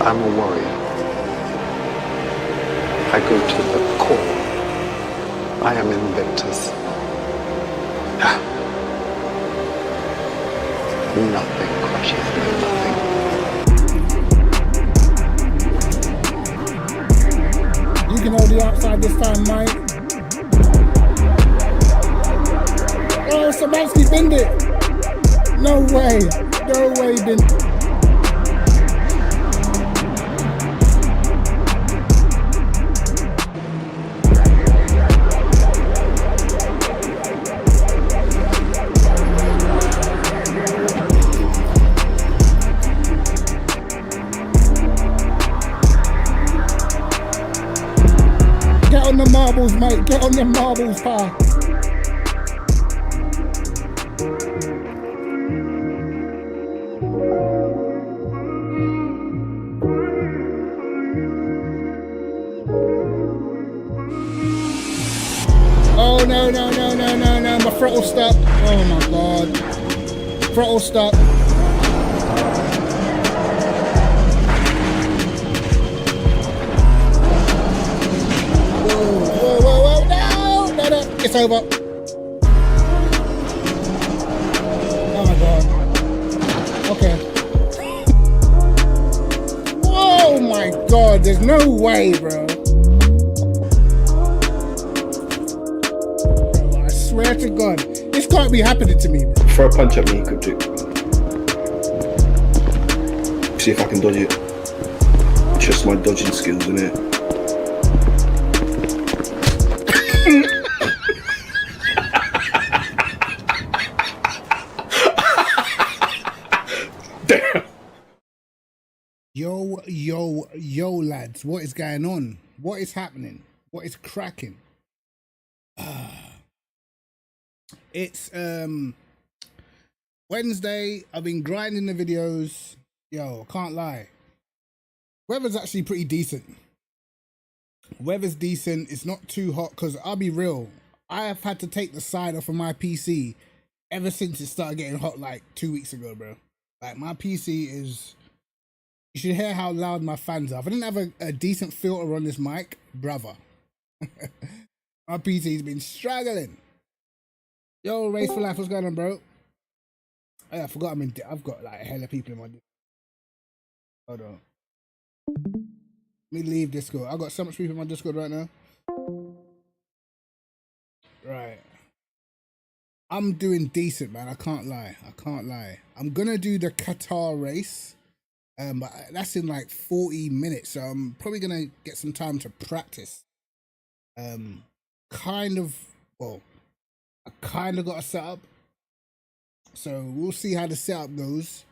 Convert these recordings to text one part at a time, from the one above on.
I'm a warrior. I go to the core. I am invictus. Nothing crushes me, nothing. You can hold the outside this time, Mike. Oh, Sabansky binned it. No way. No way, binned. Get on the marbles, mate. Get on the marbles, pal. Oh, no, no, no, no, no, no. My throttle stuck. Oh, my God. Throttle stuck. Whoa, no, it's over. Oh my God. Okay. Oh my God, there's no way, bro. Bro, I swear to God, this can't be happening to me, bro. Throw a punch at me, good trick. See if I can dodge it. Just my dodging skills, innit? Damn. Yo, lads, what is going on? What is happening? What is cracking? It's Wednesday. I've been grinding the videos. Yo, I can't lie. Weather's actually pretty decent. Weather's decent. It's not too hot because I'll be real. I have had to take the side off of my PC ever since it started getting hot like 2 weeks ago, bro. Like my PC is, you should hear how loud my fans are. If I didn't have a decent filter on this mic, brother. My PC's been struggling. Yo, Race for Life, what's going on, bro? Oh, yeah, I forgot I've got like a hell of people in my Discord. Hold on. Let me leave Discord. I've got so much people in my Discord right now. Right. I'm doing decent, man. I can't lie. I'm gonna do the QATAR race. But that's in like 40 minutes, so I'm probably gonna get some time to practice. I kind of got a setup, so we'll see how the setup goes.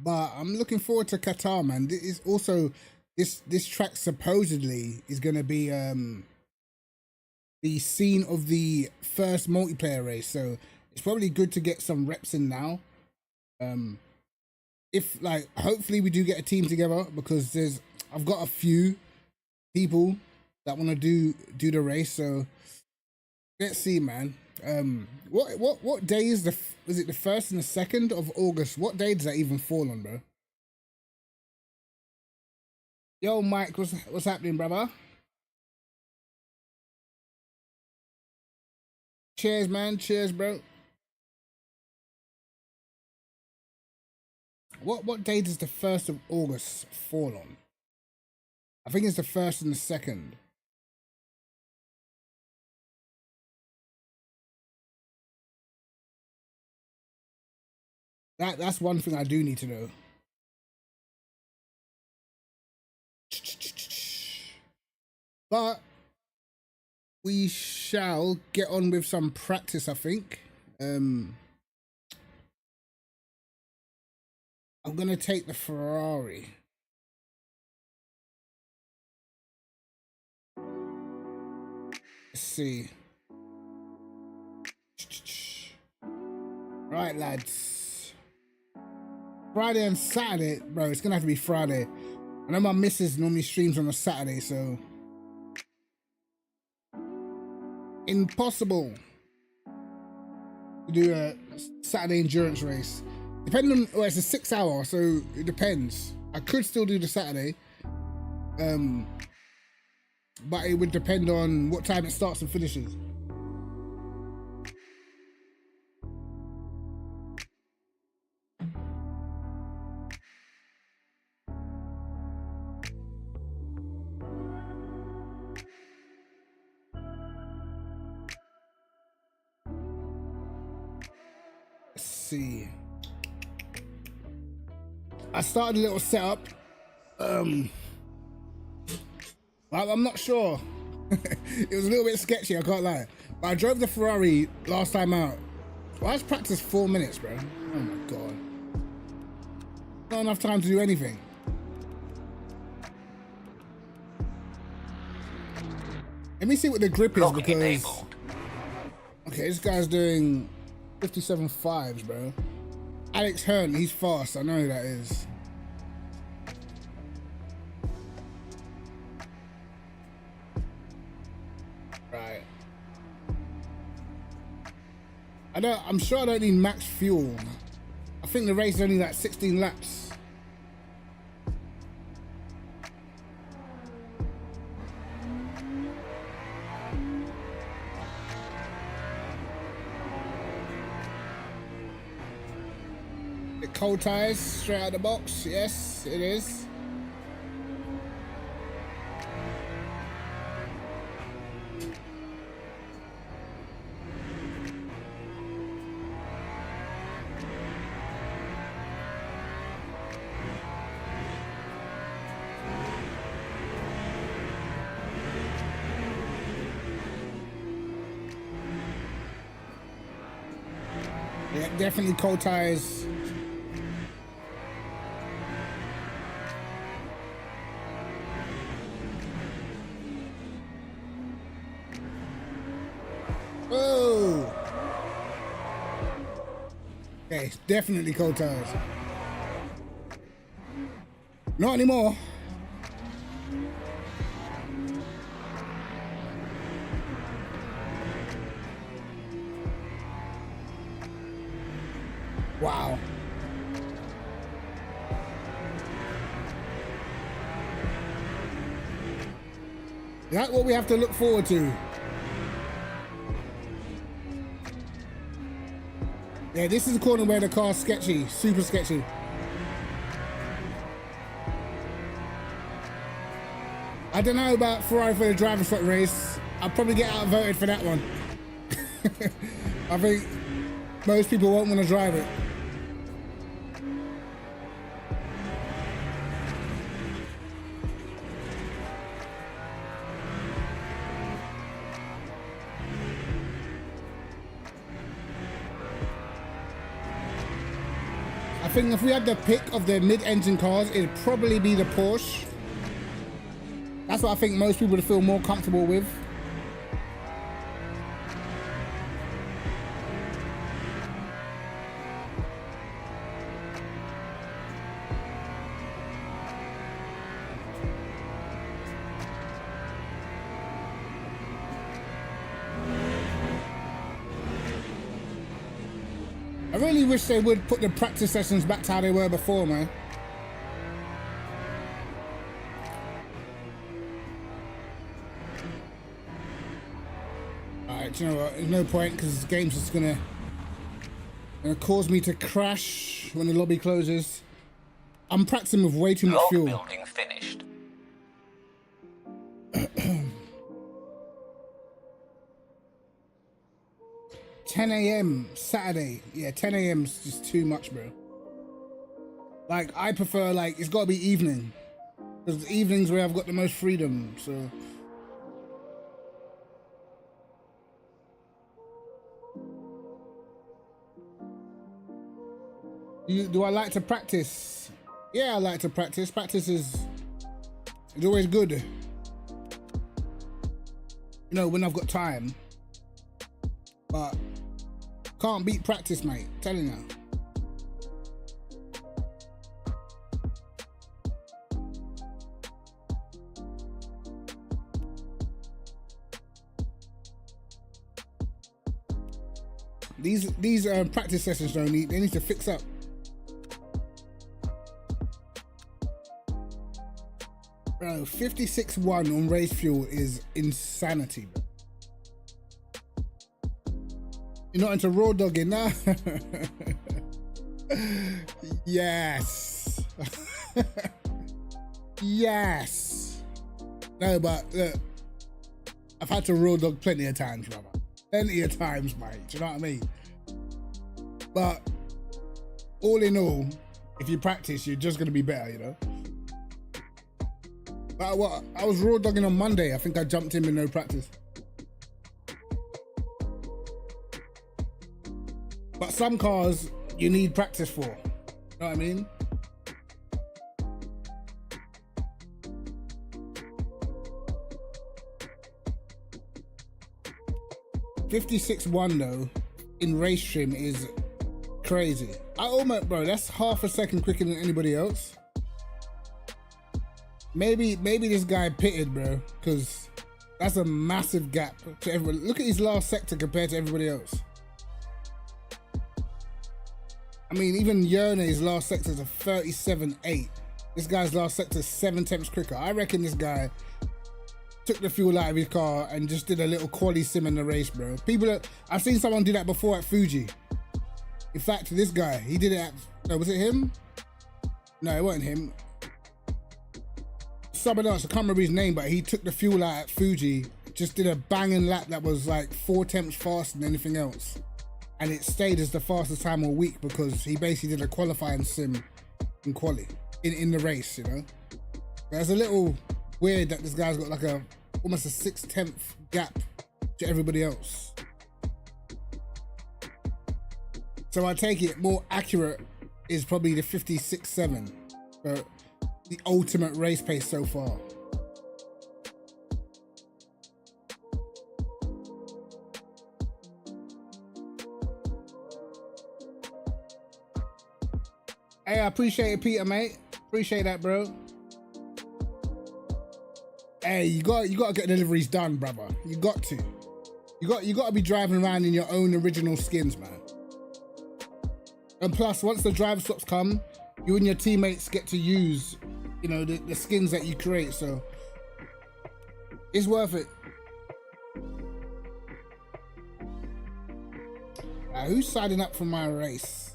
But I'm looking forward to QATAR, man. This is also this track supposedly is gonna be the scene of the first multiplayer race, so it's probably good to get some reps in now. If like, hopefully we do get a team together, because I've got a few people that want to do the race, so let's see, man. What day is is it the 1st and the 2nd of August? What day does that even fall on, bro? Yo, Mike, what's happening, brother? Cheers, man. Cheers, bro. What day does the 1st of August fall on? I think it's the 1st and the 2nd. That's one thing I do need to know. But we shall get on with some practice, I think. I'm gonna take the Ferrari. Let's see. Right, lads. Friday and Saturday, bro. It's gonna have to be Friday. I know my missus normally streams on a Saturday, so impossible to do a Saturday endurance race. Depending on, well, it's a 6 hour, so it depends. I could still do the Saturday, but it would depend on what time it starts and finishes. Let's see. I started a little setup. I'm not sure. It was a little bit sketchy, I can't lie. But I drove the Ferrari last time out. Well, I just practiced 4 minutes, bro. Oh my god. Not enough time to do anything. Let me see what the grip is, because okay, this guy's doing 57.5s, bro. Alex Hearn, he's fast. I know who that is. Right. I'm sure I don't need max fuel. I think the race is only like 16 laps. The cold tires straight out of the box. Yes, it is. Yeah, definitely cold tires. Oh! Okay, definitely cold tires. Not anymore. Wow. That's what we have to look forward to. Yeah, this is the corner where the car's sketchy, super sketchy. I don't know about Ferrari for the driver's foot race. I'll probably get outvoted for that one. I think most people won't want to drive it. I think if we had the pick of the mid-engine cars, it'd probably be the Porsche. That's what I think most people would feel more comfortable with. I really wish they would put the practice sessions back to how they were before, man. Alright, do you know what? There's no point, because this game's just gonna cause me to crash when the lobby closes. I'm practicing with way too much fuel. Building finished. 10 a.m. Saturday. Yeah, 10 a.m. is just too much, bro. Like, I prefer, like, it's got to be evening. Because the evenings where I've got the most freedom, so. Do I like to practice? Yeah, I like to practice. Practice is always good. You know, when I've got time. But can't beat practice, mate. I'm telling you. These practice sessions they need to fix up. Bro, 56.1 on race fuel is insanity, bro. You're not into raw dogging, nah? Yes. Yes. No, but look, I've had to raw dog plenty of times, brother. Plenty of times, mate. Do you know what I mean? But all in all, if you practice, you're just gonna be better, you know? But what? I was raw dogging on Monday. I think I jumped in with no practice. But some cars you need practice for. You know what I mean? .56.1 though in race trim is crazy. I almost, bro, that's half a second quicker than anybody else. Maybe this guy pitted, bro, because that's a massive gap to everyone. Look at his last sector compared to everybody else. I mean, even Yerne's last sector is a 37.8. This guy's last sector is 7 tenths quicker. I reckon this guy took the fuel out of his car and just did a little quali sim in the race, bro. I've seen someone do that before at Fuji. In fact, this guy, he did it at, no, was it him? No, it wasn't him. Someone else, I can't remember his name, but he took the fuel out at Fuji, just did a banging lap that was like 4 tenths faster than anything else. And it stayed as the fastest time all week because he basically did a qualifying sim in quali, in the race, you know? That's a little weird that this guy's got like almost a 6/10 gap to everybody else. So I take it more accurate is probably the 56.7, but the ultimate race pace so far. Hey, I appreciate it, Peter, mate. Appreciate that, bro. Hey, you got to get deliveries done, brother. You got to. You got to be driving around in your own original skins, man. And plus, once the driver stops come, you and your teammates get to use, you know, the skins that you create. So it's worth it. Who's signing up for my race?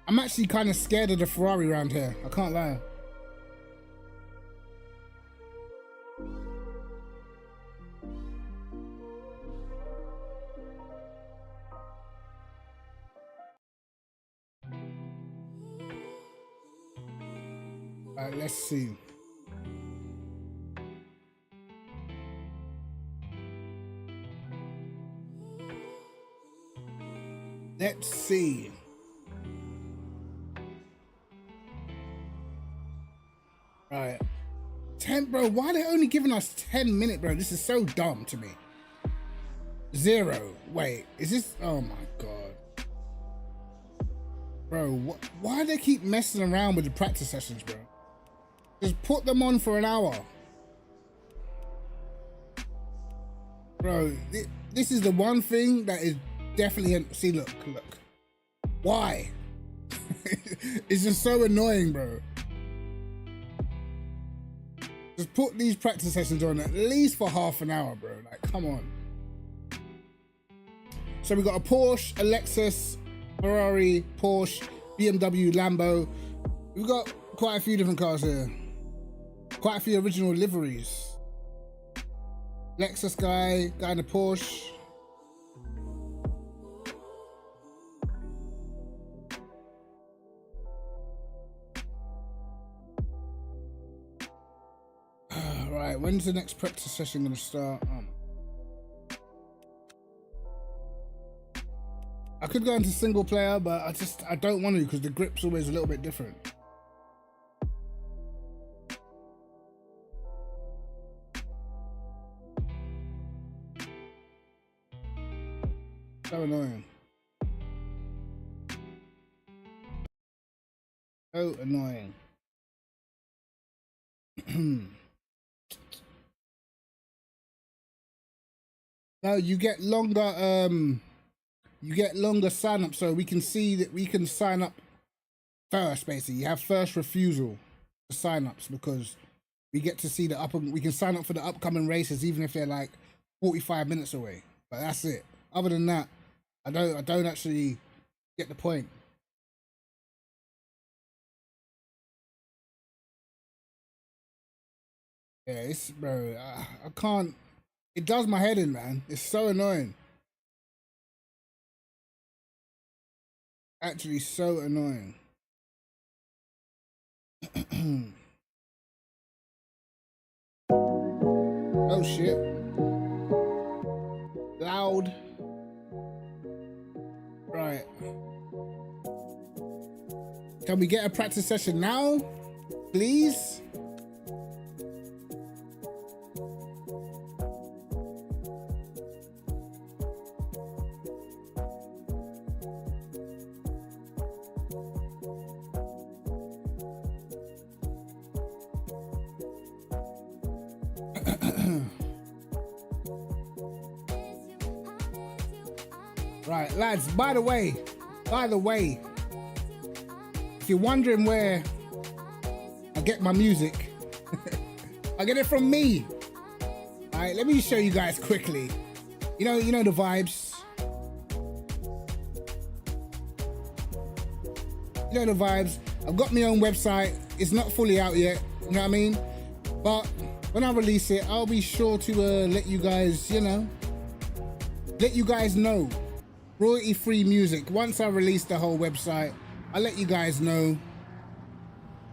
I'm actually kind of scared of the Ferrari around here. I can't lie. Alright, let's see. Let's see. Alright. 10, bro, why are they only giving us 10 minutes, bro? This is so dumb to me. 0. Wait, is this? Oh my god. Bro, why do they keep messing around with the practice sessions, bro? Just put them on for an hour. Bro, this is the one thing that is definitely... See, look. Why? It's just so annoying, bro. Just put these practice sessions on at least for half an hour, bro. Like, come on. So we got a Porsche, a Lexus, Ferrari, Porsche, BMW, Lambo. We've got quite a few different cars here. Quite a few original liveries. Lexus guy in the Porsche. Right, when's the next practice session gonna start? I could go into single player, but I don't want to because the grip's always a little bit different. So annoying. So annoying. No, you get longer sign up, so we can see that we can sign up first. Basically, you have first refusal. the sign-ups, because we get to see we can sign up for the upcoming races even if they're like 45 minutes away. But that's it. Other than that, I don't actually get the point. Yeah, it's, bro, I can't. It does my head in, man. It's so annoying. Actually, so annoying. Oh shit. Loud. Right. Can we get a practice session now, please? Right, lads, by the way, if you're wondering where I get my music, I get it from me. All right, let me show you guys quickly. You know the vibes. You know the vibes. I've got my own website. It's not fully out yet, you know what I mean? But when I release it, I'll be sure to let you guys, know. Royalty-free music. Once I release the whole website, I'll let you guys know.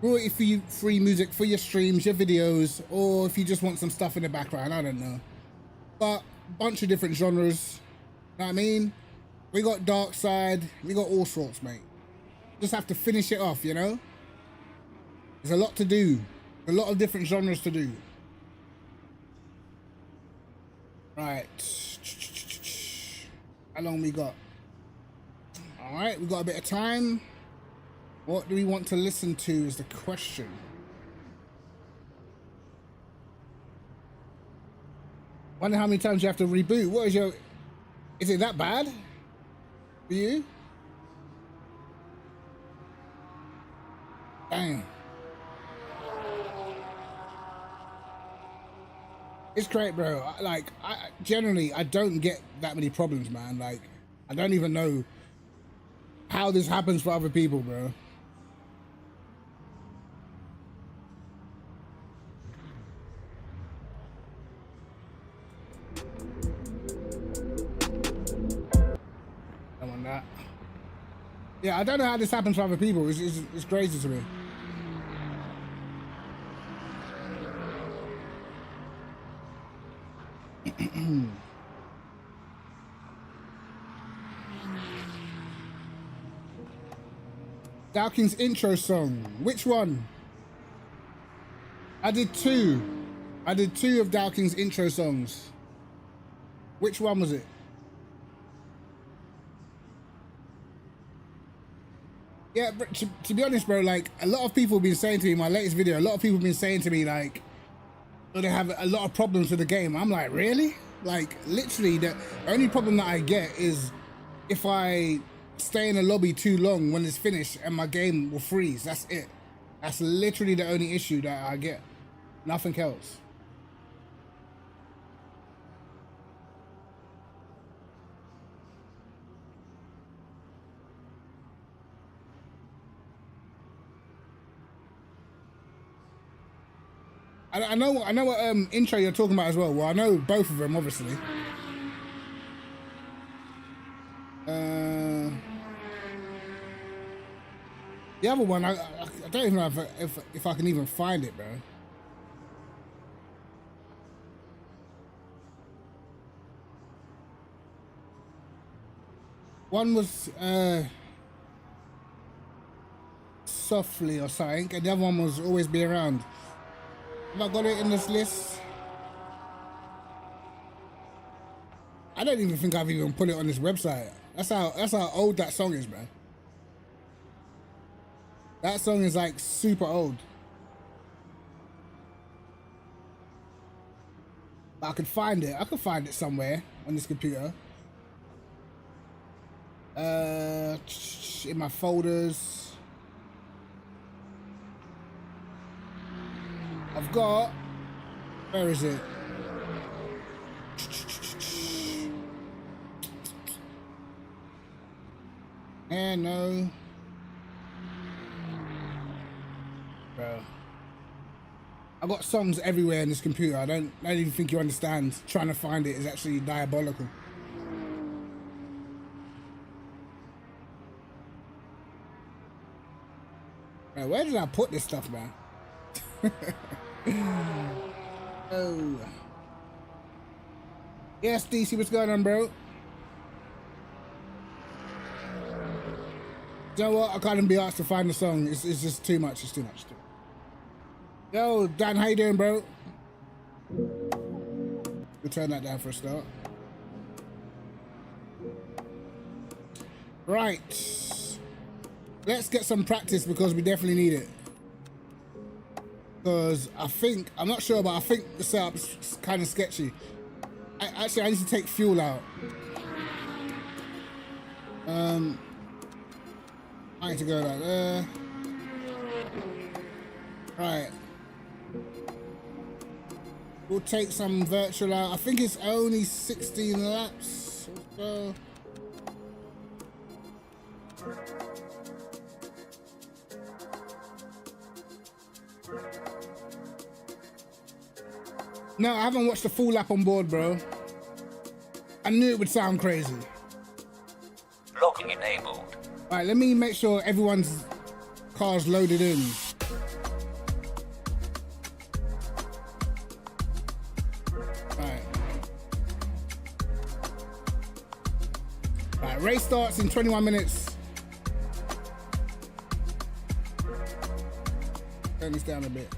Royalty-free music for your streams, your videos, or if you just want some stuff in the background, I don't know. But a bunch of different genres, you know what I mean? We got dark side, we got all sorts, mate. Just have to finish it off, There's a lot to do. A lot of different genres to do. Right. How long we got? All right, we got a bit of time. What do we want to listen to is the question. Wonder how many times you have to reboot. What is is it that bad for you? Dang. It's great, bro. Generally, I don't get that many problems, man. Like, I don't even know how this happens for other people, bro. I want that. Yeah, I don't know how this happens for other people. It's crazy to me. Dawkins' intro song. Which one? I did two. I did two of Dawkins' intro songs. Which one was it? Yeah, but to be honest, bro, like, a lot of people have been saying to me in my latest video, a lot of people have been saying to me, like, oh, they have a lot of problems with the game. I'm like, really? Like, literally, the only problem that I get is if I stay in a lobby too long when it's finished and my game will freeze. That's it. That's literally the only issue that I get. Nothing else. I know what intro you're talking about as well. Well, I know both of them, obviously. The other one, I don't even know if I can even find it, bro. One was Softly or something, and the other one was Always Be Around. Have I got it in this list? I don't even think I've even put it on this website. That's how old that song is, man. That song is like super old. But I could find it. I could find it somewhere on this computer. In my folders. I've got, where is it? No. Bro. I've got songs everywhere in this computer. I don't even think you understand. Trying to find it is actually diabolical. Bro, where did I put this stuff, man? Oh. Yes, DC, what's going on, bro? You know what? I can't even be asked to find the song. It's just too much. It's too much. Yo, Dan, how you doing, bro? We'll turn that down for a start. Right. Let's get some practice because we definitely need it. Because I'm not sure, but I think the setup's kind of sketchy. I need to take fuel out. I need to go like there. Right. We'll take some virtual out. I think it's only 16 laps or so. No, I haven't watched the full lap on board, bro. I knew it would sound crazy. Locking enabled. Alright, let me make sure everyone's car's loaded in. Alright, race starts in 21 minutes. Turn this down a bit.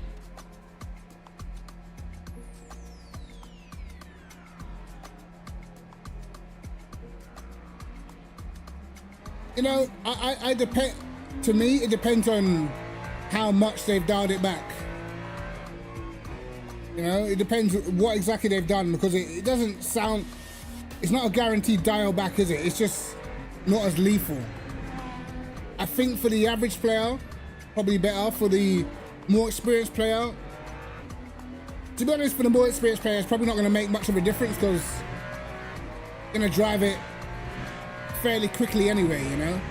You know, I depend. To me, it depends on how much they've dialed it back. You know, it depends what exactly they've done because it doesn't sound. It's not a guaranteed dial back, is it? It's just not as lethal. I think for the average player, probably better. For the more experienced player, to be honest, for the more experienced player, it's probably not going to make much of a difference because you're going to drive it fairly quickly anyway, you know?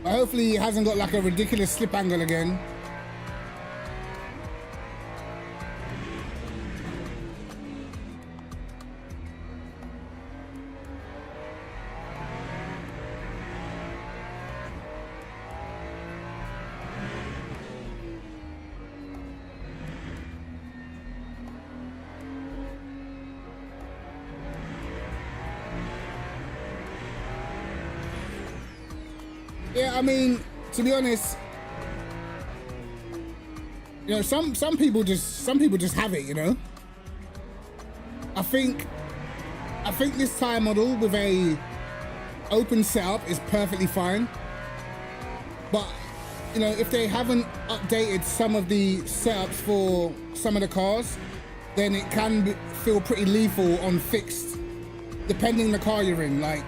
But hopefully it hasn't got like a ridiculous slip angle again. Yeah, I mean, to be honest, you know, some people just have it, you know. I think this tire model with a open setup is perfectly fine. But you know, if they haven't updated some of the setups for some of the cars, then it can feel pretty lethal on fixed, depending the car you're in. Like,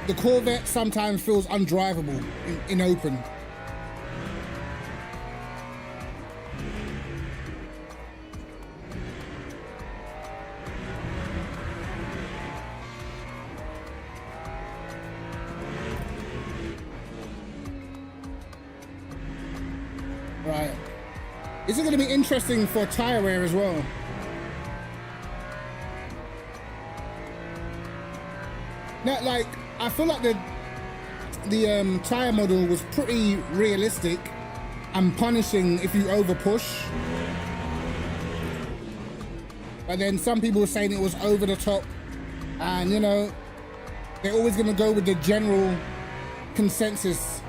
the Corvette sometimes feels undrivable in open. Right. This is going to be interesting for tire wear as well. Now, like, I feel like the tire model was pretty realistic and punishing if you over push. But then some people were saying it was over the top, and you know, they're always going to go with the general consensus.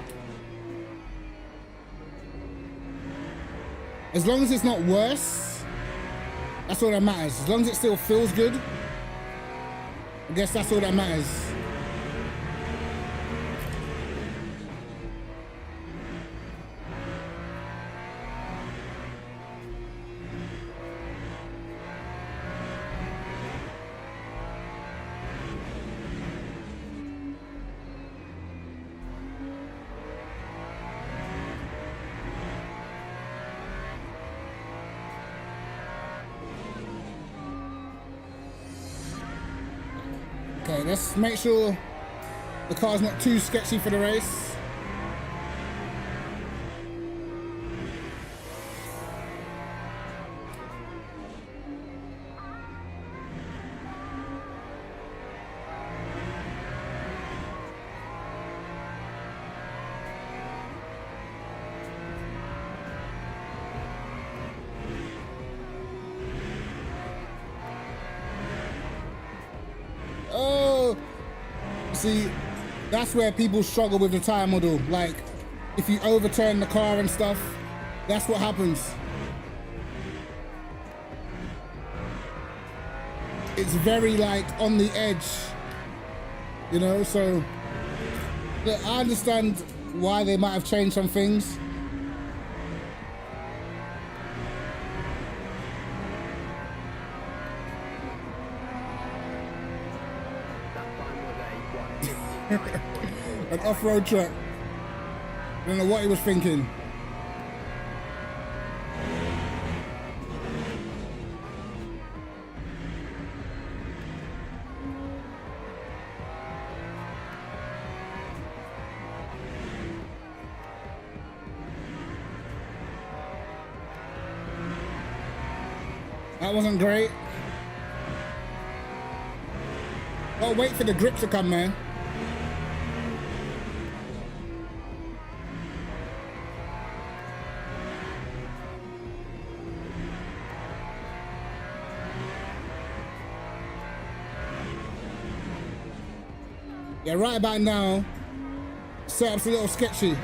As long as it's not worse, that's all that matters. As long as it still feels good, I guess that's all that matters. Okay, let's make sure the car's not too sketchy for the race. Oh, see, that's where people struggle with the tire model. Like, if you overturn the car and stuff, that's what happens. It's very like on the edge, you know, so look, I understand why they might have changed some things. An off-road track. I don't know what he was thinking. That wasn't great. Oh, wait for the grip to come, man. Yeah, right about now, setup's a little sketchy.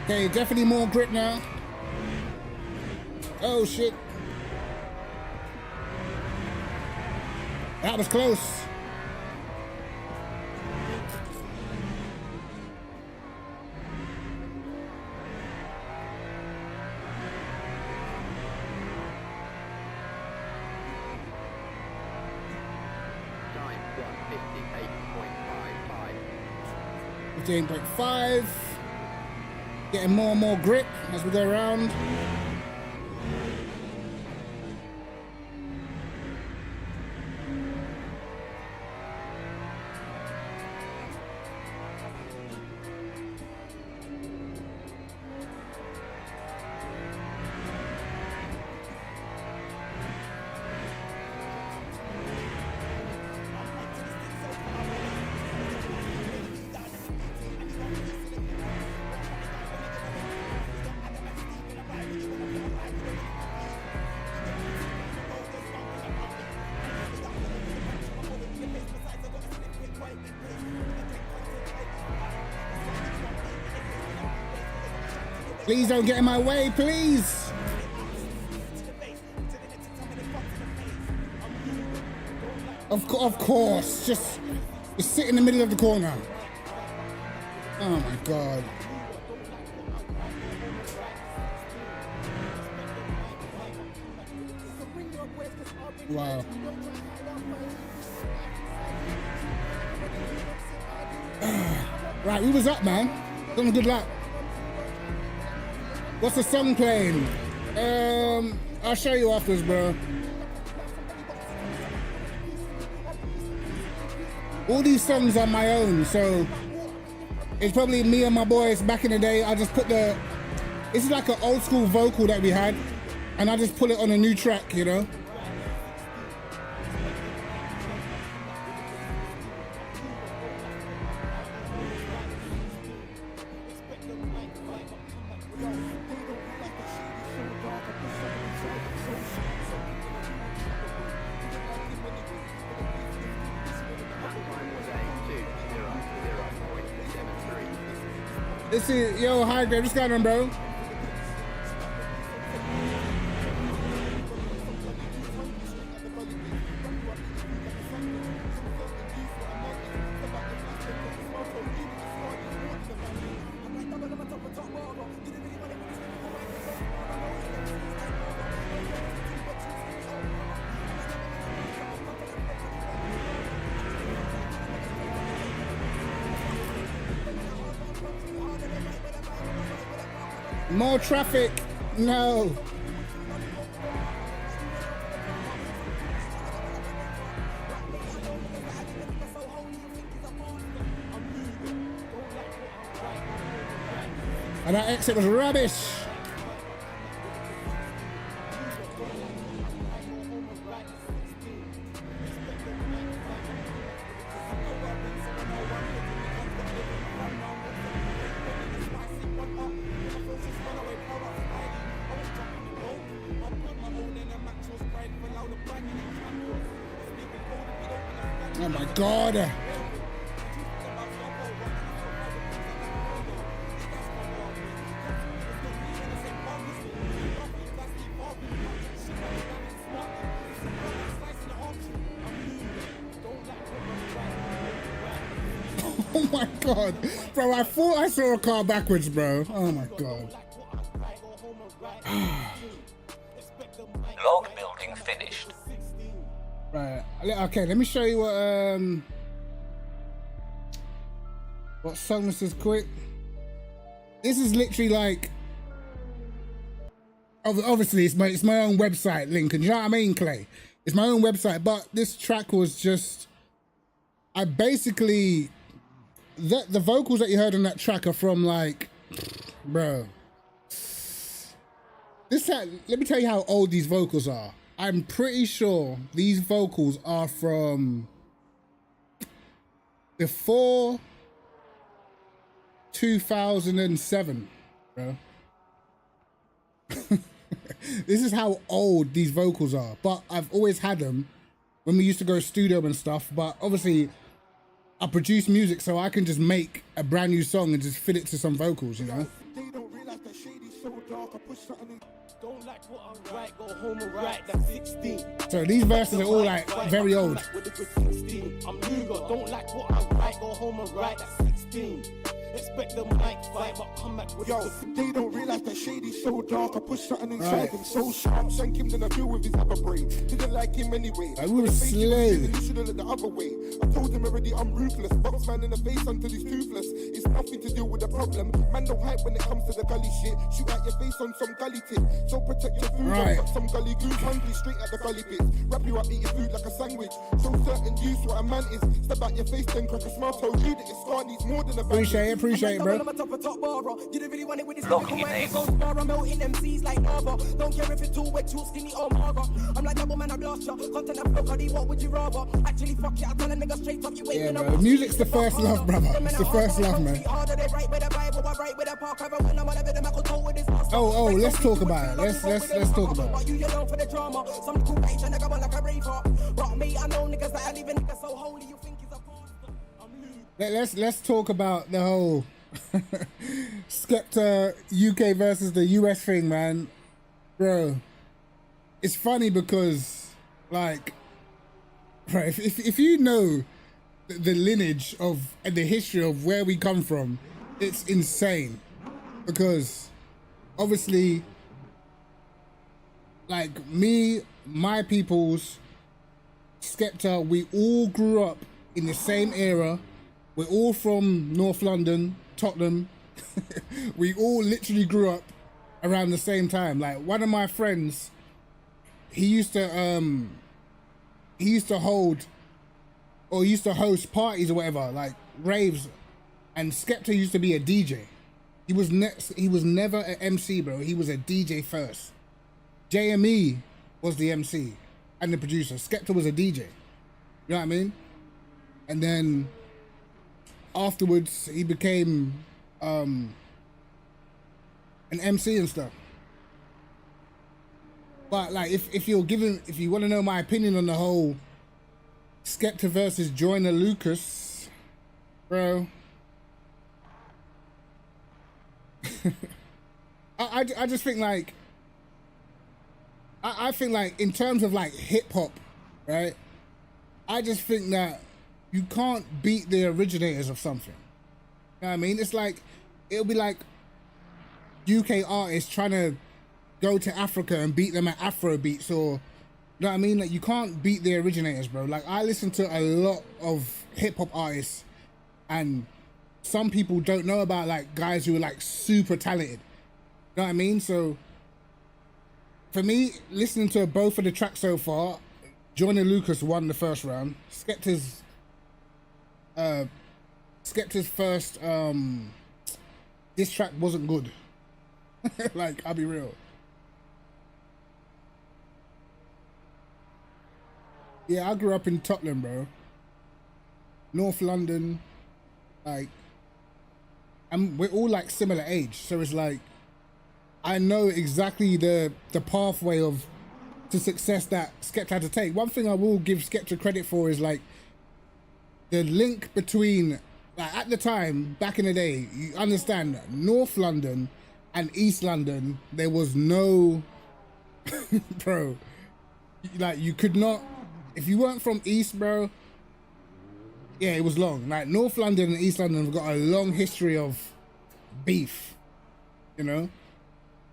Okay, definitely more grip now. Oh shit. That was close. Time 1:58.55. 15.5. Getting more and more grip as we go around. Please don't get in my way, please. Of course, just sit in the middle of the corner. Oh my God. Wow. Right, we was up, man. Done a good lap. What's the song playing? I'll show you afterwards, bro. All these songs are my own, so it's probably me and my boys back in the day. I just put this is like an old school vocal that we had, and I just put it on a new track, you know? This is, yo, hi, Greg. What's going on, bro? More traffic. No. And that exit was rubbish. Oh my God. Oh my God. Bro, I thought I saw a car backwards, bro. Oh my God. Log building finished. Right. Okay, let me show you what song this is quick. This is literally like, obviously it's my own website, Lincoln. You know what I mean, Clay? It's my own website, but this track was just, I basically, the vocals that you heard on that track are from like, bro. Let me tell you how old these vocals are. I'm pretty sure these vocals are from before 2007, bro. This is how old these vocals are, but I've always had them when we used to go studio and stuff. But obviously I produce music, so I can just make a brand new song and just fit it to some vocals, you know? They don't realize that shady's so dark. I push something in. Don't like what I'm right, go home and write. That's 16. So these verses are all like very old. With a good 16. I'm Luger, don't like what I'm right, go home and write. That's 16. Expect the mic fight, but come back with they don't realize that shady's so dark. I push something inside him so sharp. Shank him, then I deal with his other brain. Didn't like him anyway. I will slay. You should have looked the other way. I told him already I'm ruthless. Box man in the face until he's toothless. It's nothing to do with the problem. Man don't hype when it comes to the gully shit. Shoot at your face on some gully tip. So protect your food. Right. Got some gully goose hungry straight at the gully bits. Wrap you up, eat your food like a sandwich. Show certain use what a man is. Step out your face, then crack a smile. Told you that it's scar needs more than a Appreciate it, bro. Locking enabled. I'm melting them seas like lava. Don't care if it's too wet, too skinny or mager. I'm like double man, I blast ya. Content and flow, what would you rather? Actually, fuck it, I tell a nigga straight up, you ain't gonna bro. Music's the first love, brother. It's the first love, man. Oh, let's talk about it. Let's talk about it. Let's talk about the whole Skepta UK versus the US thing, man. Bro, it's funny because, like, right, if you know the lineage of and the history of where we come from, it's insane. Because obviously, like me, my peoples, Skepta, we all grew up in the same era. We're all from North London, Tottenham. We all literally grew up around the same time. Like one of my friends, he used to hold or he used to host parties or whatever, like raves, and Skepta used to be a DJ. He was never an MC, bro. He was a DJ first. JME was the MC and the producer. Skepta was a DJ. You know what I mean? And then afterwards, he became an MC and stuff. But like, if you want to know my opinion on the whole Skepta versus Joyner Lucas, bro, I just think like I think like in terms of like hip hop, right? I just think that you can't beat the originators of something. You know what I mean? It's like it'll be like UK artists trying to go to Africa and beat them at Afro beats, or you know what I mean? Like you can't beat the originators, bro. Like I listen to a lot of hip hop artists, and some people don't know about like guys who are like super talented. You know what I mean? So for me, listening to both of the tracks so far, Joyner Lucas won the first round. Skepta's first diss track wasn't good. Like, I'll be real. Yeah, I grew up in Tottenham, bro. North London, like, and we're all like similar age, so it's like I know exactly the pathway to success that Skepta had to take. One thing I will give Skepta credit for is like the link between, like at the time, back in the day, you understand North London and East London, there was no, bro, like you could not, if you weren't from East, bro, yeah, it was long. Like North London and East London have got a long history of beef, you know?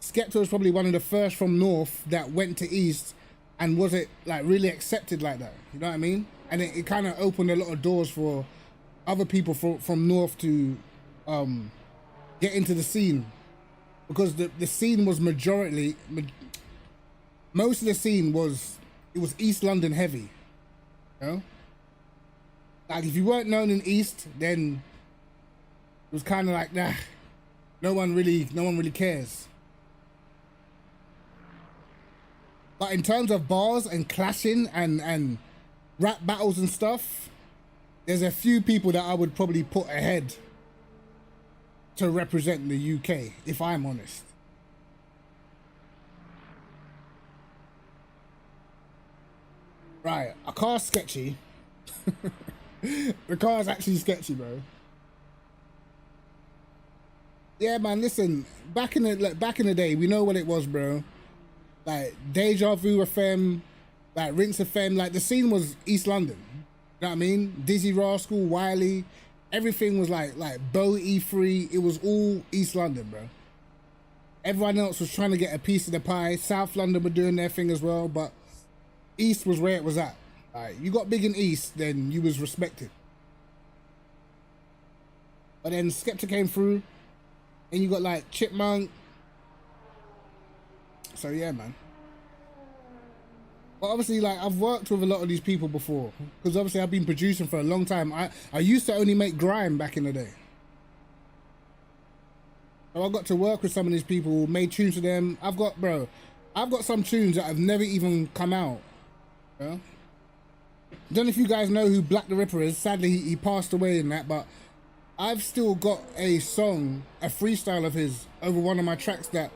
Skepta was probably one of the first from North that went to East and was it like really accepted like that, you know what I mean? And it kind of opened a lot of doors for other people from North to get into the scene, because the scene was most of the scene was East London heavy, you know? Like if you weren't known in East, then it was kind of like, nah, no one really cares. But in terms of bars and clashing and rap battles and stuff, there's a few people that I would probably put ahead to represent the UK, if I'm honest. Right, a car's sketchy. The car's actually sketchy, bro. Yeah, man, listen, back in the day, we know what it was, bro. Like Deja Vu FM, like Rinse FM, like the scene was East London. You know what I mean? Dizzy Rascal, Wiley, everything was like Bo E3. It was all East London, bro. Everyone else was trying to get a piece of the pie. South London were doing their thing as well, but East was where it was at. Like, you got big in East, then you was respected. But then Skepta came through, and you got like Chipmunk. So yeah, man. But obviously, like, I've worked with a lot of these people before, because obviously I've been producing for a long time. I used to only make grime back in the day. So I got to work with some of these people, made tunes for them. I've got some tunes that have never even come out. You know? Don't know if you guys know who Black the Ripper is. Sadly, he passed away in that, but I've still got a song, a freestyle of his over one of my tracks that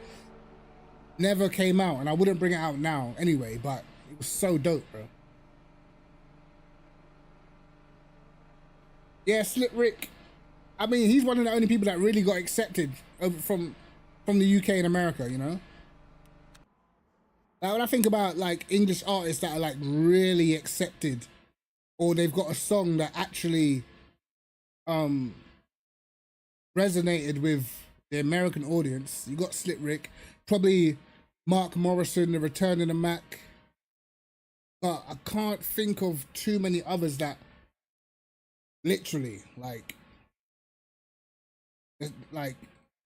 never came out, and I wouldn't bring it out now anyway, but it was so dope, bro. Yeah, Slip Rick. I mean, he's one of the only people that really got accepted from the UK and America, you know? Like, when I think about like English artists that are like really accepted, or they've got a song that actually resonated with the American audience, you got Slip Rick, probably Mark Morrison, The Return of the Mac, but I can't think of too many others that literally like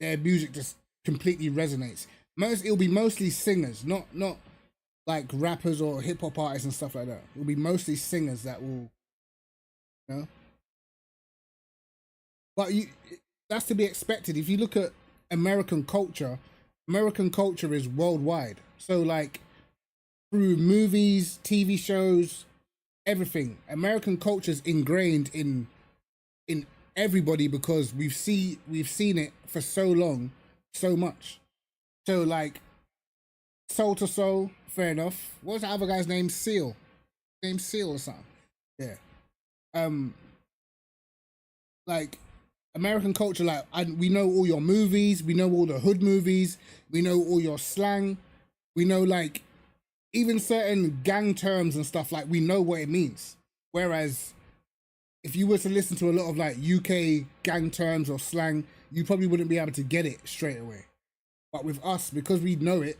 their music just completely resonates. It'll be mostly singers, not like rappers or hip hop artists and stuff like that. It'll be mostly singers that will, you know. But that's to be expected. If you look at American culture is worldwide. So like through movies, TV shows, everything, American culture is ingrained in everybody, because we've seen it for so long, so much. So like Soul to Soul, fair enough. What was the other guy's name? Seal or something. Yeah. Like American culture, like, we know all your movies, we know all the hood movies, we know all your slang, we know like even certain gang terms and stuff, like we know what it means. Whereas if you were to listen to a lot of like UK gang terms or slang, you probably wouldn't be able to get it straight away. But with us, because we know it,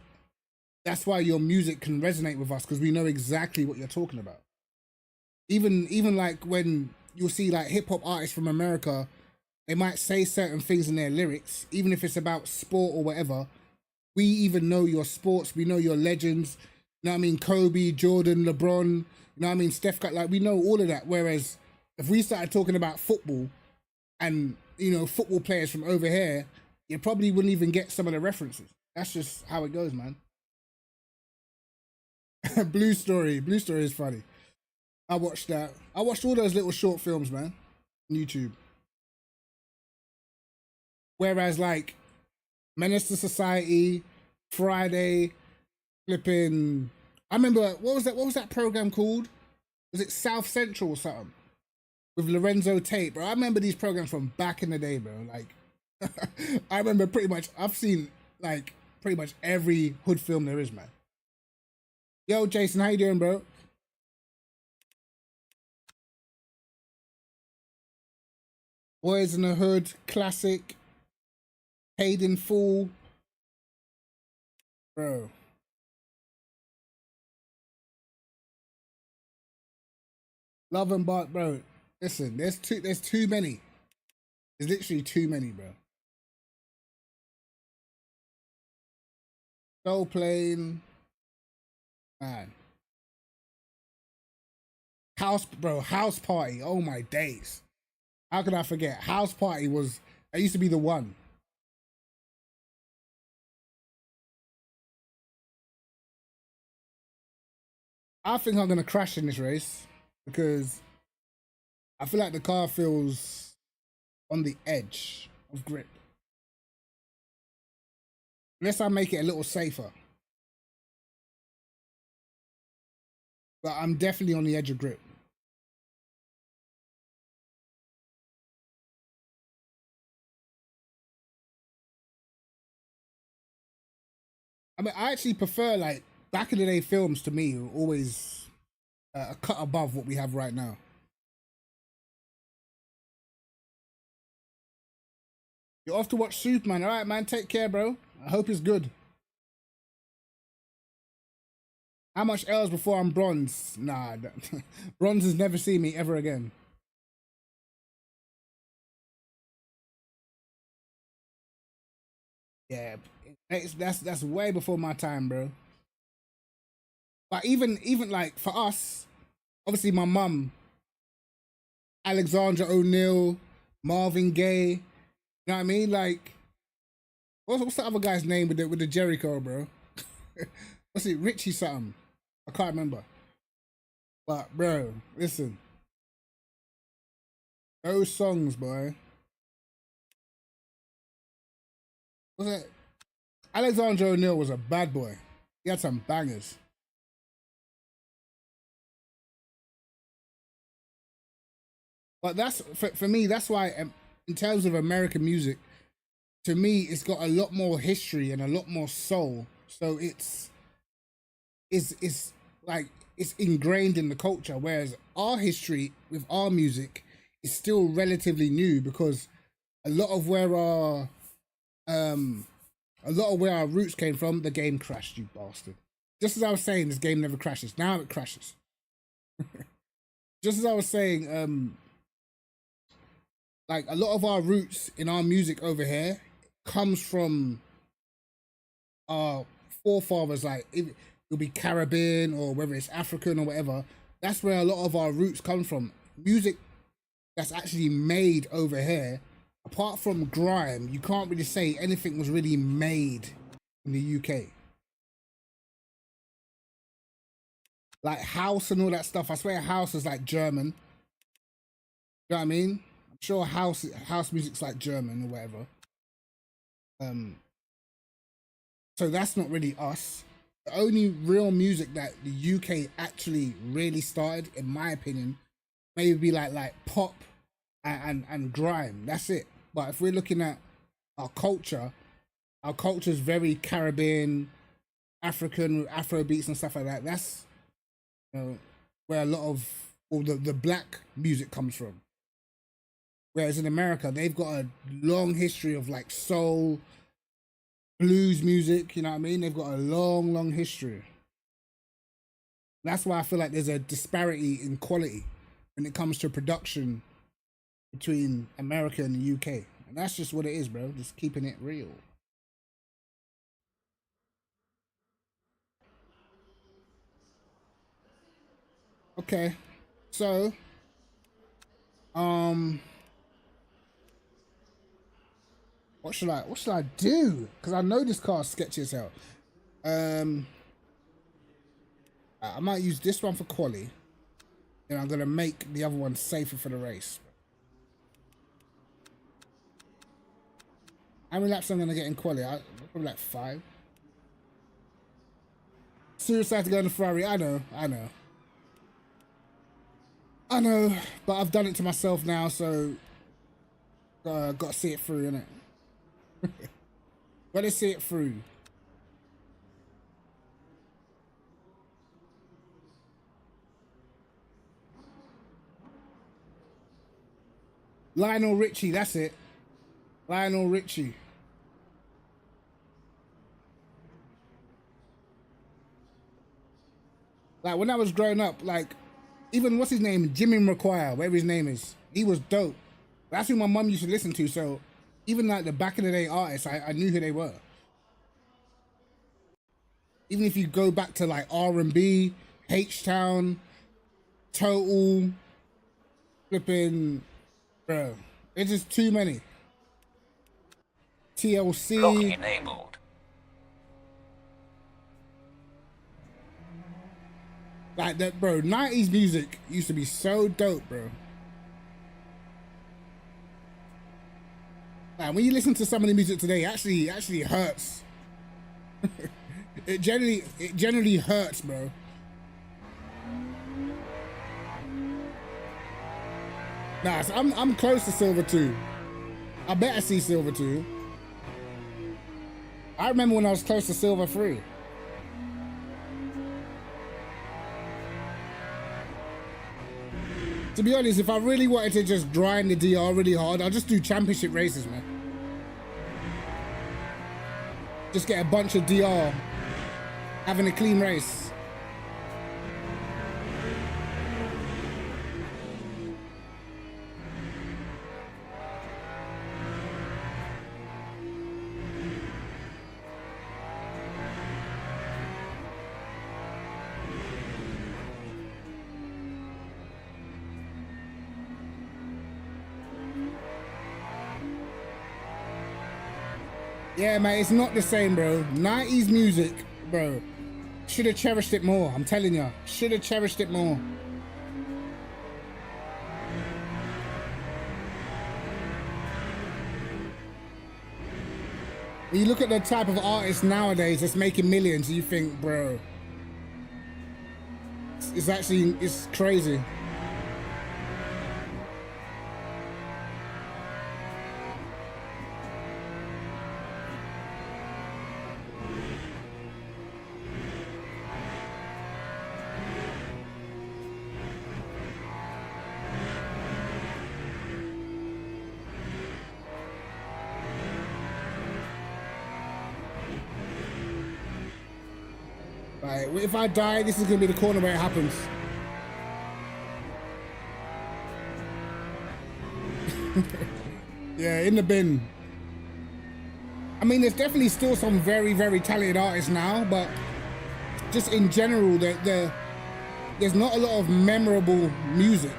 that's why your music can resonate with us, because we know exactly what you're talking about. Even like when you'll see like hip hop artists from America, they might say certain things in their lyrics, even if it's about sport or whatever. We even know your sports, we know your legends. You know what I mean? Kobe, Jordan, LeBron, you know what I mean? Steph Curry, like we know all of that. Whereas if we started talking about football and, you know, football players from over here, you probably wouldn't even get some of the references. That's just how it goes, man. Blue Story is funny. I watched that. I watched all those little short films, man, on YouTube. Whereas like Menace to Society, Friday, flipping. I remember what was that program called? Was it South Central or something? With Lorenzo Tate, bro. I remember these programs from back in the day, bro. Like I remember pretty much. I've seen like pretty much every hood film there is, man. Yo, Jason, how you doing, bro? Boys in the Hood, classic. Paid in Full, bro. Love and Bart, bro. Listen, there's too many. There's literally too many, bro. Soul Plane, man. House Party. Oh my days. How could I forget? House Party that used to be the one. I think I'm gonna crash in this race because I feel like the car feels on the edge of grip. Unless I make it a little safer. But I'm definitely on the edge of grip. I mean, I actually prefer like back in the day films to me were always a cut above what we have right now. You're off to watch Superman. All right, man. Take care, bro. I hope it's good. How much else before I'm bronze? Nah, bronze has never seen me ever again. Yeah, that's way before my time, bro. But even like for us, obviously my mum, Alexandra O'Neal, Marvin Gaye, you know what I mean? Like, what's the other guy's name with the Jericho, bro? What's it, Richie something? I can't remember. But bro, listen, those songs, boy. What's that? Alexandra O'Neal was a bad boy. He had some bangers. But that's for me. That's why, in terms of American music, to me, it's got a lot more history and a lot more soul. So it's like it's ingrained in the culture. Whereas our history with our music is still relatively new because a lot of where our roots came from, the game crashed. You bastard! Just as I was saying, this game never crashes. Now it crashes. Just as I was saying, like a lot of our roots in our music over here comes from our forefathers, like it'll be Caribbean or whether it's African or whatever. That's where a lot of our roots come from. Music that's actually made over here, apart from grime, you can't really say anything was really made in the UK. Like house and all that stuff. I swear house is like German. You know what I mean? I'm sure house music's like German or whatever. So that's not really us. The only real music that the UK actually really started, in my opinion, maybe be like pop and grime. That's it. But if we're looking at our culture is very Caribbean, African, Afro beats and stuff like that. That's, you know, where a lot of the black music comes from. Whereas in America, they've got a long history of like soul, blues music, you know what I mean? They've got a long history. That's why I feel like there's a disparity in quality when it comes to production between America and the UK. And that's just what it is, bro. Just keeping it real. Okay. So, what should I do? Because I know this car's sketchy as hell. I might use this one for quali. Then I'm gonna make the other one safer for the race. How many laps I'm gonna get in quali? Probably like 5. Suicide to go in the Ferrari. I know, but I've done it to myself now, so got to see it through, innit? Got to see it through. Lionel Richie, that's it. Lionel Richie. Like when I was growing up, like even what's his name, Jimmy McQuire, whatever his name is, he was dope. That's who my mum used to listen to. So even like the back in the day artists, I knew who they were. Even if you go back to like R&B, H-Town, Total, flipping, bro, it's just too many. TLC. Locking enabled. Like that, bro. 90s music used to be so dope, bro. Like when you listen to some of the music today, it actually hurts. It generally hurts, bro. Nah, so I'm close to Silver 2. I better see Silver 2. I remember when I was close to Silver 3. To be honest, if I really wanted to just grind the DR really hard, I'll just do championship races, man. Just get a bunch of DR, having a clean race. Yeah, man, it's not the same, bro. 90s music, bro. Should have cherished it more. I'm telling you. Should have cherished it more. When you look at the type of artists nowadays that's making millions, you think, bro, it's crazy. Right, if I die, this is gonna be the corner where it happens. Yeah, in the bin. I mean, there's definitely still some very, very talented artists now, but just in general, there's not a lot of memorable music.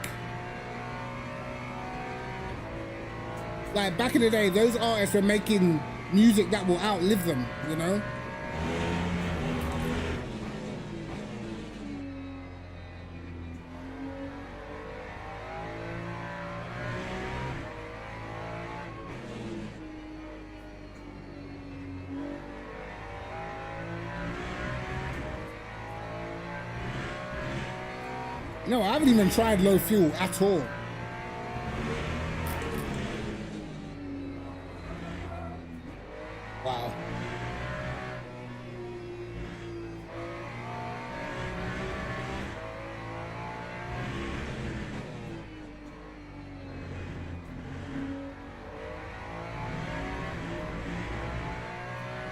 Like back in the day, those artists were making music that will outlive them, you know? No, I haven't even tried low fuel at all.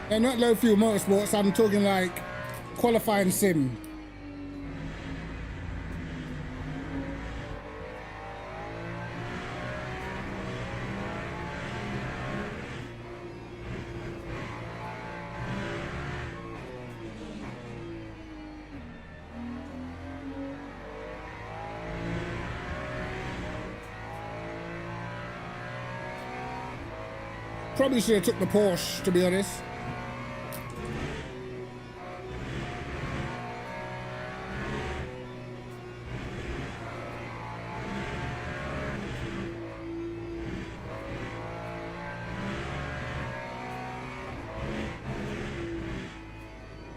Yeah, not low fuel motorsports. I'm talking like qualifying sim. Probably should have took the Porsche, to be honest.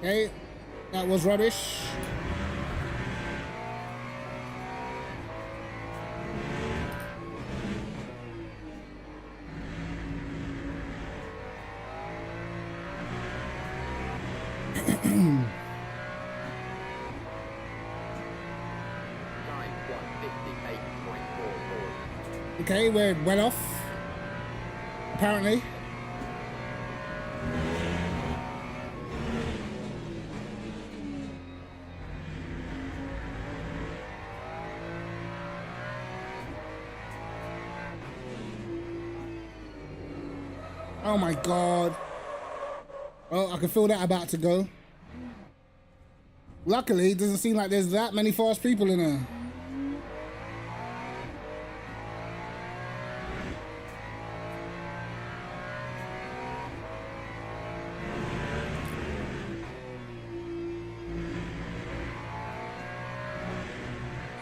Okay, that was rubbish. Okay, we're well off, apparently. Oh my God. Oh, I can feel that about to go. Luckily, it doesn't seem like there's that many fast people in there.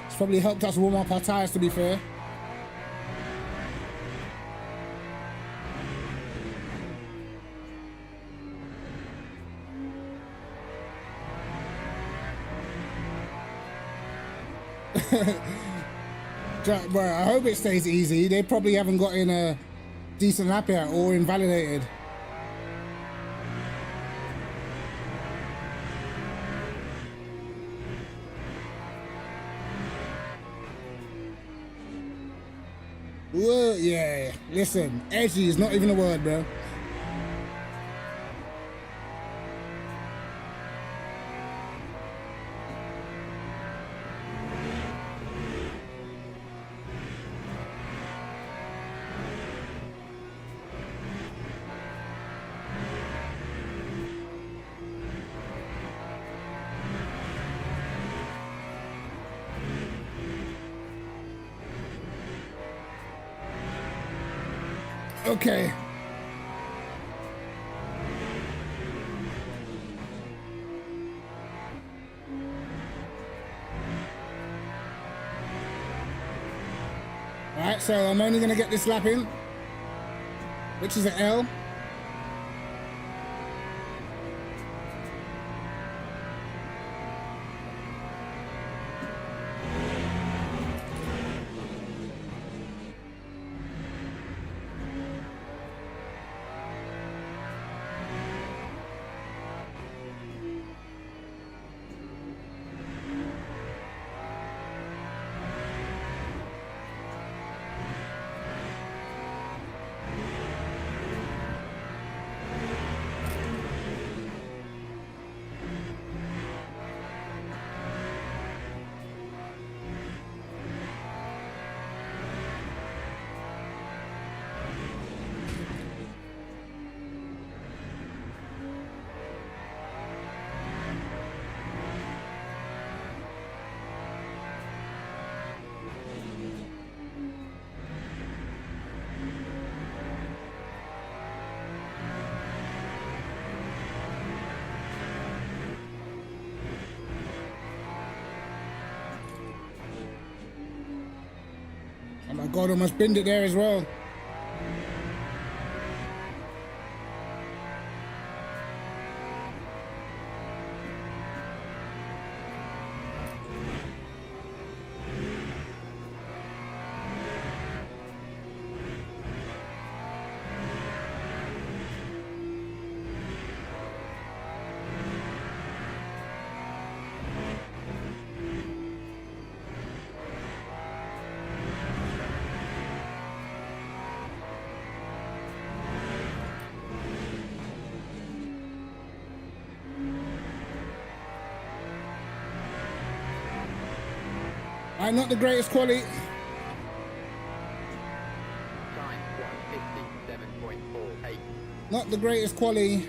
It's probably helped us warm up our tires, to be fair. Well, I hope it stays easy. They probably haven't got in a decent lap yet or invalidated. Whoa, yeah, listen, edgy is not even a word, bro. Okay. Alright, so I'm only gonna get this lap in, which is an L. Oh my God, almost binned it there as well. Right, not the greatest quality. Time 1:57.48. Not the greatest quality.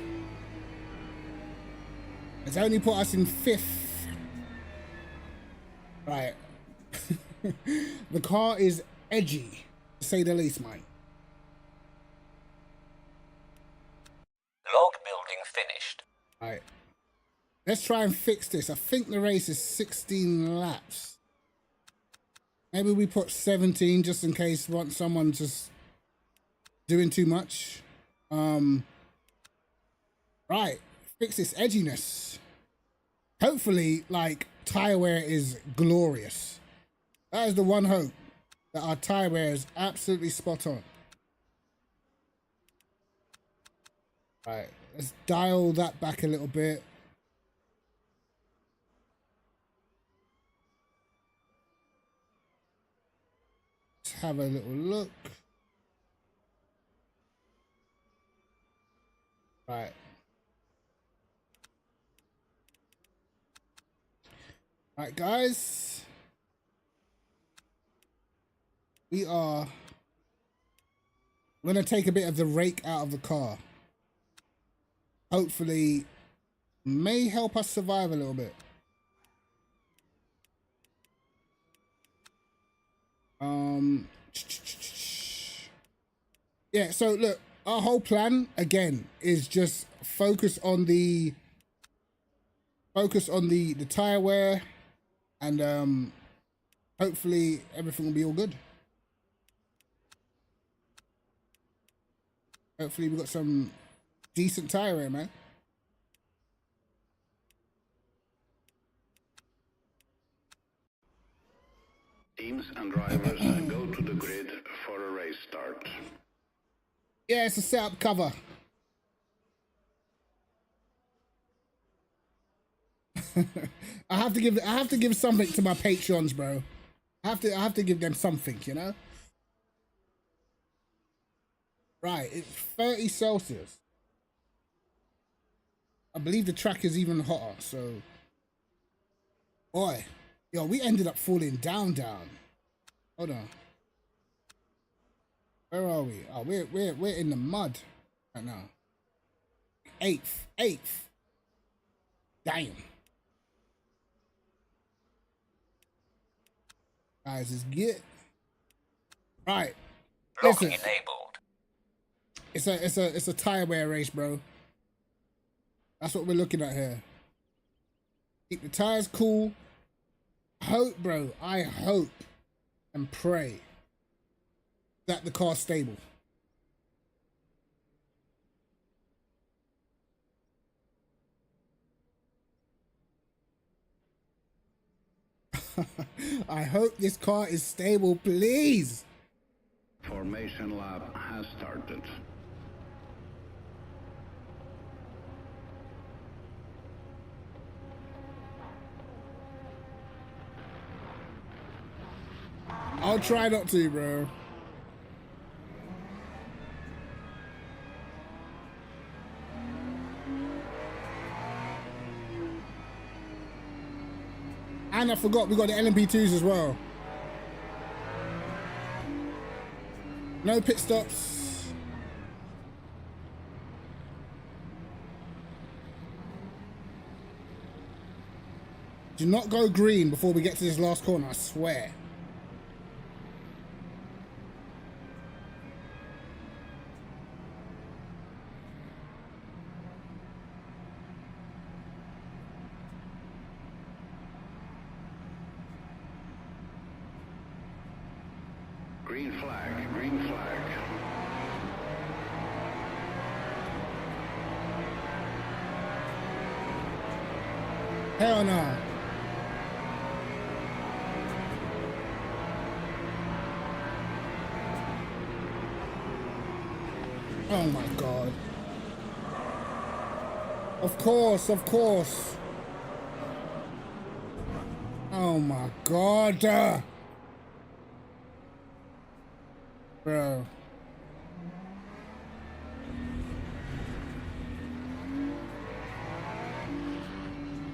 It's only put us in 5th. Right. The car is edgy, to say the least, mate. Log building finished. Right. Let's try and fix this. I think the race is 16 laps. Maybe we put 17 just in case once someone's just doing too much. Right. Fix this edginess. Hopefully, like, tire wear is glorious. That is the one hope, that our tire wear is absolutely spot on. Right, let's dial that back a little bit. Let's have a little look. Right. Right, guys. We are going to take a bit of the rake out of the car. Hopefully, may help us survive a little bit. Yeah, so look, our whole plan again is just focus on the tire wear, and hopefully everything will be all good. Hopefully we got some decent tire wear, man. Teams and drivers go to the grid for a race start. Yeah, it's a setup cover. I have to give something to my patrons, bro. I have to give them something, you know? Right, it's 30 Celsius. I believe the track is even hotter, so boy, yo, we ended up falling down. Hold on. Where are we? Oh, we're in the mud right now. Eighth. Damn. Guys, it's good. Right. Locking Listen. enabled. It's a tire wear race, bro. That's what we're looking at here. Keep the tires cool. I hope and pray that the car's stable. I hope this car is stable, please. Formation lap has started. I'll try not to, bro. And I forgot we got the LMP2s as well. No pit stops. Do not go green before we get to this last corner, I swear. Green flag, green flag. Hell no. Oh my God. Of course. Oh my God. Bro.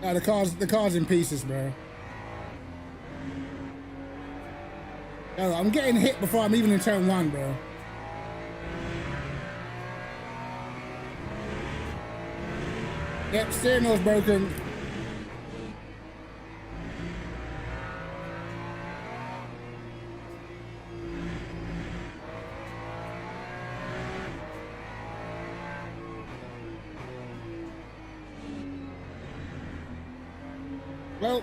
The car's in pieces, bro. Yo, I'm getting hit before I'm even in turn 1, bro. Yep, steering wheel's broken. Well,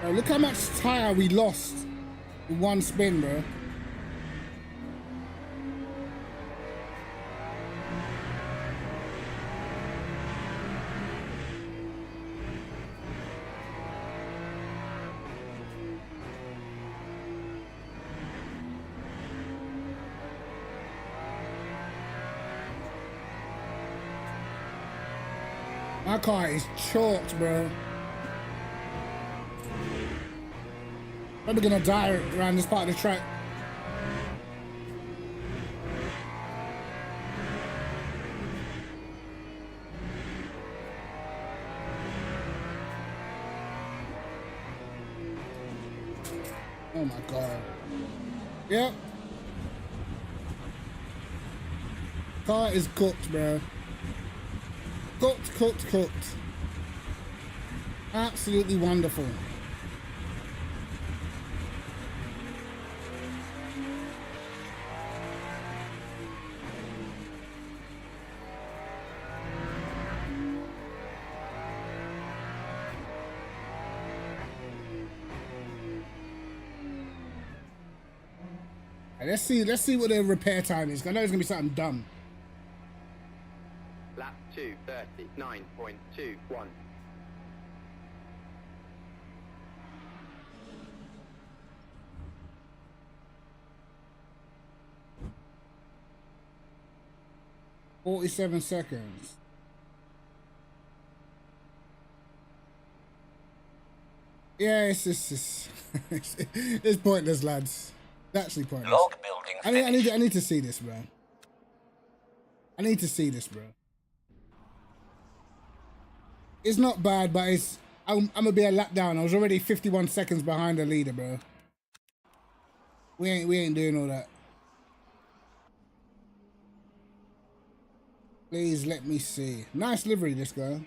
bro, look how much tire we lost in one spin, bro. My car is chalked, bro. Probably gonna die around this part of the track. Oh my god. Yep. Car is cooked, bro. Cooked. Absolutely wonderful. Let's see what the repair time is. I know it's gonna be something dumb. Lap 2:39.21. $47 seconds. Yeah, it's it's pointless, lads. It's actually pointless. Log building I need to see this, bro. I need to see this, bro. It's not bad, but I'm gonna be a lap down. I was already 51 seconds behind the leader, bro. We ain't doing all that. Please let me see. Nice livery, this guy.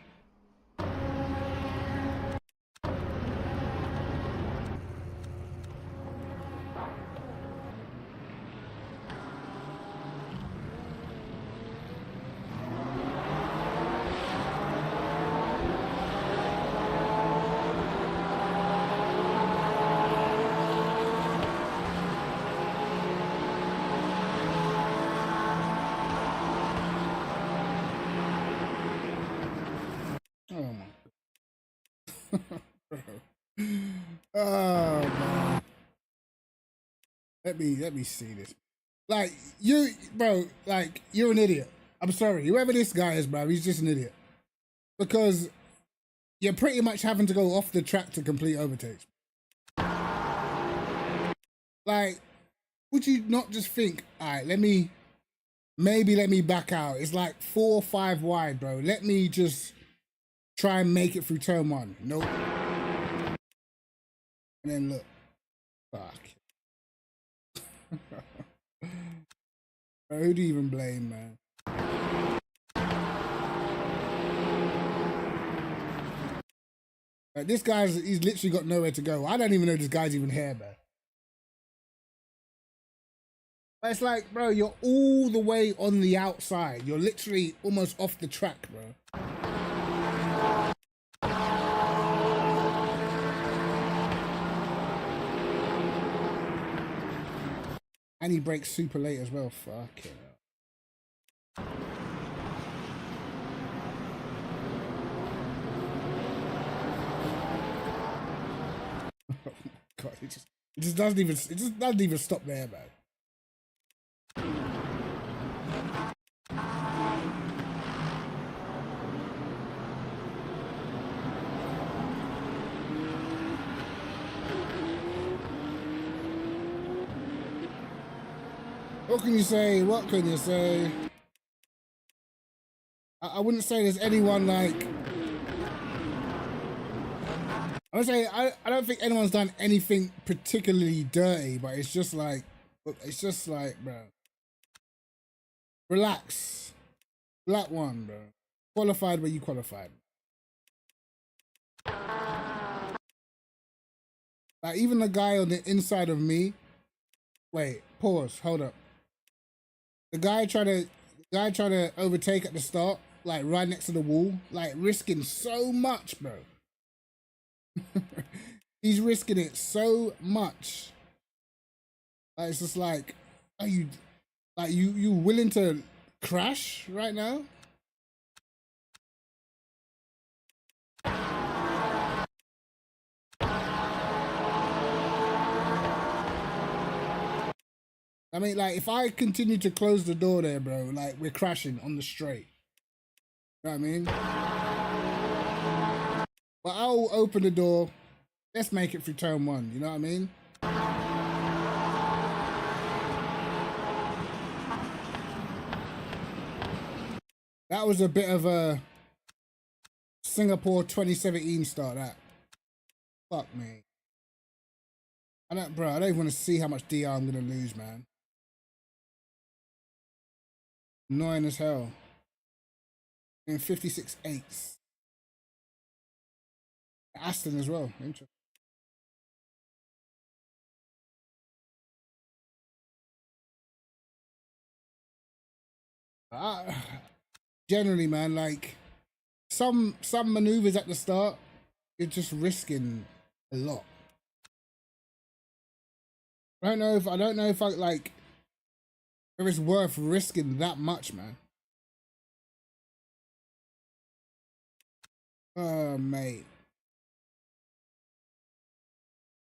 Oh man. Let me see this. Like you, bro, like you're an idiot. I'm sorry. Whoever this guy is, bro, he's just an idiot. Because you're pretty much having to go off the track to complete overtakes. Like, would you not just think, all right, let me back out. It's like 4 or 5 wide, bro. Let me just try and make it through turn 1. Nope. And then look. Fuck. Bro, who do you even blame, man? Like, this he's literally got nowhere to go. I don't even know this guy's even here, man. But it's like, bro, you're all the way on the outside. You're literally almost off the track, bro. And he breaks super late as well. Fuck it. Oh my god, it just doesn't even stop there, man. What can you say? What can you say? I wouldn't say there's anyone like... I would say I don't think anyone's done anything particularly dirty, but it's just like, bro, relax. Black one, bro. Qualified where you qualified. Like even the guy on the inside of me. Wait, pause, hold up. The guy trying to overtake at the start, like right next to the wall, like risking so much, bro. He's risking it so much. Like, it's just like, are you willing to crash right now? I mean, like, if I continue to close the door there, bro, like, we're crashing on the straight. You know what I mean? But I'll open the door. Let's make it through turn one. You know what I mean? That was a bit of a Singapore 2017 start, that. Fuck me. I don't even want to see how much DR I'm going to lose, man. Annoying as hell. In 56 eighths. Aston as well. Interesting. Generally, man, like some maneuvers at the start, you're just risking a lot. I don't know if I like if it's worth risking that much, man. Oh, mate.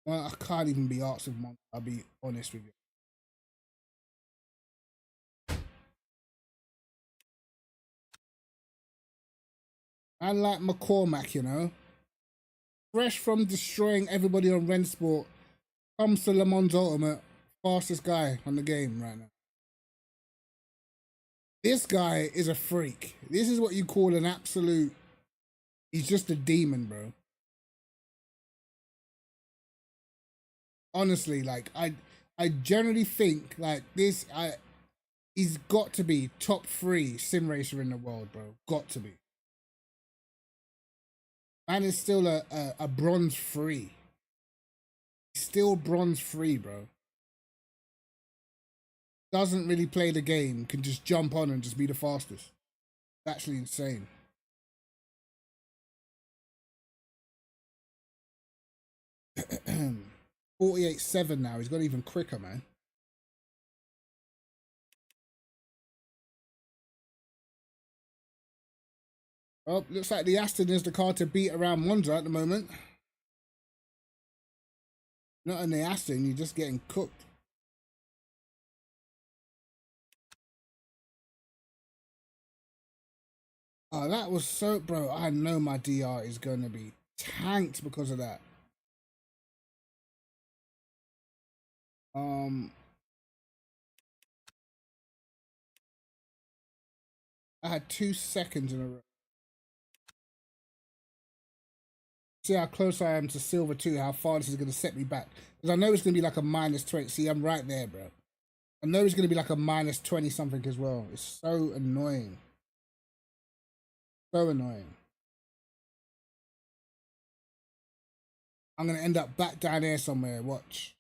Well, I can't even be asked with Monty. I'll be honest with you. I like McCormack, you know. Fresh from destroying everybody on Rensport, comes to Le Mans Ultimate, fastest guy on the game right now. This guy is a freak. This is what you call an absolute... He's just a demon, bro. Honestly, like, I generally think, like, he's got to be top 3 sim racer in the world, bro. Got to be. Man is still a bronze 3. Still bronze 3, bro. Doesn't really play the game, can just jump on and just be the fastest. It's actually insane. .48.7 now. He's got even quicker, man. Oh, looks like the Aston is the car to beat around Monza at the moment. Not in the Aston, you're just getting cooked. Oh, that was so... Bro, I know my DR is going to be tanked because of that. I had 2 seconds in a row. See how close I am to silver 2, how far this is going to set me back. Because I know it's going to be like a -20. See, I'm right there, bro. I know it's going to be like a -20 something as well. It's so annoying. So annoying. I'm going to end up back down there somewhere. Watch.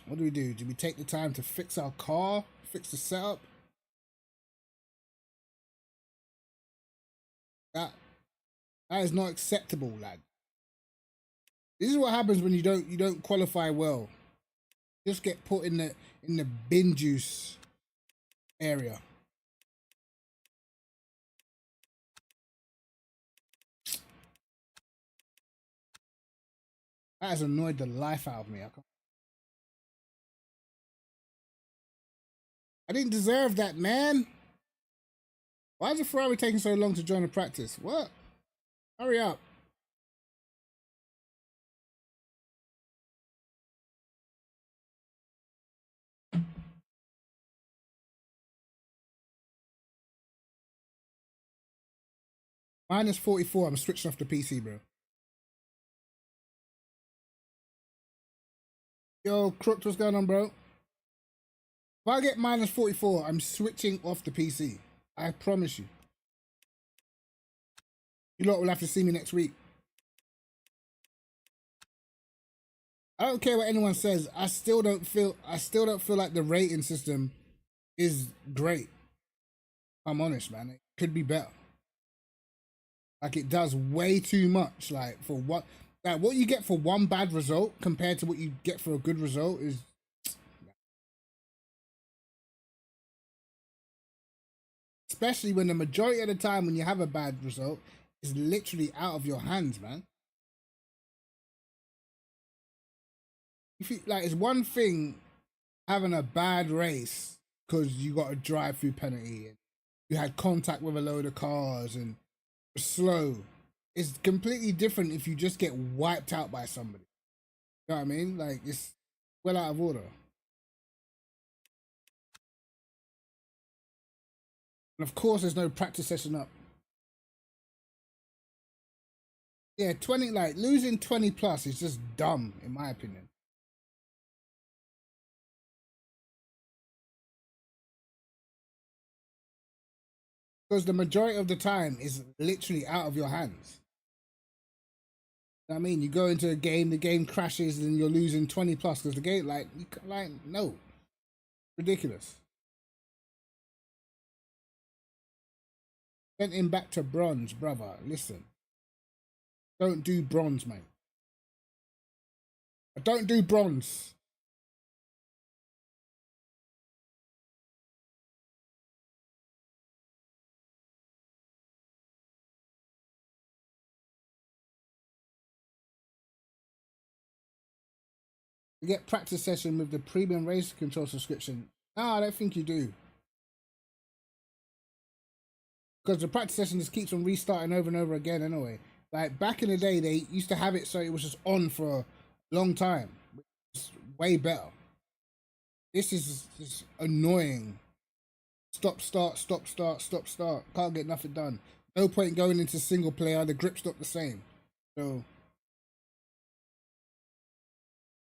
What do we do? Do we take the time to fix our car? Fix the setup? That is not acceptable, lad. This is what happens when you don't qualify well. Just get put in the bin juice area. That has annoyed the life out of me. I didn't deserve that, man. Why is the Ferrari taking so long to join the practice? What? Hurry up. Minus 44, I'm switching off the PC, bro. Yo, Crooked, what's going on, bro? If I get minus 44, I'm switching off the PC. I promise you. You lot will have to see me next week. I don't care what anyone says. I still don't feel like the rating system is great. I'm honest, man. It could be better. Like, it does way too much. Like, for what you get for one bad result compared to what you get for a good result is. Especially when the majority of the time when you have a bad result is literally out of your hands, man. If you, like, it's one thing having a bad race because you got a drive-through penalty and you had contact with a load of cars and you're slow. It's completely different if you just get wiped out by somebody. You know what I mean? Like, it's well out of order. And of course, there's no practice session up. Yeah, 20, like, losing 20 plus is just dumb, in my opinion. Because the majority of the time is literally out of your hands. You know what I mean? You go into a game, the game crashes, and you're losing 20 plus because the game, like, no. Ridiculous. Sent him back to bronze, brother. Listen. Don't do bronze, mate. Don't do bronze. You get practice session with the premium race control subscription. No, I don't think you do. Because the practice session just keeps on restarting over and over again anyway. Like, back in the day, they used to have it so it was just on for a long time. It's way better. This is just annoying. Stop, start, stop, start, stop, start. Can't get nothing done. No point going into single player. The grip's not the same. So,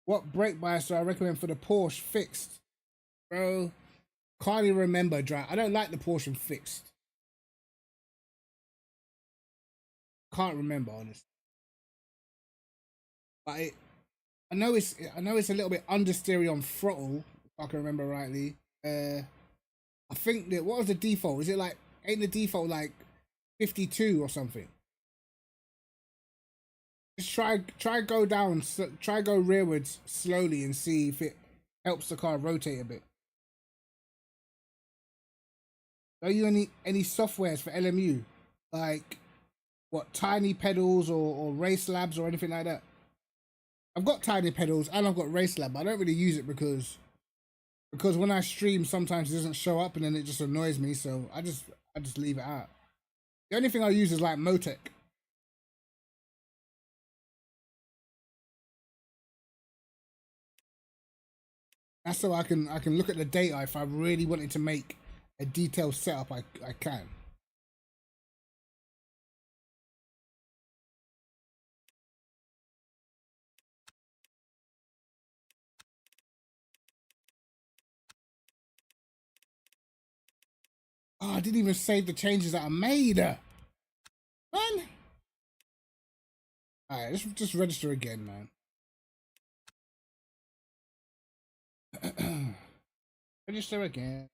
what brake bias do I recommend for the Porsche fixed? Bro, can't even remember. I don't like the Porsche fixed. Can't remember, honestly. But I know it's a little bit understeery on throttle, if I can remember rightly. I think that, what was the default? Is it like, ain't the default like 52 or something? Just try go rearwards slowly and see if it helps the car rotate a bit. Are you any softwares for LMU? Like, what, Tiny Pedals or Race Labs or anything like that? I've got Tiny Pedals and I've got Race Lab. I don't really use it because when I stream, sometimes it doesn't show up and then it just annoys me. So I just leave it out. The only thing I use is like Motec. That's so I can look at the data. If I really wanted to make a detailed setup, I can. Oh, I didn't even save the changes that I made. Man. Alright, let's just register again, man. Register again.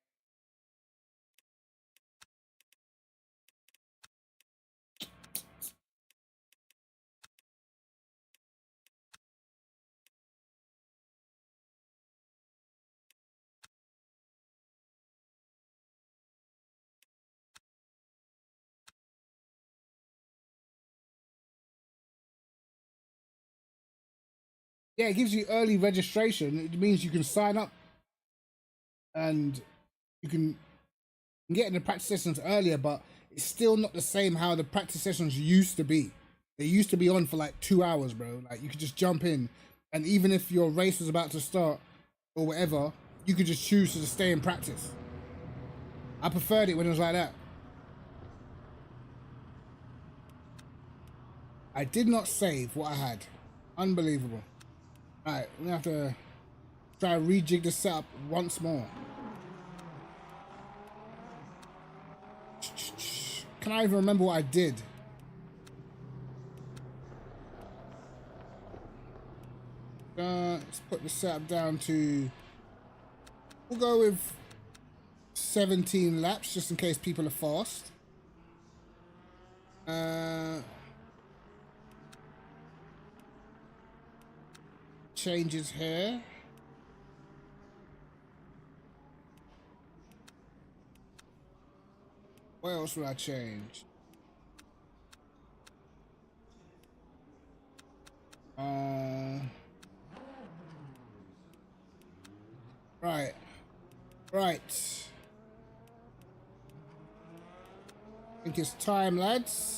Yeah, it gives you early registration. It means you can sign up and you can get in the practice sessions earlier, but it's still not the same how the practice sessions used to be. They used to be on for like 2 hours, bro. Like, you could just jump in, and even if your race was about to start or whatever, you could just choose to stay in practice. I preferred it when it was like that. I did not save what I had. Unbelievable. Alright, we're gonna have to try to rejig the setup once more. Can I even remember what I did? Let's put the setup down to... We'll go with 17 laps, just in case people are fast. Changes here. What else would I change? Right. Right. I think it's time, lads.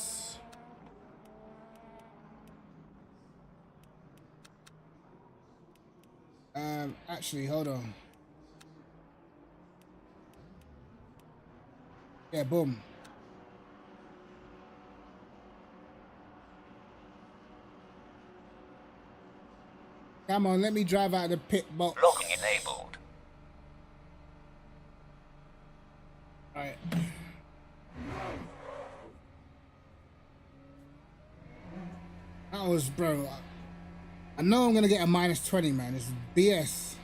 Actually, hold on. Yeah, boom. Come on, let me drive out of the pit box. Locking enabled. Right. That was, bro. I know I'm gonna get a -20, man. It's BS.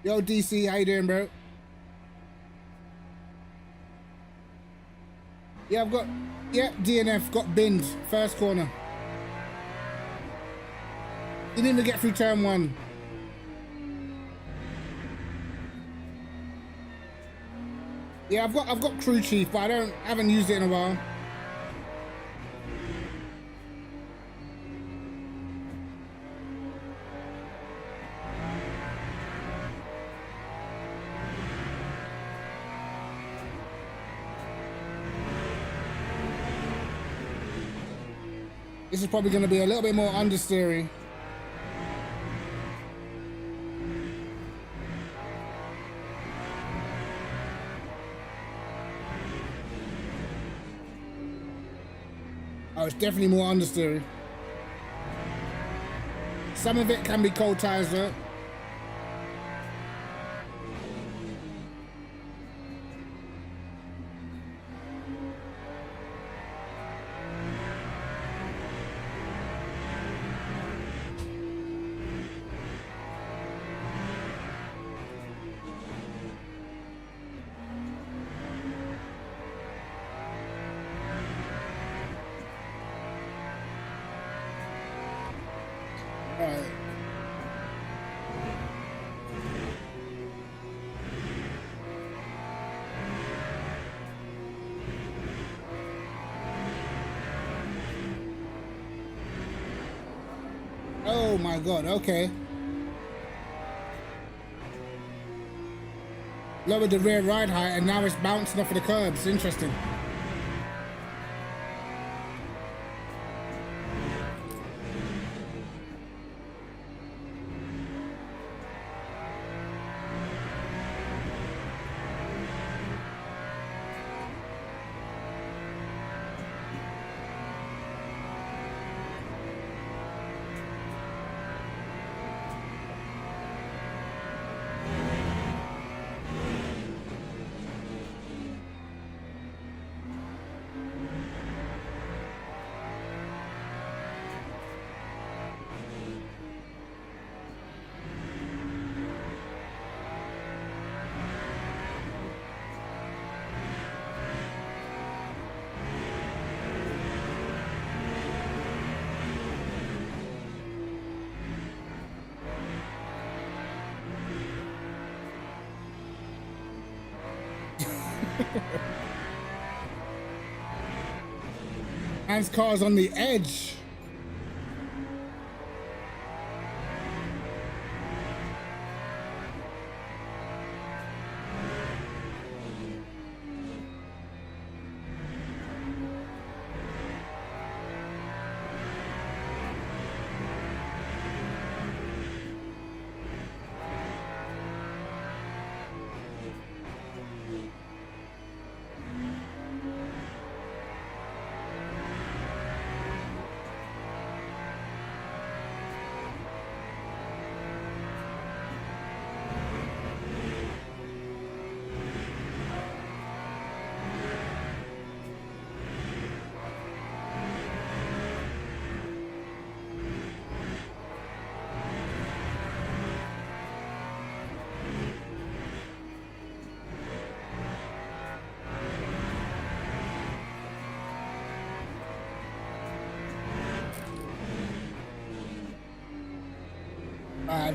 Yo, DC, how you doing, bro? Yeah, I've got... Yeah, DNF got binned. First corner. Didn't even get through turn 1. Yeah, I've got crew chief, but I haven't used it in a while. This is probably going to be a little bit more understeering. Oh, it's definitely more understeering. Some of it can be cold tires though. Alright. Oh my god, okay. Lowered the rear ride height and now it's bouncing off of the curbs. Interesting. Man's car's on the edge.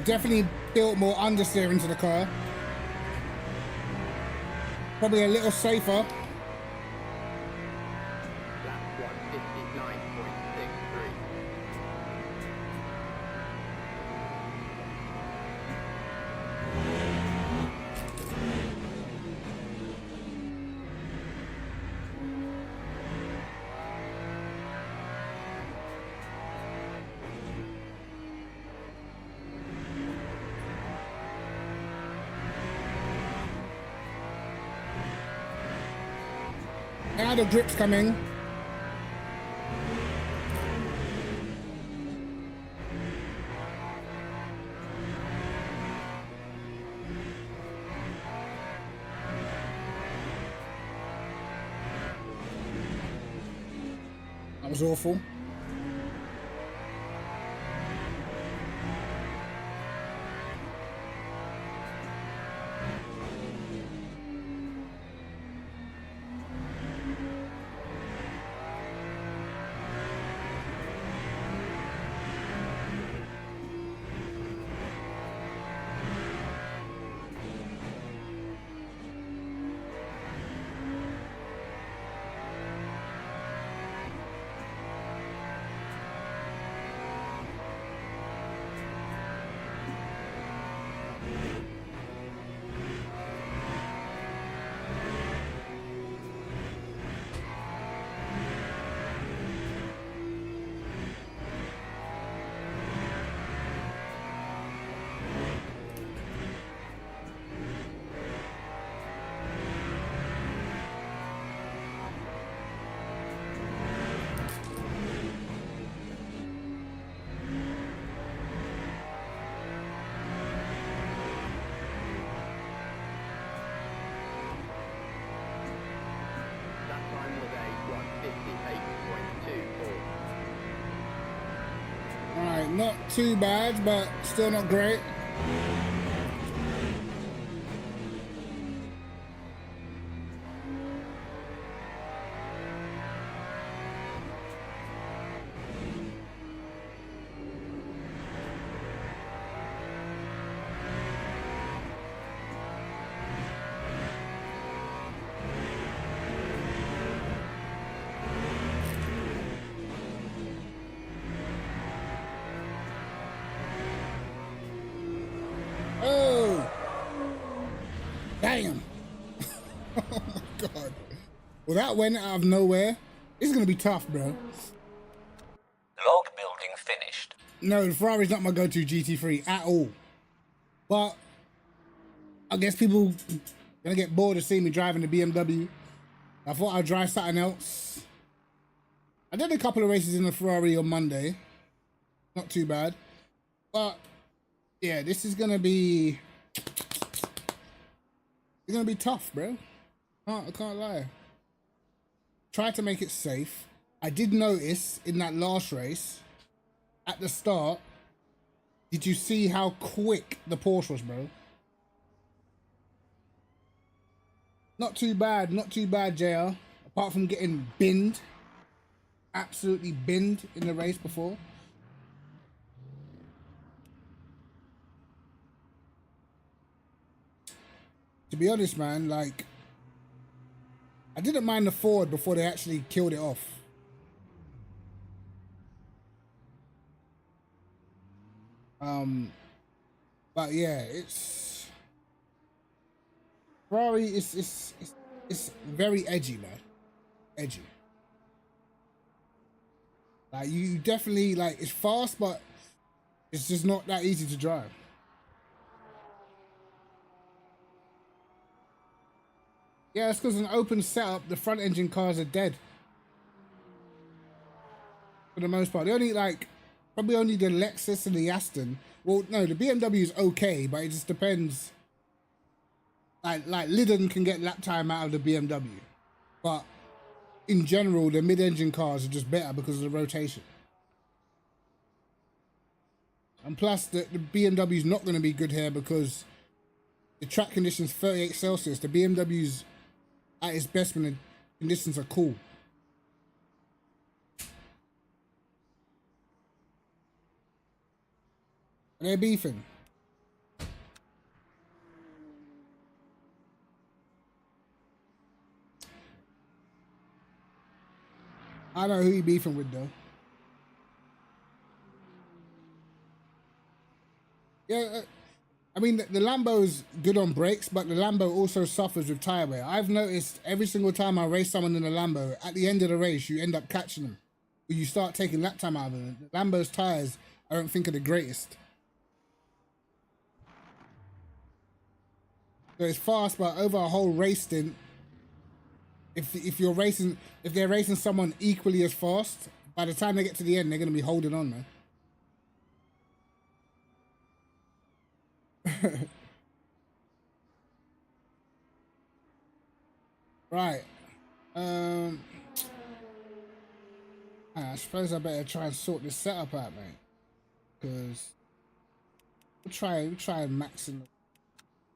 Definitely built more understeer into the car. Probably a little safer. Lap 159.63. Now the grip's coming. That was awful. That time was a 158.24. Alright, not too bad, but still not great. Oh! Damn! Oh my god. Well, that went out of nowhere. This is gonna be tough, bro. Log building finished. No, the Ferrari's not my go-to GT3 at all. But I guess people gonna get bored of seeing me driving the BMW. I thought I'd drive something else. I did a couple of races in the Ferrari on Monday. Not too bad. But yeah, this is gonna be tough, bro. I can't lie. Try to make it safe. I did notice in that last race, at the start, did you see how quick the Porsche was, bro? Not too bad, JR. Apart from getting binned. Absolutely binned in the race before. To be honest, man, like, I didn't mind the Ford before they actually killed it off. But yeah, it's Ferrari is very edgy, man. Edgy. Like you definitely like it's fast, but it's just not that easy to drive. Yeah, it's because an open setup, the front engine cars are dead. For the most part. They only probably only the Lexus and the Aston. Well, no, the BMW is okay, but it just depends. Like Lidden can get lap time out of the BMW. But in general, the mid-engine cars are just better because of the rotation. And plus, the BMW is not going to be good here because the track conditions 38 Celsius. The BMW's at its best when the conditions are cool. They're beefing. I don't know who he beefing with though. Yeah, I mean the Lambo's good on brakes, but the Lambo also suffers with tire wear. I've noticed every single time I race someone in a Lambo, at the end of the race, you end up catching them. Or you start taking lap time out of them. The Lambo's tires, I don't think are the greatest. So it's fast, but over a whole race stint, if they're racing someone equally as fast, by the time they get to the end, they're gonna be holding on, man. Right. I suppose I better try and sort this setup out, mate. Because we'll try and maxing,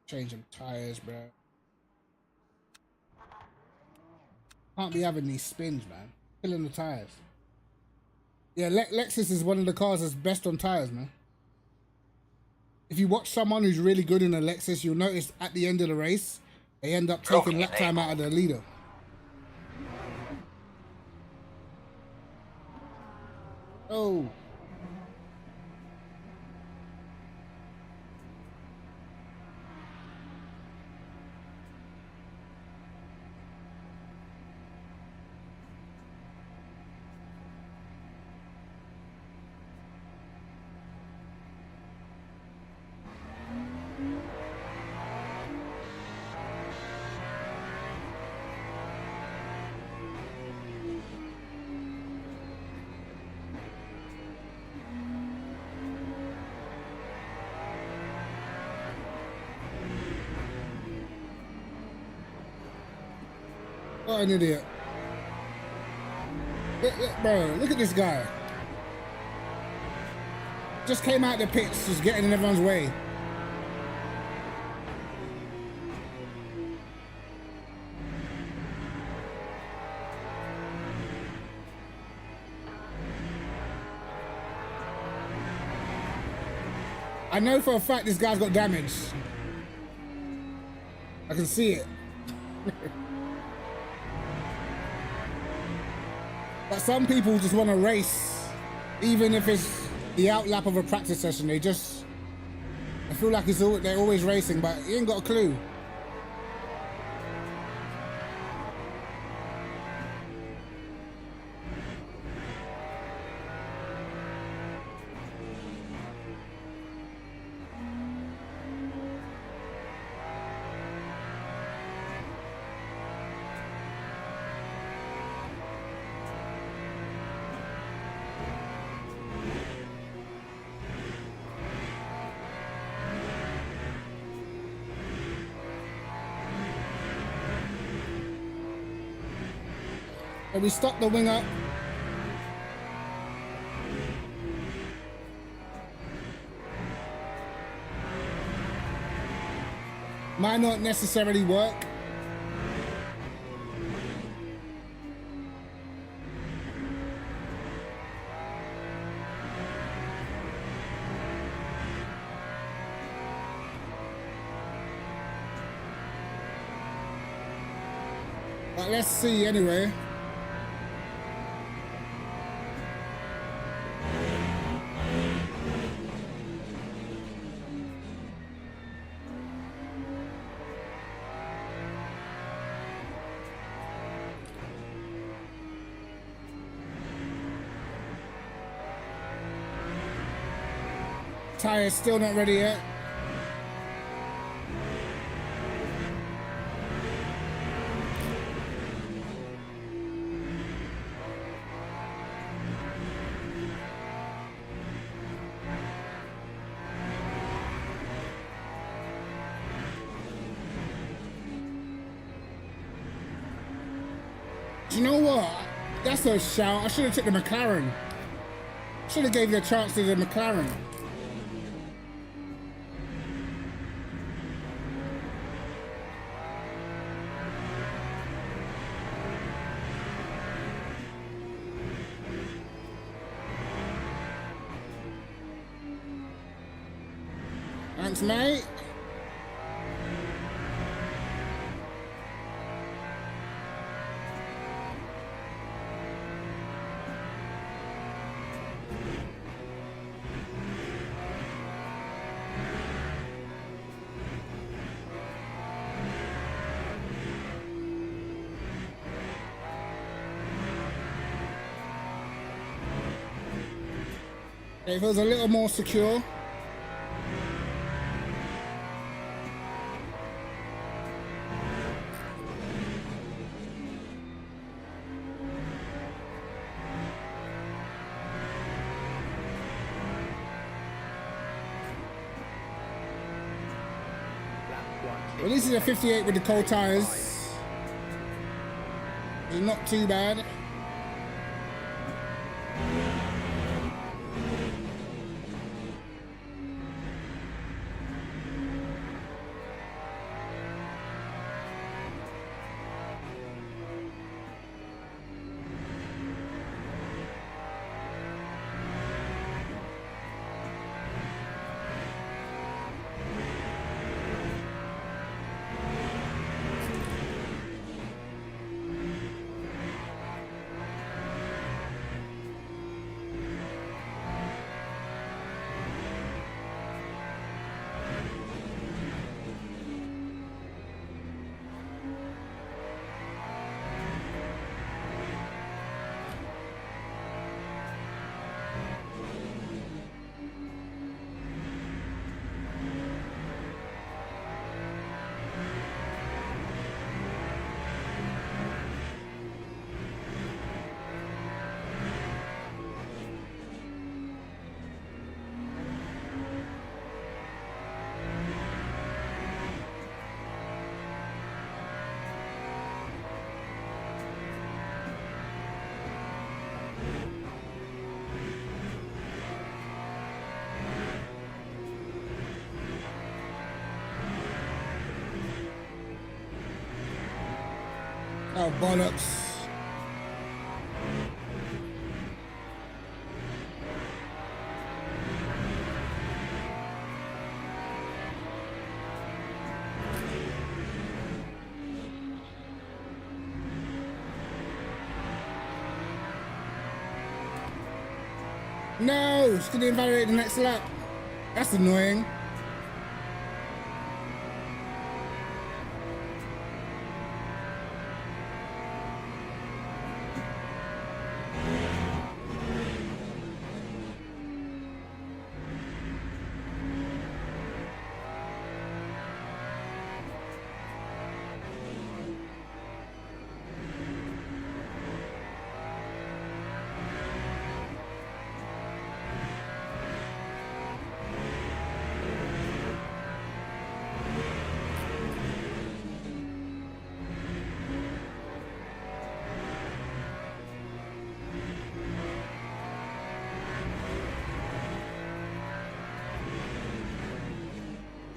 changing tires, bro. Can't be having these spins, man. Killing the tires. Yeah, Lexus is one of the cars that's best on tires, man. If you watch someone who's really good in a Lexus, you'll notice at the end of the race, they end up taking lap time out of the leader. Oh. What an idiot. Bro, look at this guy. Just came out the pits, just getting in everyone's way. I know for a fact this guy's got damage. I can see it. But some people just want to race, even if it's the outlap of a practice session. I feel like they're always racing, but he ain't got a clue. So we stopped the wing up. Might not necessarily work. But let's see anyway. Tire's still not ready yet. Do you know what? That's a shout. I should have took the McLaren. Should have gave you a chance to the McLaren. Thanks, mate. It feels a little more secure. Well, this is a 58 with the cold tires. It's not too bad. Oh, bollocks. No, still didn't invalidate the next lap. That's annoying.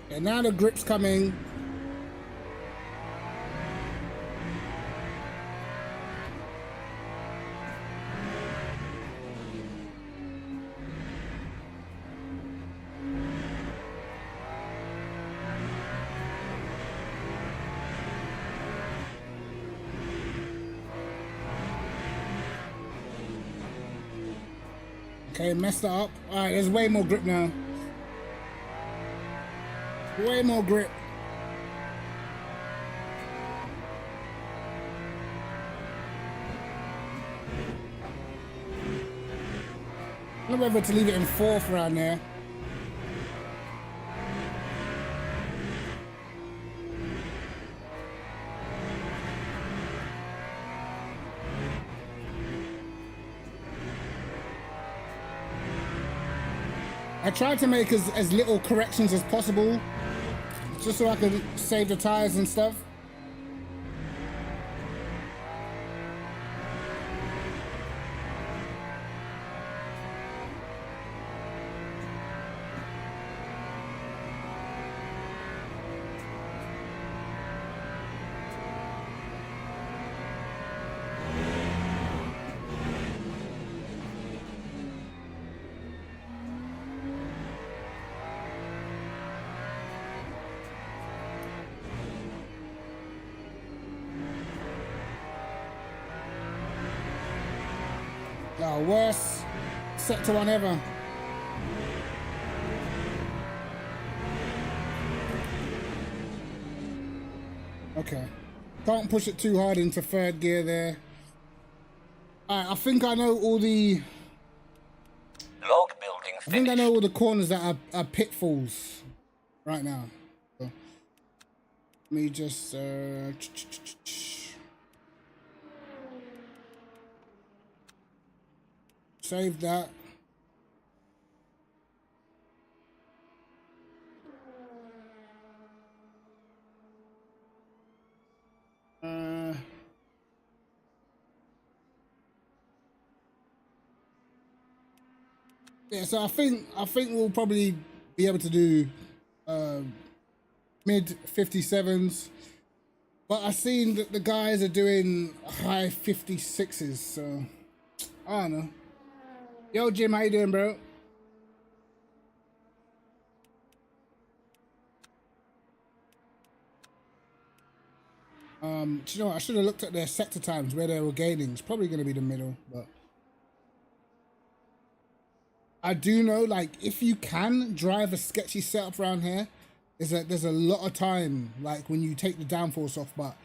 And now the grip's coming. Okay, messed that up. All right, there's way more grip now. Way more grip. I don't know whether to leave it in fourth around there. I tried to make as little corrections as possible, just so I could save the tires and stuff. Oh, worst sector one ever. Okay. Can't push it too hard into third gear there. Alright, I think I know all the... Log building I think I know finished. all the corners that are pitfalls right now. So, let me just save that. Yeah, so I think we'll probably be able to do mid 57s, but I've seen that the guys are doing high 56s, so I don't know. Yo, Jim, how you doing, bro? Do you know what? I should have looked at their sector times where they were gaining. It's probably going to be the middle, but I do know, like, if you can drive a sketchy setup around here, there's a lot of time, like, when you take the downforce off, but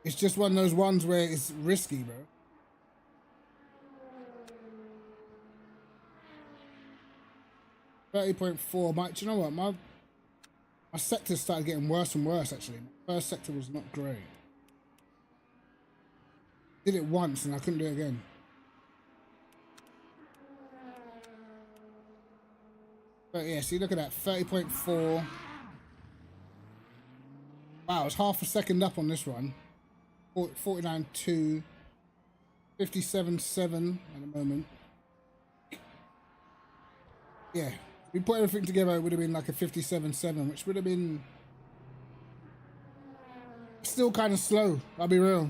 it's just one of those ones where it's risky, bro. $30.4. Do you know what? My sector started getting worse and worse, actually. My first sector was not great. Did it once and I couldn't do it again. But yeah, see, look at that. 30.4. Wow, it's half a second up on this one. 49.2. 57.7 at the moment. Yeah, if we put everything together, it would have been like a 57.7, which would have been still kind of slow, I'll be real.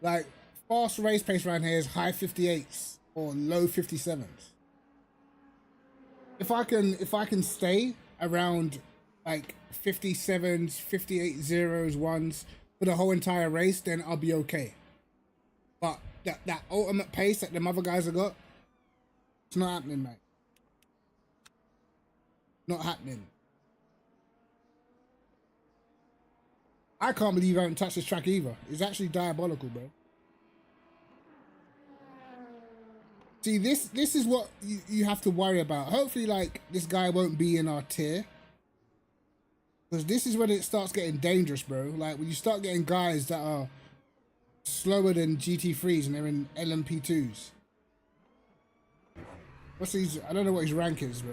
Like, fast race pace around here is high 58s or low 57s. If I can stay around like 57s, 58 zeros, ones for the whole entire race, then I'll be okay. But that ultimate pace that them other guys have got, it's not happening, mate. Not happening. I can't believe I haven't touched this track either. It's actually diabolical, bro. See, this is what you have to worry about. Hopefully, like, this guy won't be in our tier. Because this is when it starts getting dangerous, bro. Like, when you start getting guys that are slower than GT3s and they're in LMP2s. What's his... I don't know what his rank is, bro.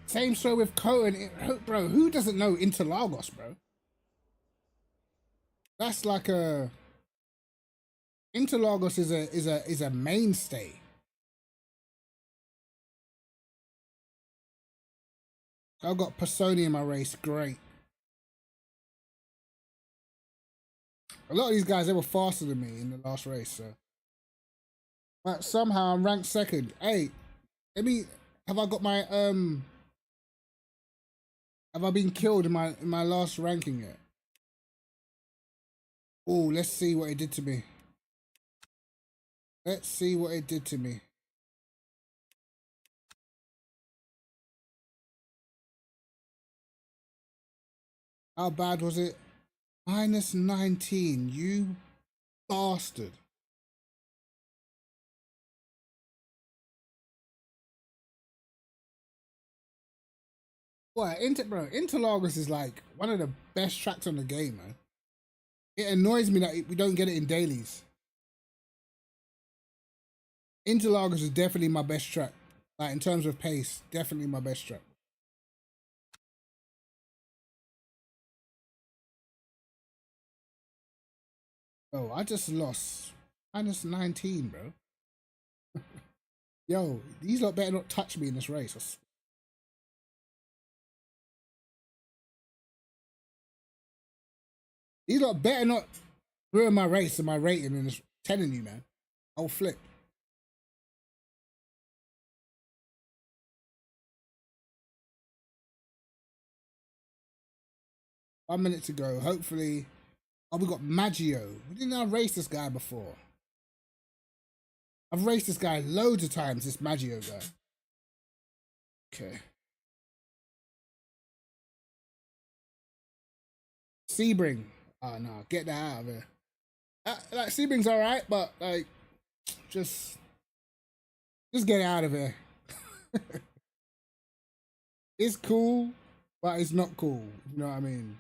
Same story with Cohen. Bro, who doesn't know Interlagos, bro? That's like a... Interlagos is a mainstay. I've got Pisoni in my race. Great. A lot of these guys, they were faster than me in the last race, so... But somehow I'm ranked second. Hey, let me... Have I got my... Have I been killed in my last ranking yet? Oh, let's see what it did to me. Let's see what it did to me. How bad was it? Minus 19. You bastard. What, Interlagos is like one of the best tracks on the game, man. It annoys me that we don't get it in dailies. Interlagos is definitely my best track. Like, in terms of pace, definitely my best track. Oh, I just lost. Minus 19, bro. Yo, these lot better not touch me in this race. These lot better not ruin my race and my rating in this. Telling you, man. I'll flip. One minute to go. Hopefully. Oh, we got Maggio. We didn't race this guy before. I've raced this guy loads of times, this Maggio guy. Okay. Sebring. Oh no, get that out of here. Like Sebring's alright, but like just get it out of here. It's cool, but it's not cool. You know what I mean?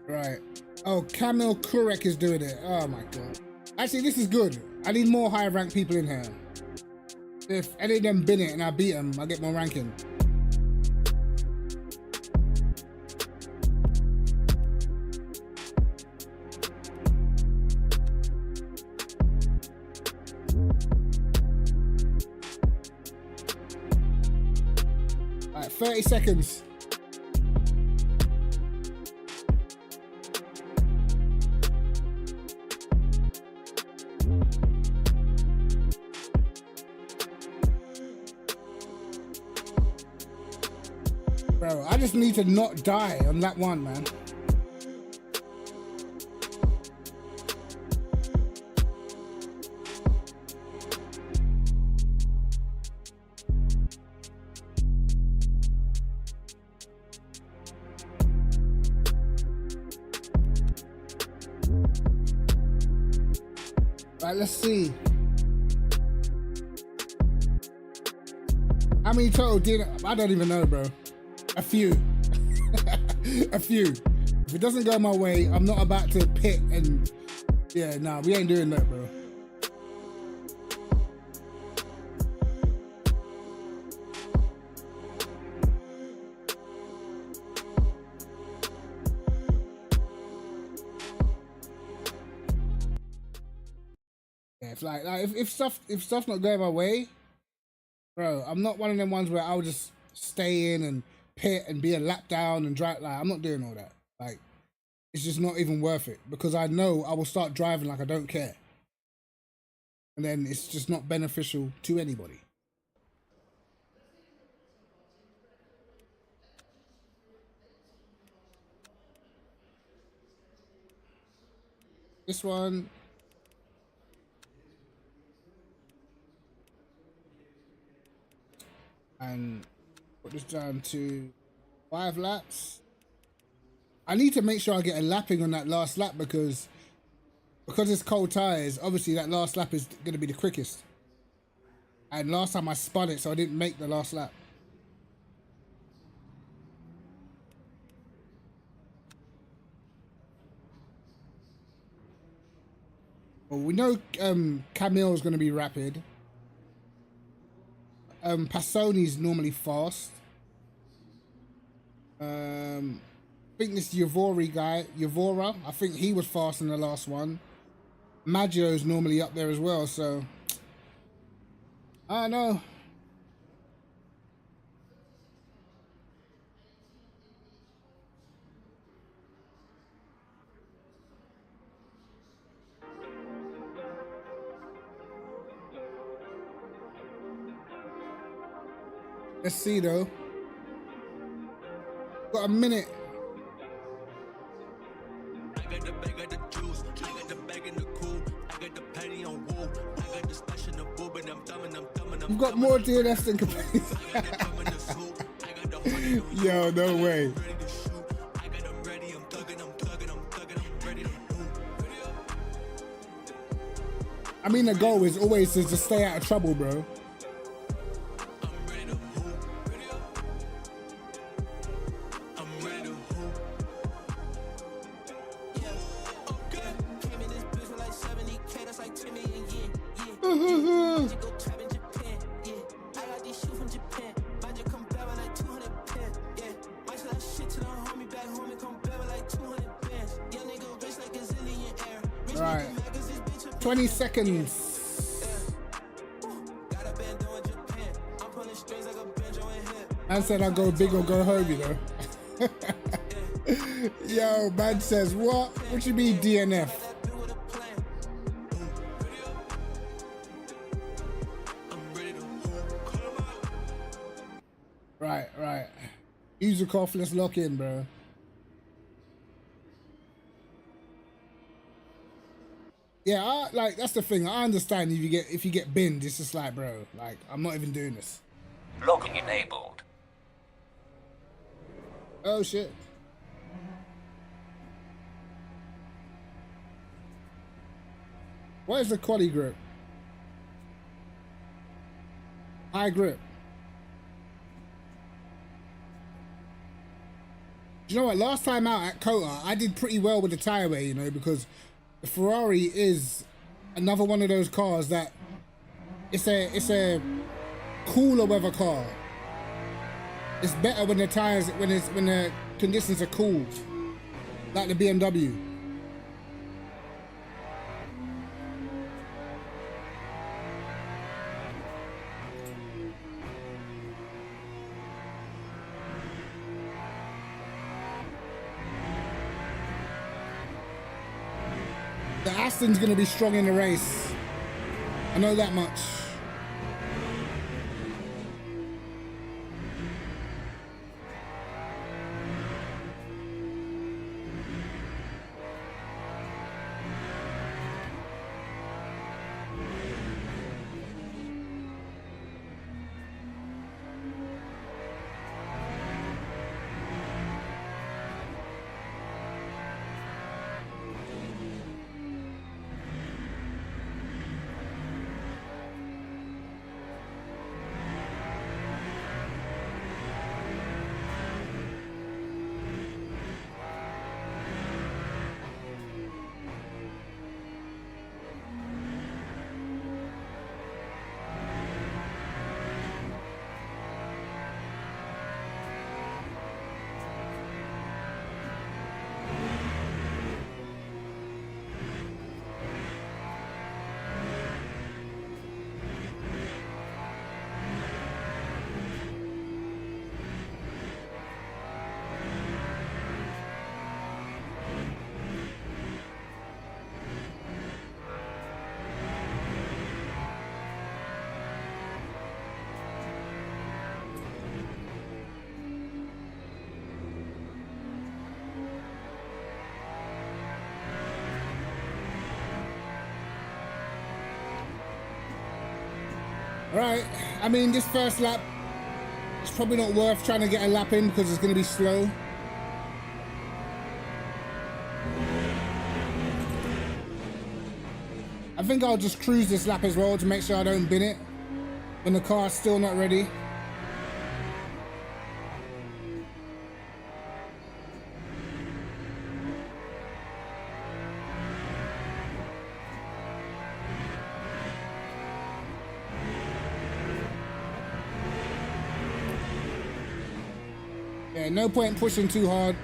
Right. Oh, Kamil Kurek is doing it. Oh my god. Actually, this is good. I need more high ranked people in here. If any of them bin it and I beat them, I get more ranking. Alright, 30 seconds. Bro, I just need to not die on that one, man. Right, let's see. How many total did I don't even know, bro. A few. A few. If it doesn't go my way, I'm not about to pit and yeah, nah, we ain't doing that, bro. Yeah, it's like if stuff's not going my way, bro, I'm not one of them ones where I'll just stay in and pit and be a lap down and drive. Like, I'm not doing all that. Like, it's just not even worth it because I know I will start driving like I don't care, and then it's just not beneficial to anybody. This one. And put this down to 5 laps. I need to make sure I get a lapping on that last lap because it's cold tires. Obviously, that last lap is going to be the quickest. And last time I spun it, so I didn't make the last lap. Well, we know Kamil is going to be rapid. Passoni's normally fast. I think this Yavora, I think he was fast in the last one. Maggio's normally up there as well, so I don't know. Let's see though. Got a minute. I got the bag of the juice. I got the bag in the cool. I got the patty on wool. I got the stash in the boob and I'm thumbing. You've got more DNFs than complaints. Yo, no way. I mean, the goal is always to just stay out of trouble, bro. Right, 20 seconds. Man said I'll go big or go home, you know. Yo, man says, what? What you mean DNF? Right, right. Music off, let's lock in, bro. Yeah, like that's the thing. I understand if you get binned, it's just like, bro, like I'm not even doing this. Logging enabled. Oh shit. What is the quality grip? High grip. Do you know what? Last time out at QATAR, I did pretty well with the tire wear, you know, because the Ferrari is another one of those cars that it's a cooler weather car. It's better when the tires when the conditions are cool, like the BMW. The Aston's gonna be strong in the race. I know that much. Right, I mean, this first lap, it's probably not worth trying to get a lap in because it's going to be slow. I think I'll just cruise this lap as well to make sure I don't bin it when the car's still not ready. Yeah, no point pushing too hard.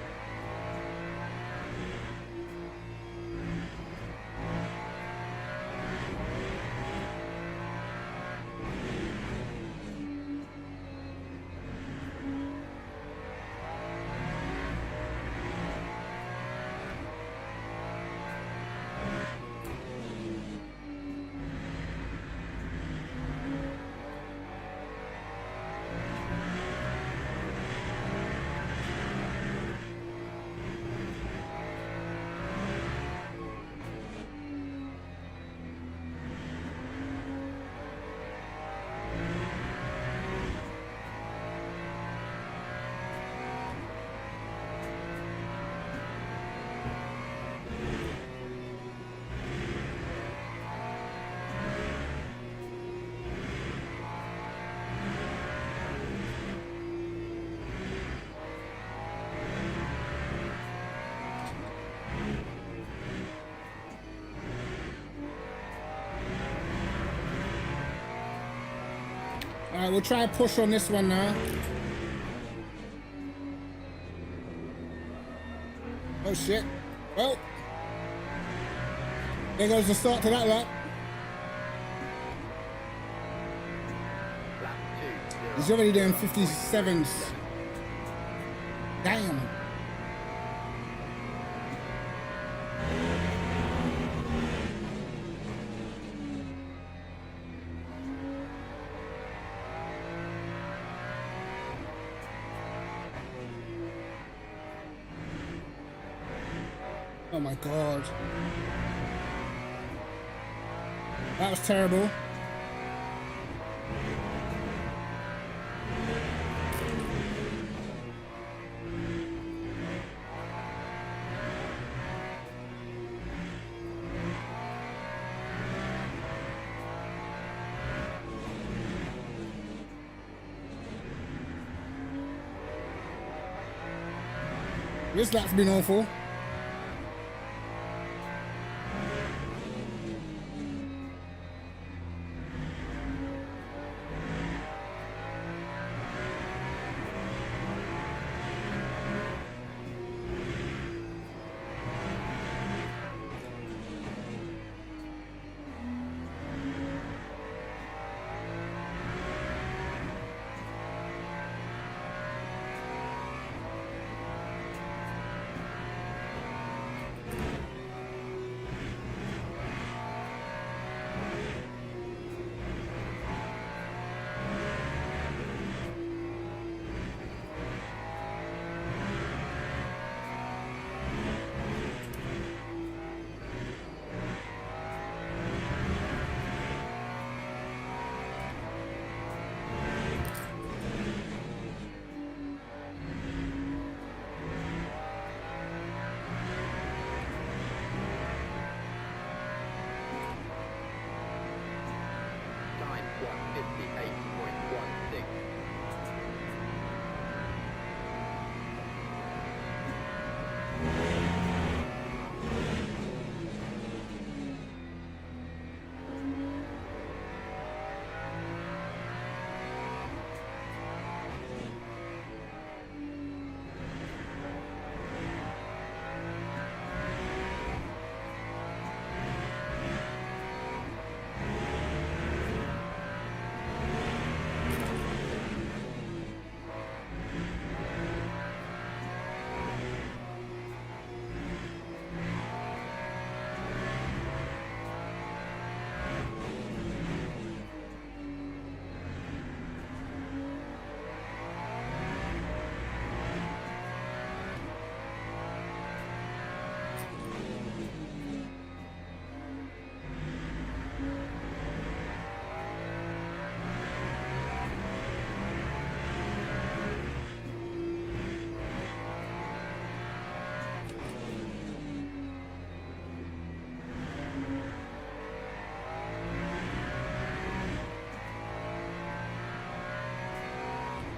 Alright, we'll try and push on this one now. Oh shit. Well, there goes the start to that lap. He's already doing 57s. Damn. Oh my god. That was terrible. This lap's been awful. Time 1:58.16.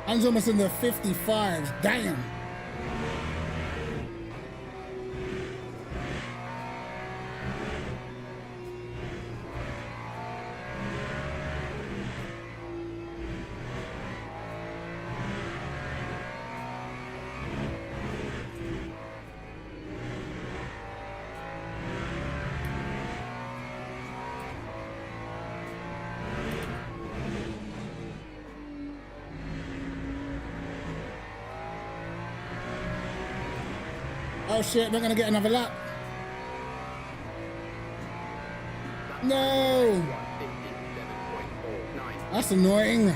Han's almost in the 55s. Damn. Oh shit, not gonna get another lap. No! 1:57.49. That's annoying.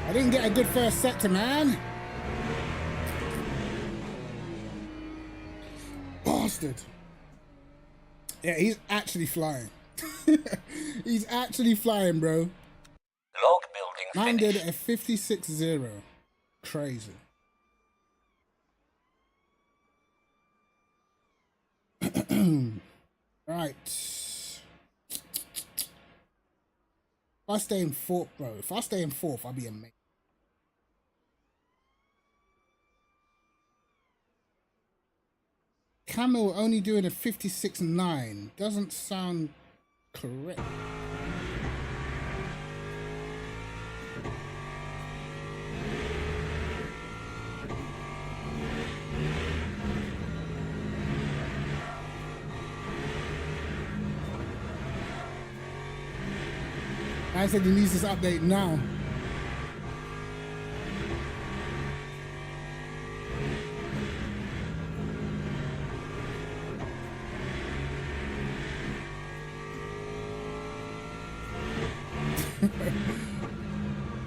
I didn't get a good first sector, man. Bastard. Yeah, he's actually flying. He's actually flying, bro. Log building Man finished. did a 56-0. Crazy. Right. If I stay in fourth, bro. If I stay in fourth, I'll be amazing. Camel only doing a 56.9 doesn't sound correct. I said he needs this update now.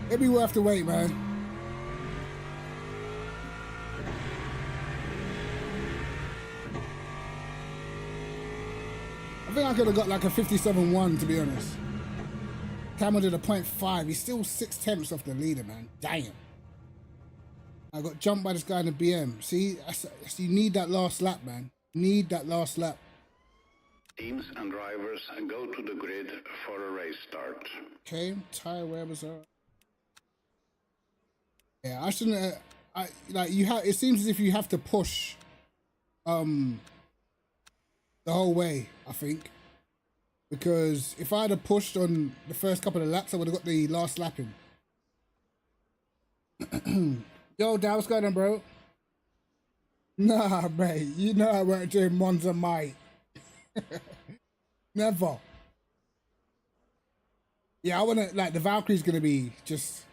It'd be worth the wait, man. I think I could have got like a 57-1, to be honest. Camel did a 0.5. He's still 6/10 off the leader, man. Damn. I got jumped by this guy in the BM. See, you need that last lap, man. Need that last lap. Teams and drivers go to the grid for a race start. Okay, tire wearers are. Yeah, I shouldn't. You have. It seems as if you have to push, the whole way. I think, because if I had pushed on the first couple of laps, I would have got the last lap in. Yo, Dad, what's going on, bro? Nah, mate. You know I weren't doing Monza, mate. Never. Yeah, I wanna like the Valkyrie's gonna be just.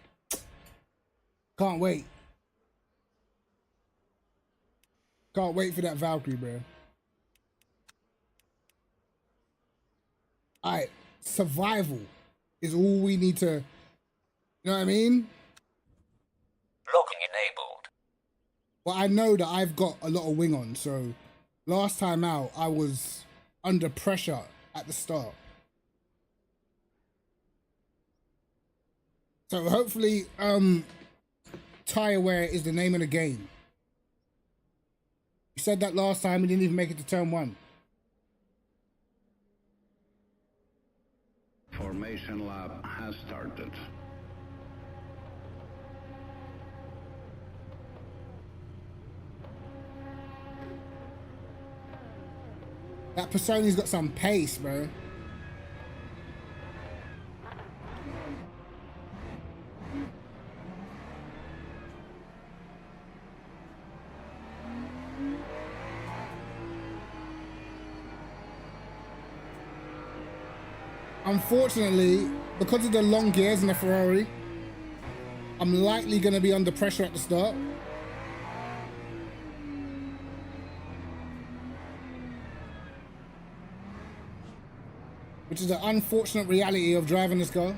Can't wait. Can't wait for that Valkyrie, bro. Alright, survival is all we need to. You know what I mean? Locking enabled. Well, I know that I've got a lot of wing on, so last time out I was under pressure at the start. So hopefully, tire wear is the name of the game. You said that last time, we didn't even make it to turn 1. Formation lap has started. That Pisoni's got some pace, bro. Unfortunately, because of the long gears in the Ferrari, I'm likely going to be under pressure at the start. Which is the unfortunate reality of driving this car.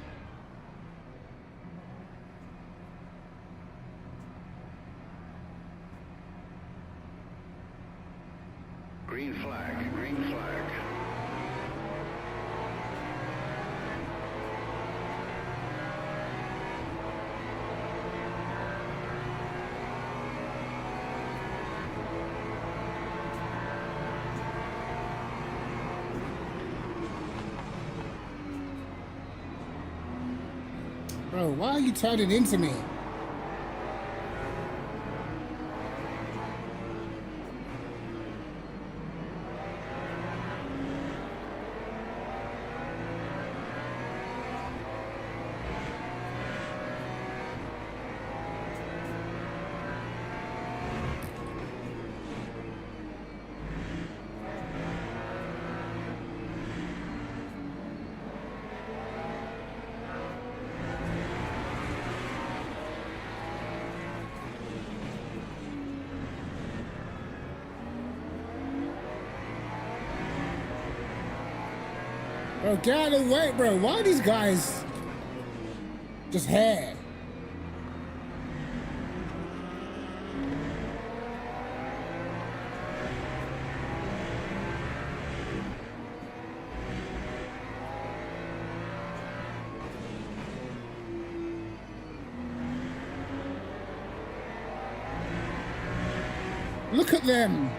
Green flag, green flag. Bro, why are you turning into me? Bro, get out of the way, bro. Why are these guys just hair? Look at them.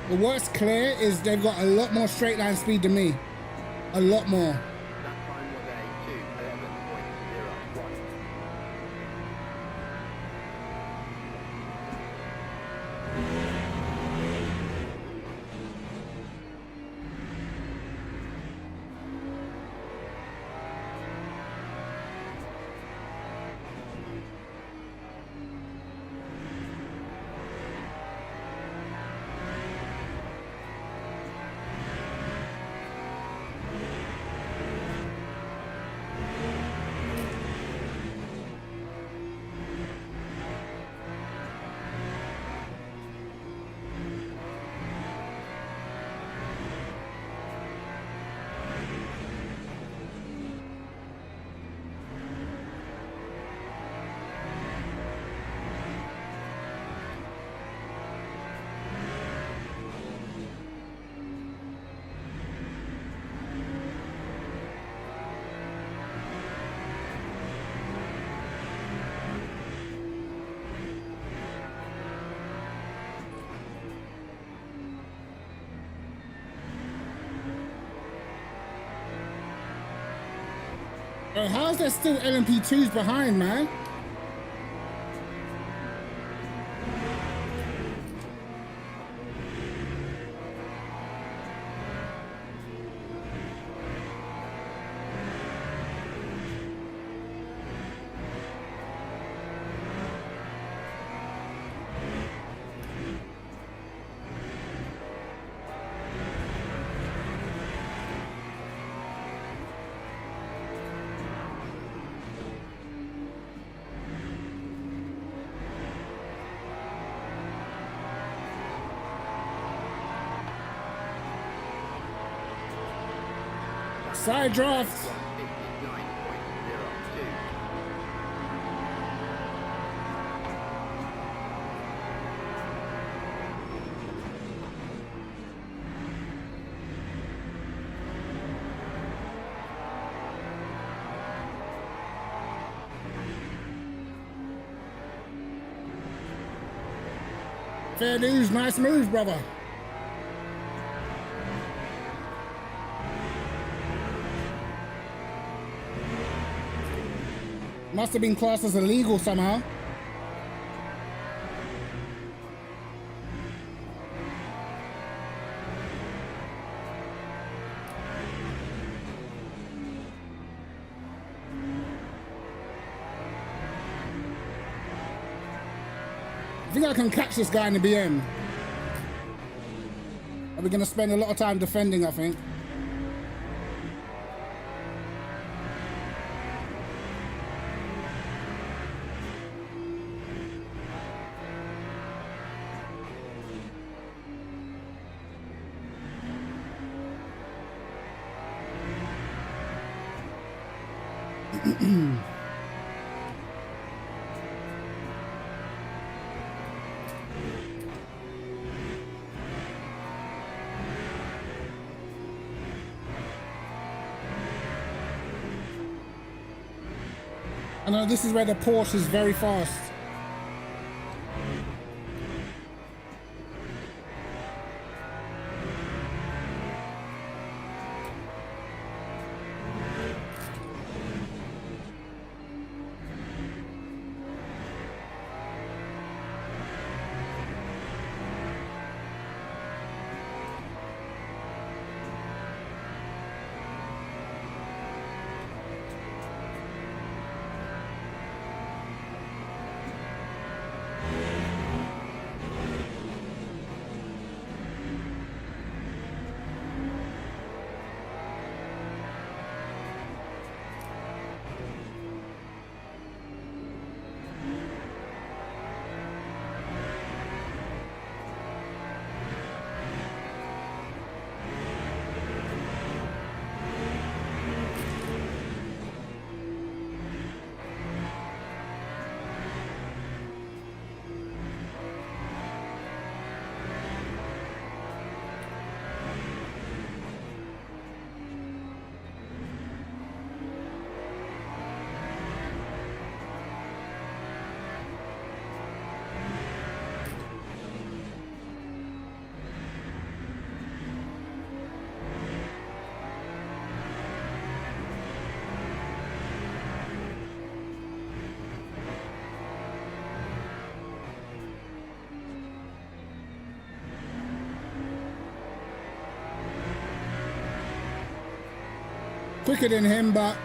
But what's clear is they've got a lot more straight line speed than me. A lot more. That time was a 2:11.01. Bro, how's there still LMP2s behind, man? Side draft. 1:59.02. Fair dues, nice move, brother. Must have been classed as illegal somehow. I think I can catch this guy in the BM. Are we gonna spend a lot of time defending, I think. I know this is where the Porsche is very fast. quicker than him, but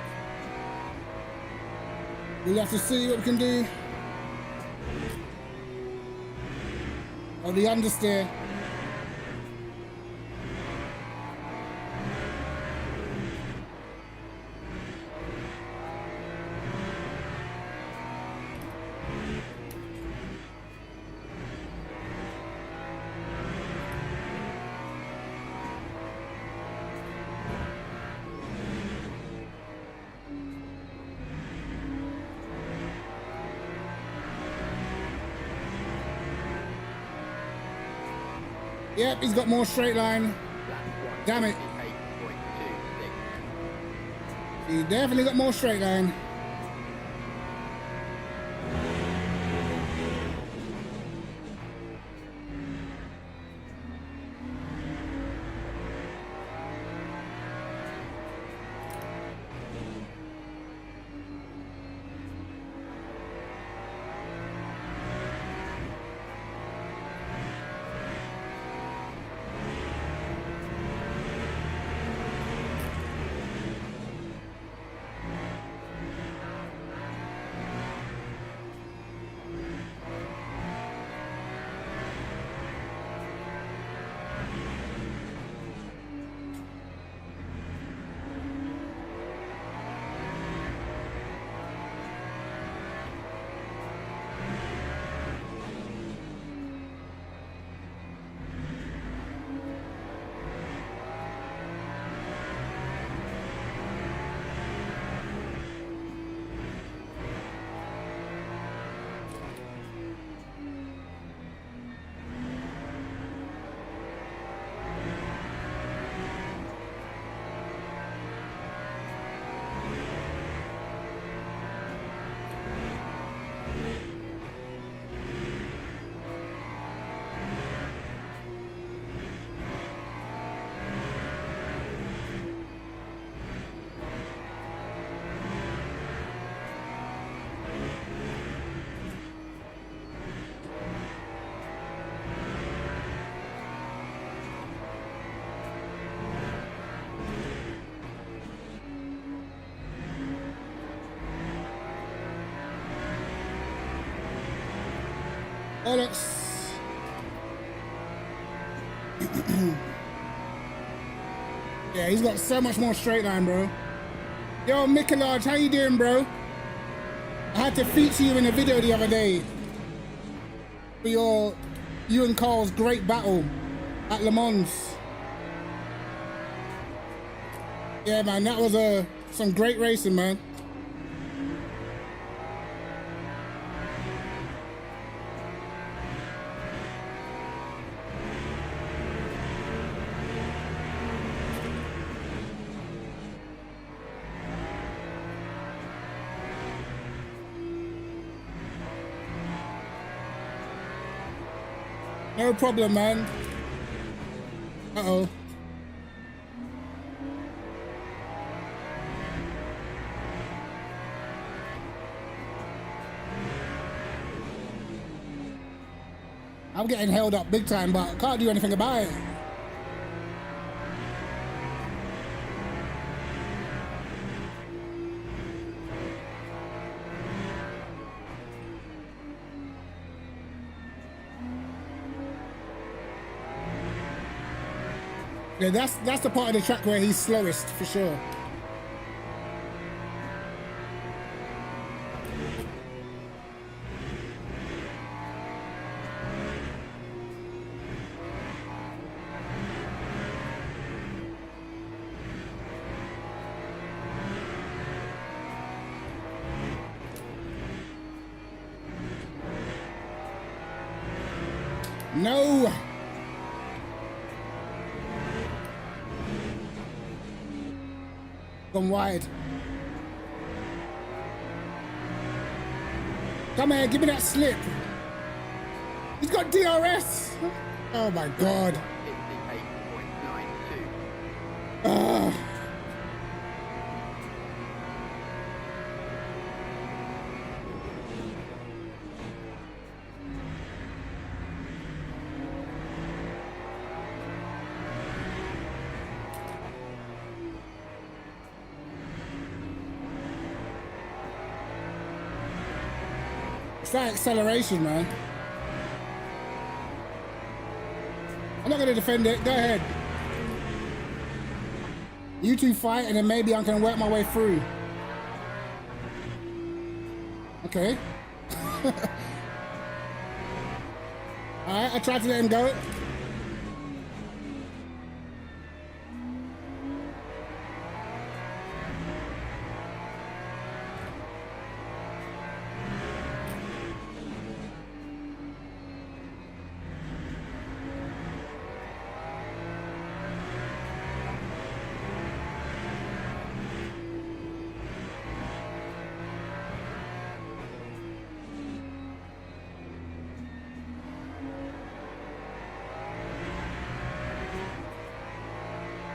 we'll have to see what we can do. Oh, the understeer. Yep, he's got more straight line. Damn it. He definitely got more straight line. Alex. Yeah, he's got so much more straight line, bro. Yo, Michelage, how you doing, bro? I had to feature you in a video the other day for you and Carl's great battle at Le Mans. Yeah, man, that was some great racing, man. No problem, man. Uh-oh. I'm getting held up big time, but I can't do anything about it. Yeah, that's the part of the track where he's slowest, for sure. No! Gone wide. Come here, give me that slip. He's got DRS. Oh my God. 58.92. It's that acceleration, man. I'm not gonna defend it. Go ahead. You two fight, and then maybe I can work my way through. Okay. Alright, I tried to let him go.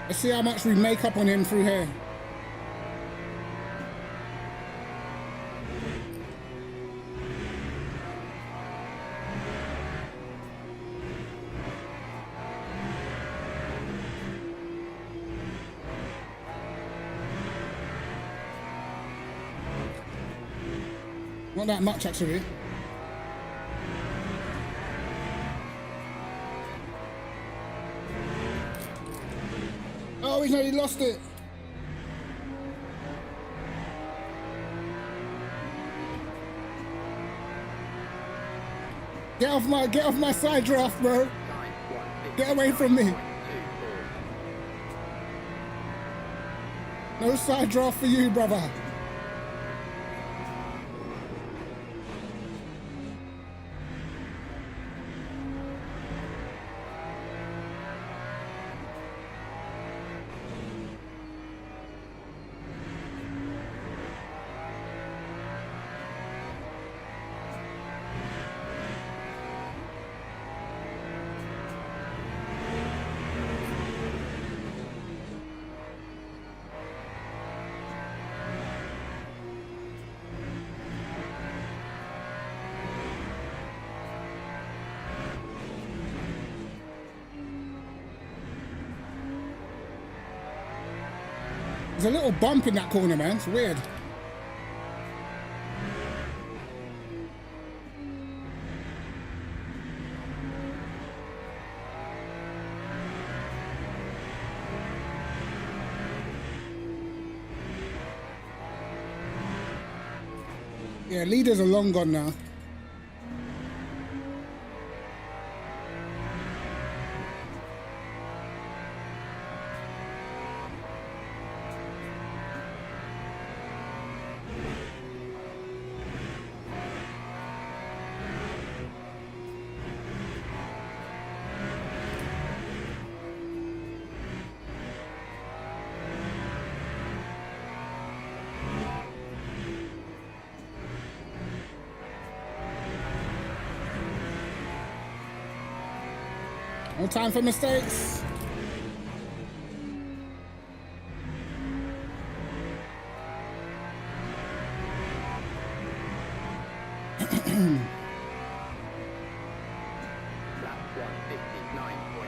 Let's see how much we make up on him through here. Not that much, actually. Oh, he's nearly lost it. Get off my side draft, bro. Get away from me. No side draft for you, brother. There's a little bump in that corner, man. It's weird. Yeah, leaders are long gone now. No time for mistakes. Lap 159.16.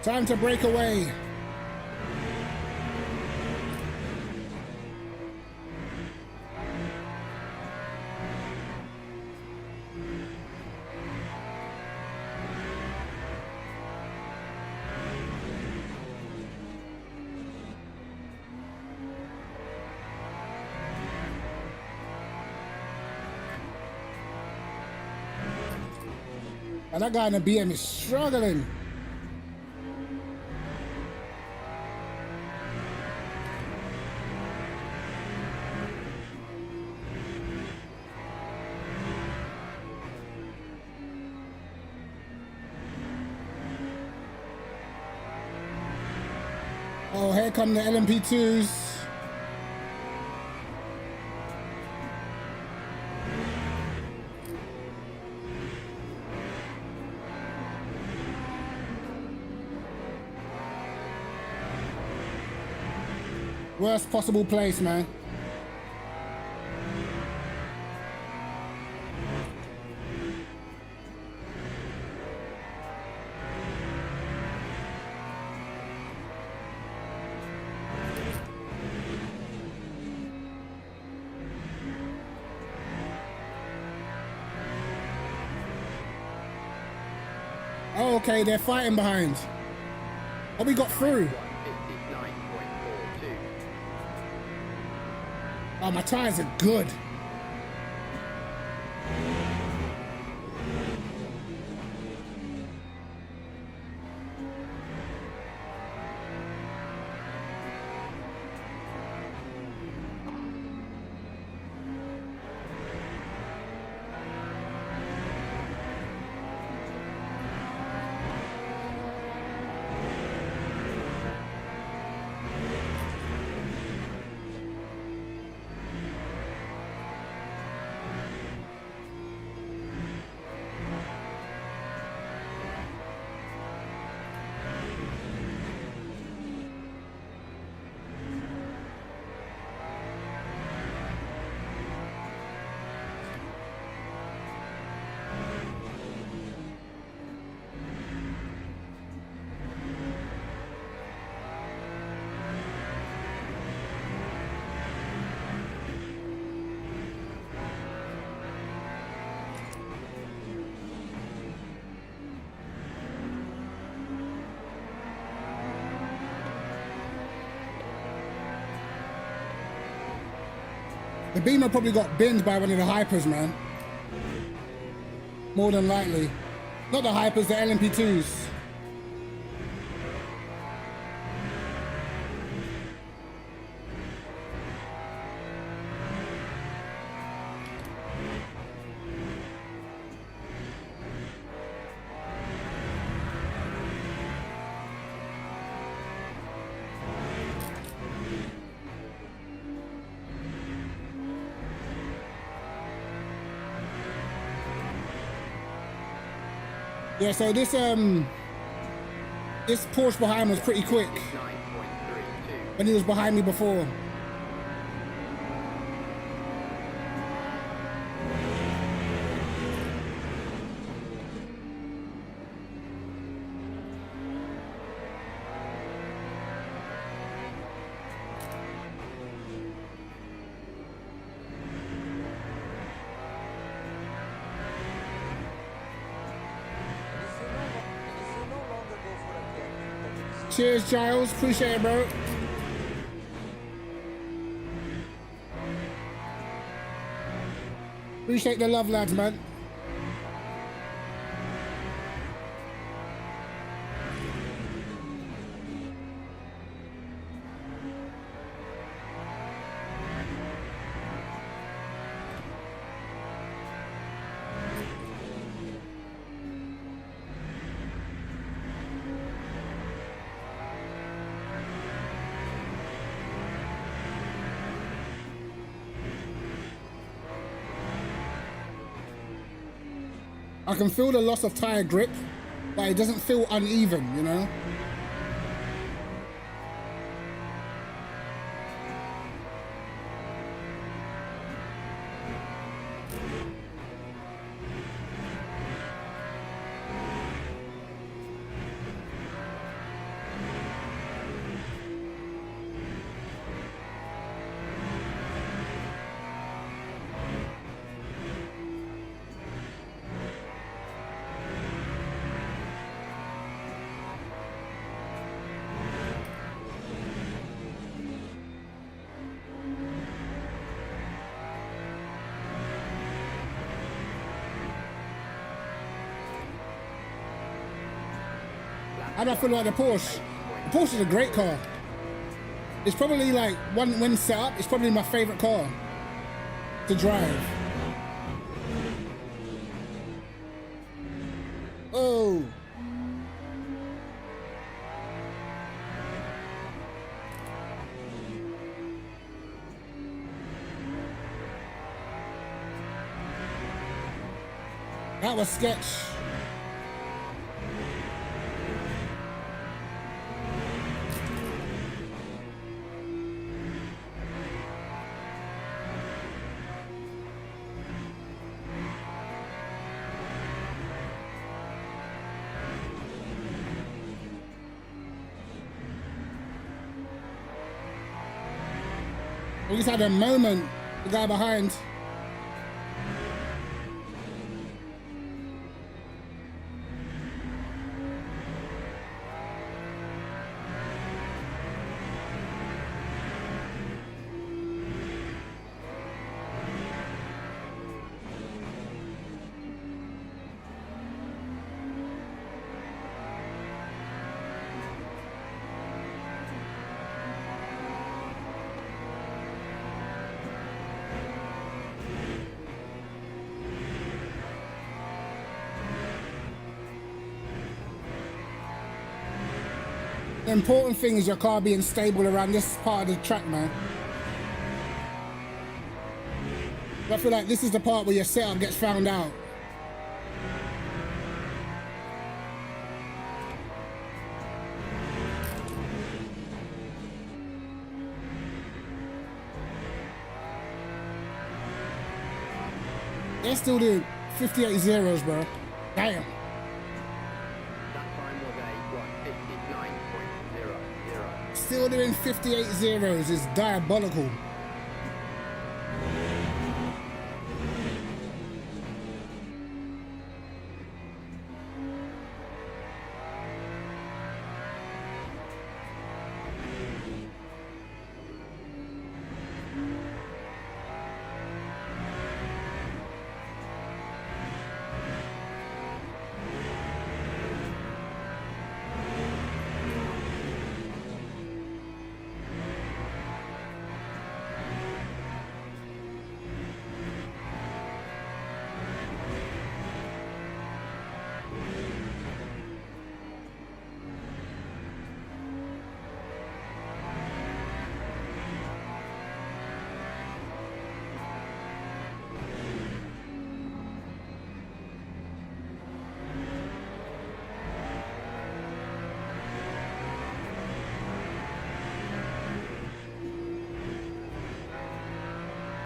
Time to break away. And that guy in the BM is struggling. Oh, here come the LMP2s. Worst possible place, man. Oh, okay, they're fighting behind. Oh, we got through. 59.42. Oh, my tires are good. The Beamer probably got binned by one of the hypers, man. More than likely. Not the hypers, the LMP2s. Yeah, so this Porsche behind was pretty quick 9.32. when he was behind me before. Cheers, Giles. Appreciate it, bro. Appreciate the love, lads, man. I can feel the loss of tire grip, but it doesn't feel uneven, you know? How do I feel like the Porsche? The Porsche is a great car. It's probably like, when set up, it's probably my favorite car to drive. Oh. That was sketch. He just had a moment, the guy behind. The important thing is your car being stable around this part of the track, man. I feel like this is the part where your setup gets found out. They're still doing 58 zeros, bro. Damn. Still doing 58 zeros is diabolical.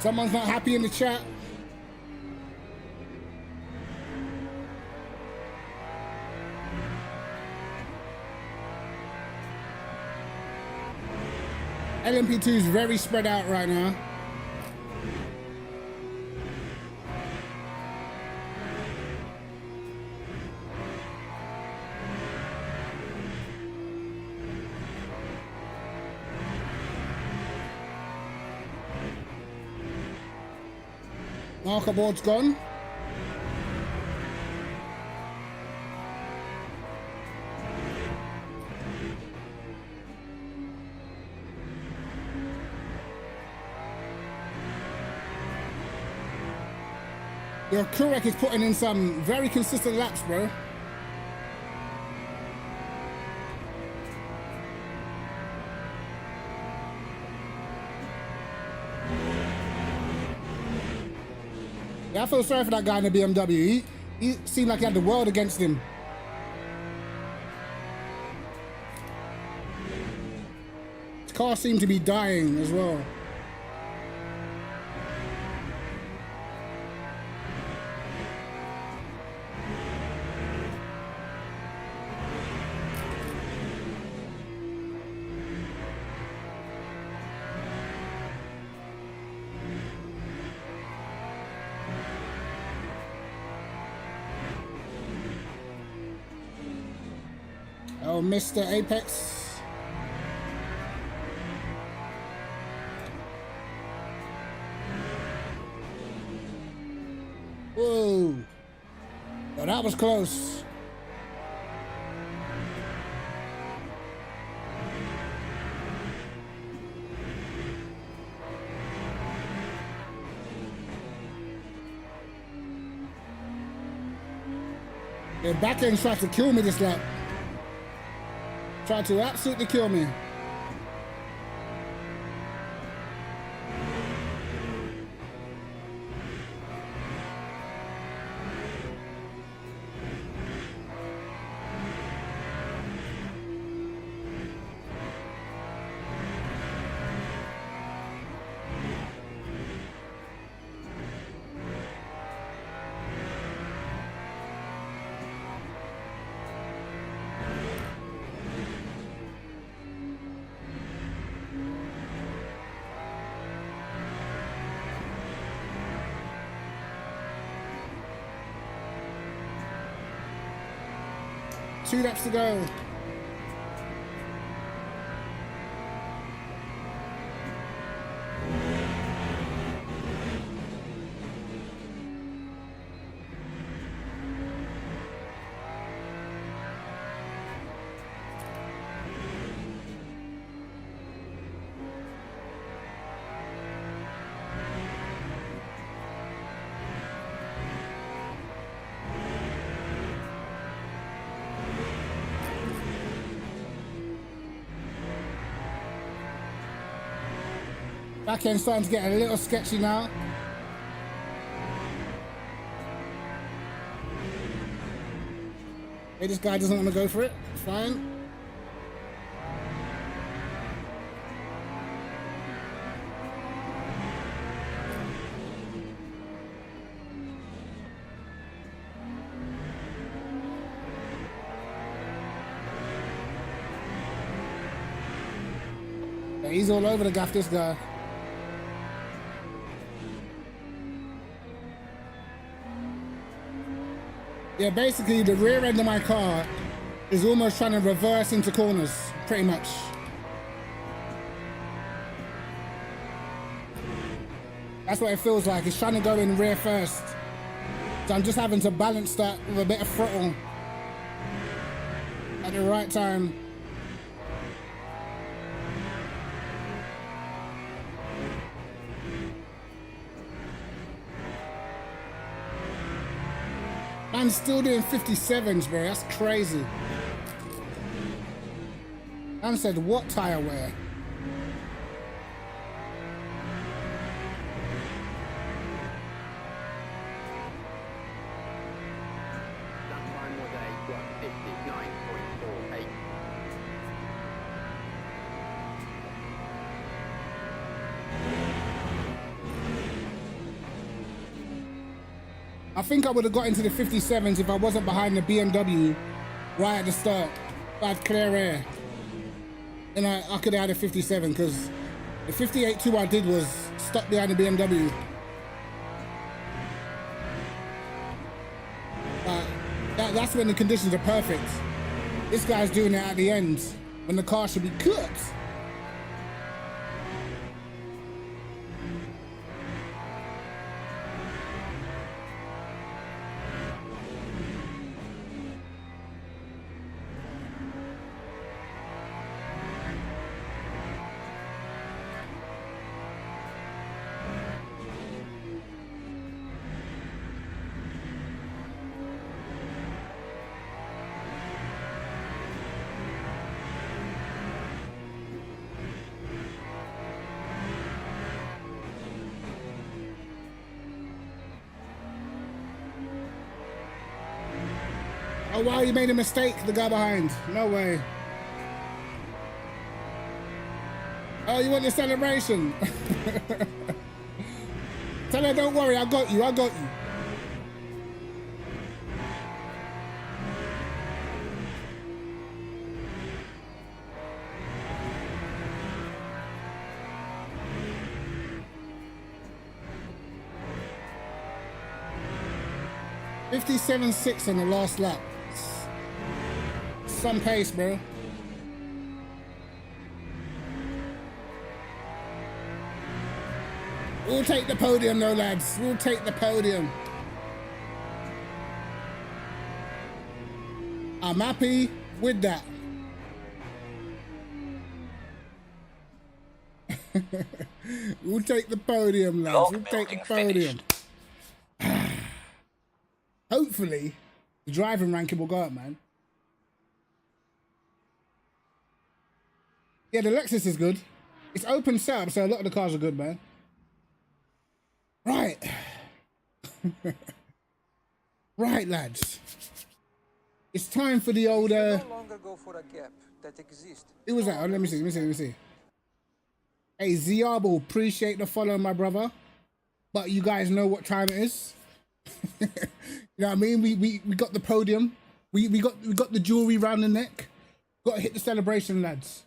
Someone's not happy in the chat. LMP2 is very spread out right now. Marker board's gone. Your Kurek is putting in some very consistent laps, bro. Yeah, I feel sorry for that guy in the BMW. He seemed like he had the world against him. His car seemed to be dying as well. Oh, Mr. Apex. Whoa. Oh, that was close. The back end tried to kill me this lap. Tried to absolutely kill me. 2 laps to go. Back end starting to get a little sketchy now. Hey, this guy doesn't want to go for it. Fine. Yeah, he's all over the gaff, this guy. Yeah, basically the rear end of my car is almost trying to reverse into corners, pretty much. That's what it feels like. It's trying to go in rear first. So I'm just having to balance that with a bit of throttle at the right time. I'm still doing 57s, bro. That's crazy. Man said, what tire wear? That time was a 59.48. I think I would have got into the 57s if I wasn't behind the BMW right at the start. If I had clear air. And I could have had a 57 because the 58.2 I did was stuck behind the BMW. But that's when the conditions are perfect. This guy's doing it at the end when the car should be cooked. Oh wow, you made a mistake, the guy behind. No way. Oh, you want the celebration? Tell her, don't worry, I got you, I got you. .57.6 on the last lap. Some pace, bro. We'll take the podium though, lads. We'll take the podium. I'm happy with that. We'll take the podium, lads. We'll take the podium. Hopefully, the driving ranking will go up, man. Yeah, the Lexus is good. It's open setup, so a lot of the cars are good, man. Right. Right, lads. It's time for the old... no longer go for a gap that exists. Who was that? Oh, let me see. Hey, Ziabo, appreciate the follow, my brother. But you guys know what time it is. You know what I mean? We got the podium. We got the jewelry round the neck. Got to hit the celebration, lads.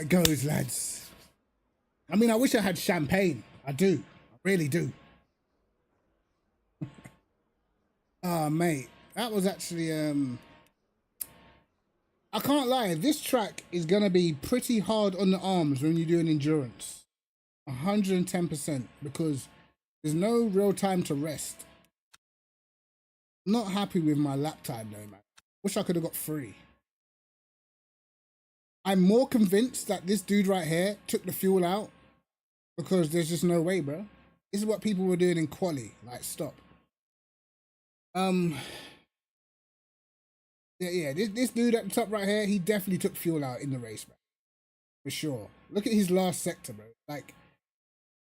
it goes, lads. I mean, I wish I had champagne. I do. I really do. Ah, mate. That was actually, I can't lie. This track is going to be pretty hard on the arms when you're doing endurance. 110%, because there's no real time to rest. Not happy with my lap time though, man. Wish I could have got 3. I'm more convinced that this dude right here took the fuel out, because there's just no way, bro. This is what people were doing in quali. Like, stop. Yeah, this dude at the top right here, he definitely took fuel out in the race, man. For sure. Look at his last sector, bro. Like,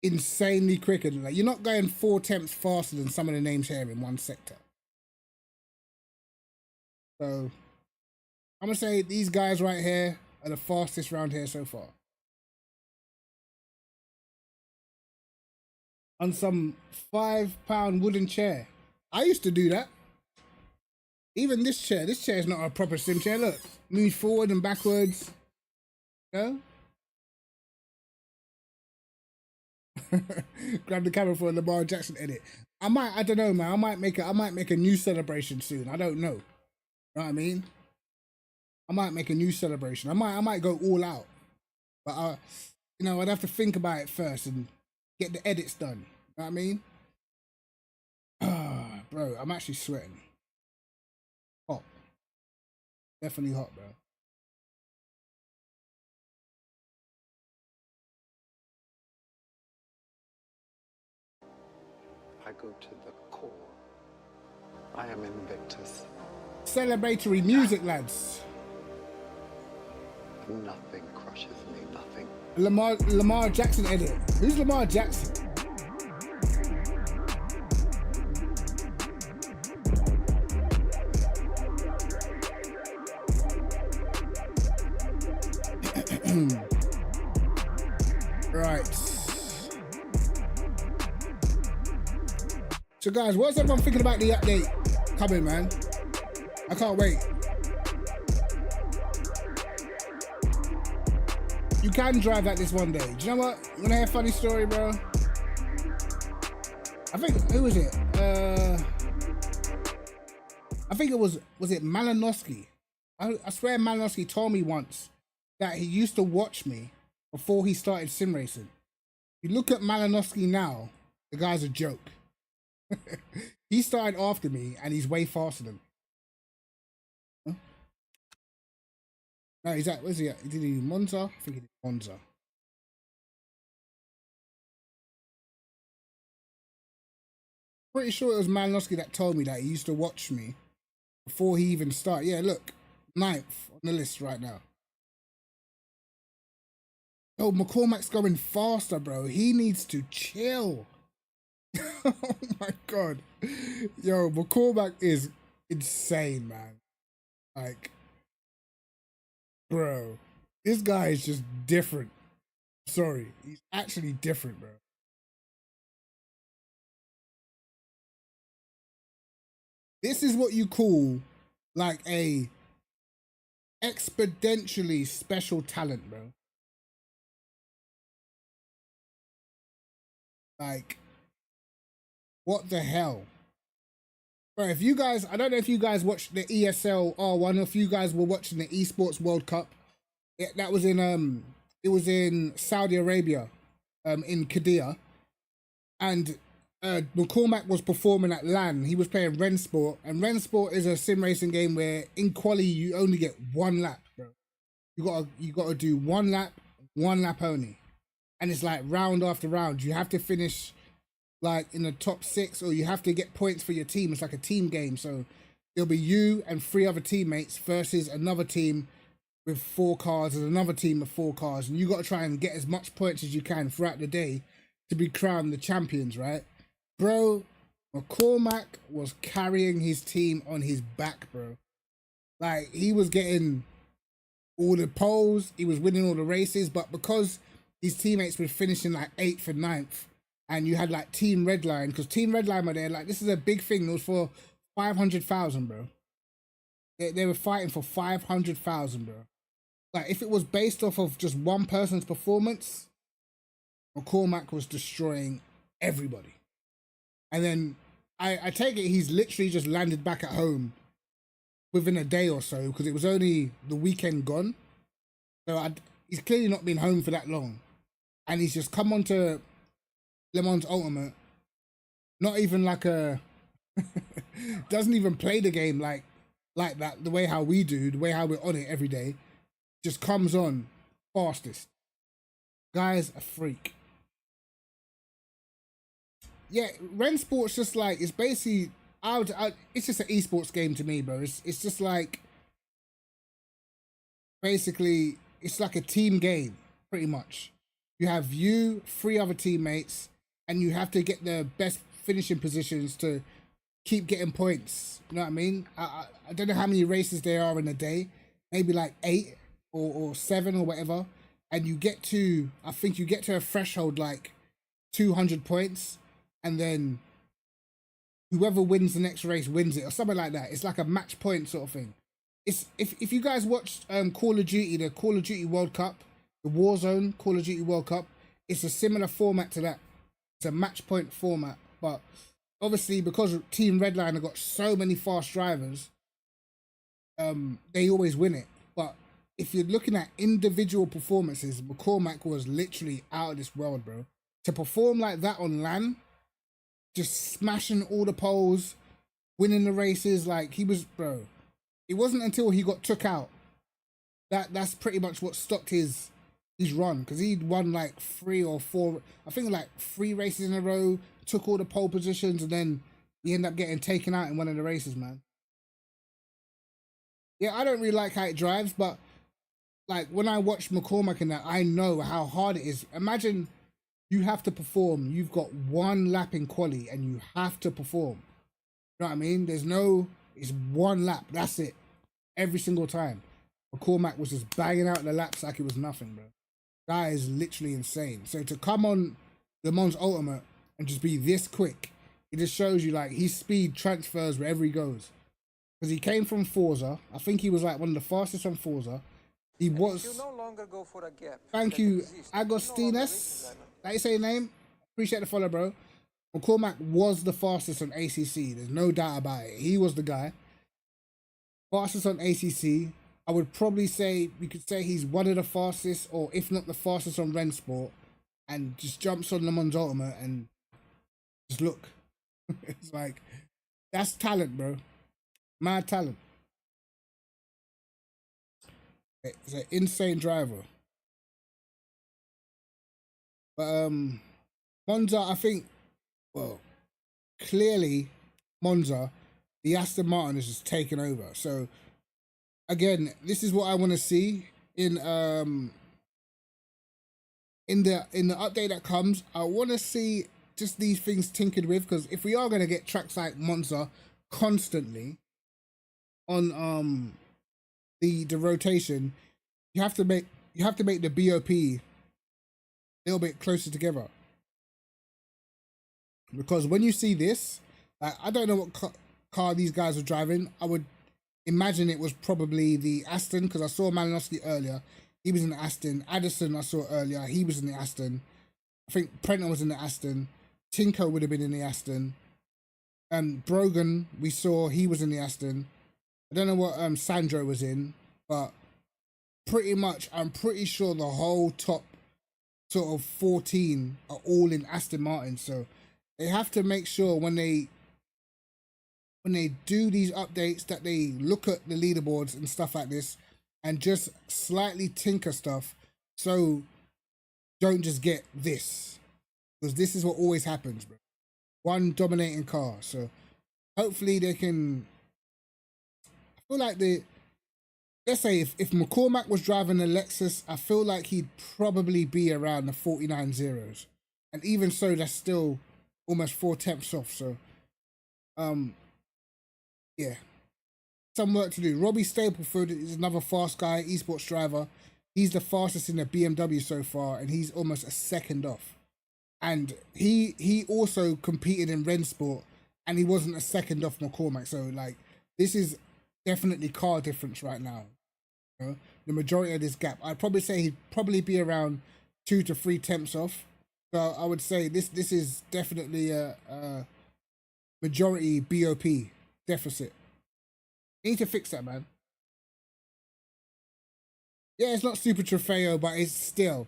insanely quicker. Like, you're not going 4 tenths faster than some of the names here in one sector. So, I'm gonna say these guys right here are the fastest round here so far. On some £5 wooden chair. I used to do that. Even this chair is not a proper sim chair. Look, moves forward and backwards. You know? Grab the camera for a Lamar Jackson edit. I don't know, man. I might make a new celebration soon. I don't know. You know what I mean? I might make a new celebration. I might go all out. But you know, I'd have to think about it first and get the edits done. You know what I mean? Bro, I'm actually sweating. Hot. Definitely hot, bro. I go to the core. I am Invictus. Celebratory music, lads. Nothing crushes me, nothing. Lamar Jackson edit. Who's Lamar Jackson? Right. So guys, what's everyone thinking about the update coming, man? I can't wait. You can drive like this one day. Do you know what? You wanna hear a funny story, bro? I think, who was it? I think it was it Malinowski? I swear Malinowski told me once that he used to watch me before he started sim racing. You look at Malinowski now, the guy's a joke. He started after me and he's way faster than me. Huh? No, he's at, where's he at? Did he do Monza? I think he did Monza. Pretty sure it was Malinowski that told me that he used to watch me before he even started. Yeah, look, 9th on the list right now. Oh, McCormack's going faster, bro. He needs to chill. Oh my God. Yo, McCormack is insane, man. Like, bro, this guy is just different. Sorry, he's actually different, bro. This is what you call like a exponentially special talent, bro. Like, what the hell? Bro, if you guys, I don't know if you guys watched the ESL R1, or if you guys were watching the Esports World Cup. That was in, it was in Saudi Arabia, in Qadiyah. And McCormack was performing at LAN. He was playing Rensport. And Rensport is a sim racing game where in quali you only get 1 lap, bro. You gotta do 1 lap only. And it's like round after round. You have to finish like in the top 6, or you have to get points for your team. It's like a team game. So there'll be you and 3 other teammates versus another team with 4 cars and another team with 4 cars. And you got to try and get as much points as you can throughout the day to be crowned the champions, right? Bro, McCormack was carrying his team on his back, bro. Like, he was getting all the poles, he was winning all the races, but because his teammates were finishing like 8th and 9th, and you had like Team Redline, because Team Redline were there, like, this is a big thing. It was for 500,000, bro. They were fighting for 500,000, bro. like if it was based off of just one person's performance, McCormack was destroying everybody. And then I take it he's literally just landed back at home within a day or so, because it was only the weekend gone. So he's clearly not been home for that long. And he's just come onto Le Mans Ultimate, not even like a... doesn't even play the game like that, the way how we do, the way how we're on it every day. Just comes on fastest. Guy's a freak. Yeah, Rensport's just like, it's basically, it's just an esports game to me, bro. It's just like, basically, it's like a team game, pretty much. You have you, 3 other teammates, and you have to get the best finishing positions to keep getting points. You know what I mean? I don't know how many races there are in a day. Maybe like 8 or 7 or whatever. And you get to, I think you get to a threshold like 200 points. And then whoever wins the next race wins it, or something like that. It's like a match point sort of thing. It's if you guys watched Call of Duty, the Call of Duty World Cup, the Warzone Call of Duty World Cup, it's a similar format to that. It's a match point format, but obviously because Team Redline have got so many fast drivers, they always win it. But if you're looking at individual performances, McCormack was literally out of this world, bro. To perform like that on LAN, just smashing all the poles, winning the races, like he was, bro. It wasn't until he got took out that's pretty much what stopped his run, because he'd won like 3 or 4, I think like 3 races in a row, took all the pole positions, and then he ended up getting taken out in one of the races, man. Yeah, I don't really like how it drives, but like when I watch McCormack and that, I know how hard it is. Imagine you have to perform. You've got 1 lap in quali and you have to perform. You know what I mean? It's 1 lap. That's it. Every single time. McCormack was just banging out the laps like it was nothing, bro. That is literally insane. So to come on Le Mans Ultimate and just be this quick, it just shows you like his speed transfers wherever he goes. Because he came from Forza. I think he was like one of the fastest on Forza. He was... You no longer go for a gap. Thank you, Agostines. That you say your name? Appreciate the follow, bro. McCormack was the fastest on ACC. There's no doubt about it. He was the guy. Fastest on ACC. I would probably say, we could say he's one of the fastest, or if not the fastest on Rensport. And just jumps on Le Mans Ultimate and just look. It's like, that's talent, bro. Mad talent. It's an insane driver. But Monza, I think, well, clearly Monza, the Aston Martin is just taking over. So again, this is what I want to see in the update that comes. I want to see just these things tinkered with, because if we are going to get tracks like Monza constantly on the rotation, you have to make the BOP a little bit closer together. Because when you see this, I don't know what car these guys are driving. I would imagine it was probably the Aston, because I saw Malinowski earlier. He was in the Aston. Addison I saw earlier. He was in the Aston. I think Prenton was in the Aston. Tinko would have been in the Aston. Brogan, we saw he was in the Aston. I don't know what Sandro was in, but pretty much, I'm pretty sure the whole top sort of 14 are all in Aston Martin. So they have to make sure when they do these updates that they look at the leaderboards and stuff like this and just slightly tinker stuff. So don't just get this, because this is what always happens, bro. One dominating car. So hopefully they can. I feel like let's say if McCormack was driving a Lexus, I feel like he'd probably be around the 49 zeros. And even so, that's still almost 4/10 off. So, yeah, some work to do. Robbie Stapleford is another fast guy, esports driver. He's the fastest in the BMW so far, and he's almost a second off. And he also competed in Rensport, and he wasn't a second off McCormack. So, like, this is definitely car difference right now. You know? the majority of this gap. I'd probably say he'd probably be around 2 to 3 tenths off. So I would say this is definitely a majority BOP deficit. Need to fix that, man. Yeah, it's not super Trofeo, but it's still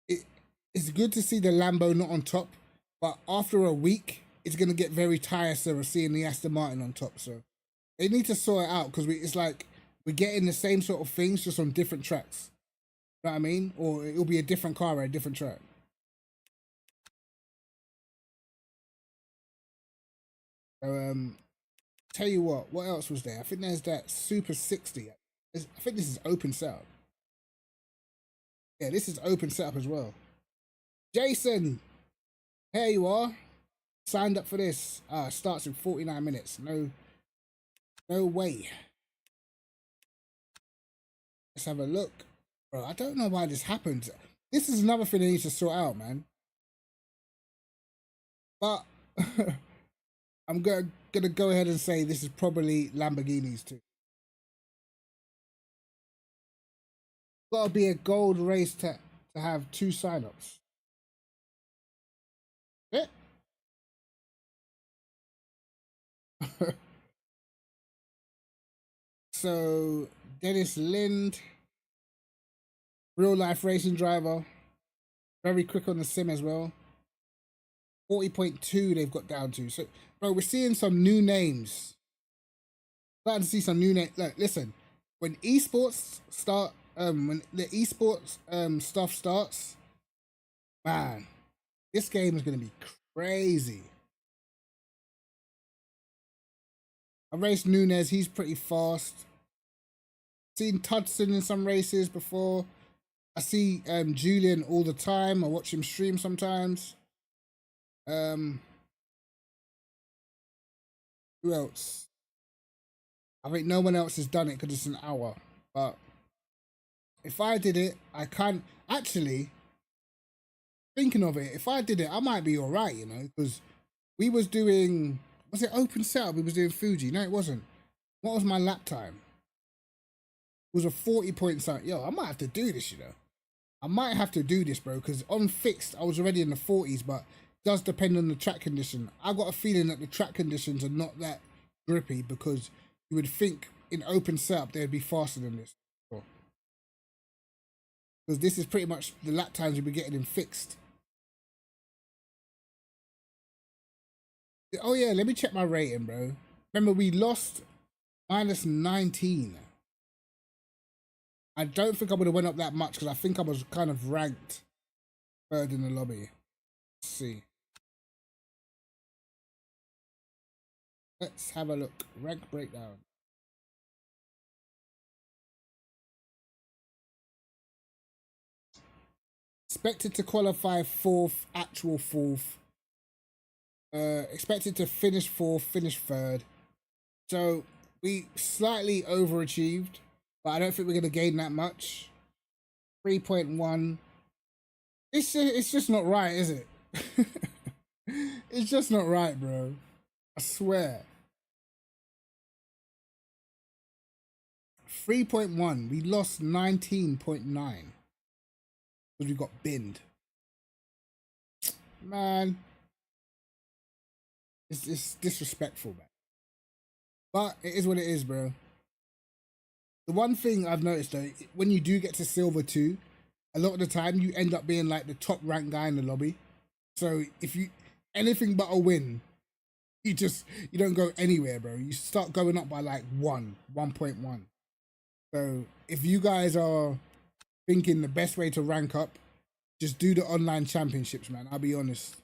it's good to see the Lambo not on top. But after a week, it's gonna get very tiresome of seeing the Aston Martin on top. So they need to sort it out because it's like we're getting the same sort of things just on different tracks. You know what I mean? Or it'll be a different car at a different track. So tell you what else was there? I think there's that Super 60. I think this is open setup. Yeah, this is open setup as well. Jason, here you are. Signed up for this. Starts in 49 minutes. No way. Let's have a look. Bro, I don't know why this happened. This is another thing they need to sort out, man. But I'm gonna go ahead and say this is probably Lamborghinis too. Gotta be a gold race to have 2 signups. Yeah. So Dennis Lind, real life racing driver, very quick on the sim as well. 40.2 they've got down to. So bro, we're seeing some new names. Starting to see some new names. Look, listen, when esports start, when the esports stuff starts, man, this game is gonna be crazy. I raced Nunez, he's pretty fast. Seen Tudson in some races before. I see Julian all the time. I watch him stream sometimes. Who else? I think no one else has done it because it's an hour. But if I did it, I can't actually. Thinking of it, if I did it, I might be alright, you know, because we was doing. Was it open setup? We was doing Fuji. No, it wasn't. What was my lap time? It was a 40 point something. Yo, I might have to do this, you know. I might have to do this, bro, because on fixed, I was already in the 40s, but it does depend on the track condition. I got a feeling that the track conditions are not that grippy because you would think in open setup they'd be faster than this. Because this is pretty much the lap times you'll be getting in fixed. Oh yeah, let me check my rating, bro. Remember, we lost -19. I don't think I would have went up that much because I think I was kind of ranked 3rd in the lobby. Let's see. Let's have a look. Rank breakdown. Expected to qualify 4th, actual 4th. Expected to finish 4th, finish 3rd. So we slightly overachieved, but I don't think we're going to gain that much. 3.1. It's just not right, is it? It's just not right, bro. I swear. 3.1. We lost 19.9 because we got binned. Man, it's disrespectful, man. But it is what it is, bro. The one thing I've noticed though, when you do get to silver 2, a lot of the time you end up being like the top ranked guy in the lobby. So if you anything but a win, you don't go anywhere, bro. You start going up by like 1.1. So if you guys are thinking the best way to rank up, just do the online championships, man. I'll be honest.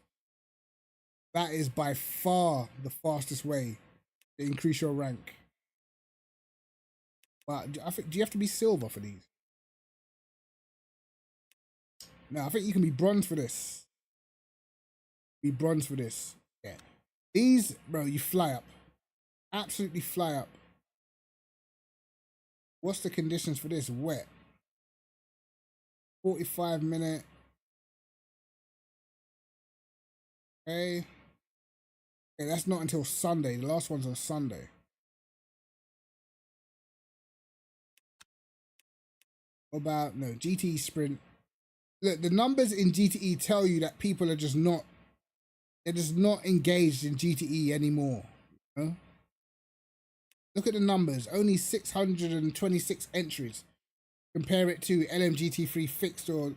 That is by far the fastest way to increase your rank. But I think, do you have to be silver for these? No, I think you can be bronze for this. Be bronze for this. Yeah. These, bro, you fly up. Absolutely fly up. What's the conditions for this? Wet. 45-minute. Okay. Okay, that's not until Sunday. The last one's on Sunday. about no GTE Sprint. Look, the numbers in GTE tell you that people are just not, they're just not engaged in GTE anymore. You know? Look at the numbers, only 626 entries. Compare it to LMGT3 fixed or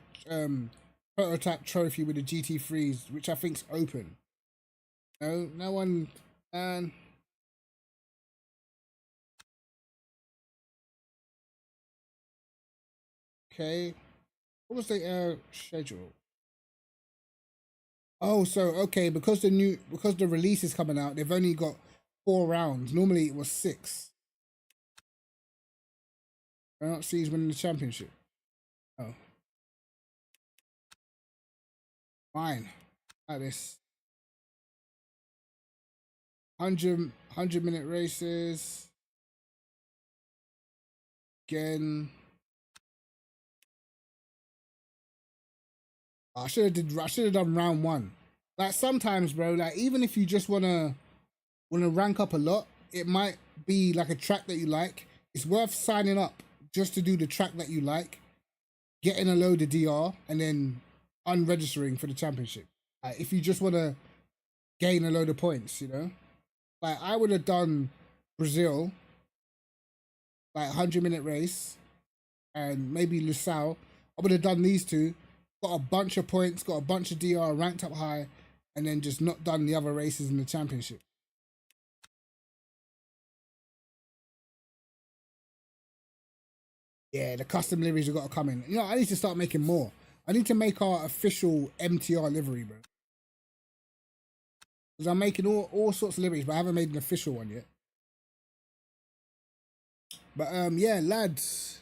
prototype trophy with the GT3s, which I think's open. No one. Okay, what was the schedule? Oh, so okay, because the release is coming out, they've only got 4 rounds. Normally it was 6. I don't see he's winning the championship. Oh, fine. Like this. 100-minute races. Again. I should have done round 1. Like sometimes, bro, like even if you just wanna rank up a lot, it might be like a track that you like. It's worth signing up just to do the track that you like, getting a load of DR, and then unregistering for the championship. Like if you just wanna gain a load of points, you know. Like I would have done Brazil, like 100-minute race, and maybe Lusail. I would have done these 2. Got a bunch of points, got a bunch of DR, ranked up high, and then just not done the other races in the championship. Yeah, the custom liveries have got to come in. You know, I need to start making more. I need to make our official MTR livery, bro. Because I'm making all sorts of liveries, but I haven't made an official one yet. But yeah, lads,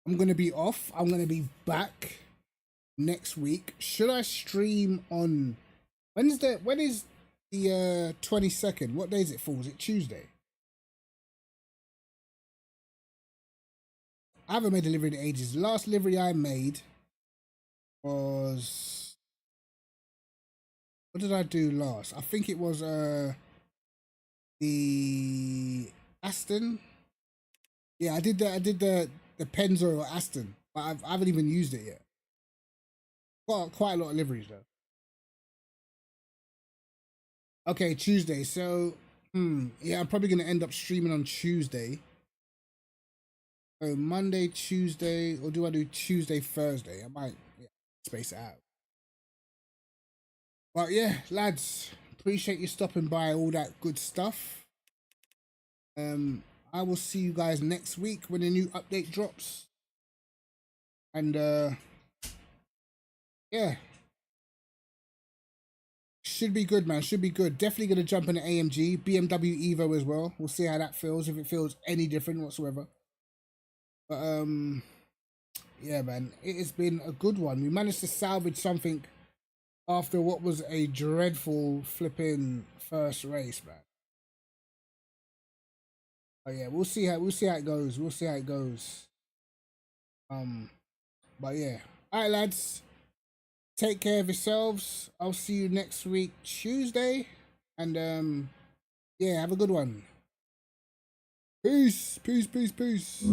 I'm going to be off. I'm going to be back next week. Should I stream on when is the 22nd? What day is it fall? Is it Tuesday? I haven't made a livery in ages. The last livery I made was, what did I do last? I think it was the Aston. Yeah, I did the Penzo or Aston, but I haven't even used it yet. Got quite a lot of liveries though. Okay, Tuesday. So, yeah, I'm probably gonna end up streaming on Tuesday. So Monday, Tuesday, or do I do Tuesday, Thursday? I might space it out. But yeah, lads, appreciate you stopping by, all that good stuff. I will see you guys next week when the new update drops. And yeah. Should be good, man. Should be good. Definitely going to jump in the AMG. BMW Evo as well. We'll see how that feels, if it feels any different whatsoever. But yeah, man. It has been a good one. We managed to salvage something after what was a dreadful flipping first race, man. But yeah, we'll see how it goes. We'll see how it goes. But yeah. Alright, lads. Take care of yourselves. I'll see you next week, Tuesday. And yeah, have a good one. Peace. Peace, peace, peace.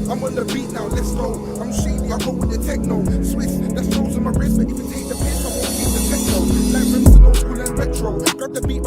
I'm on the beat now, let's go. I'm shady, I go with the techno. Swiss, that's shows on my wrist, but if you take the piss, I won't keep the techno. Like rims and old school and retro. Grab the beat.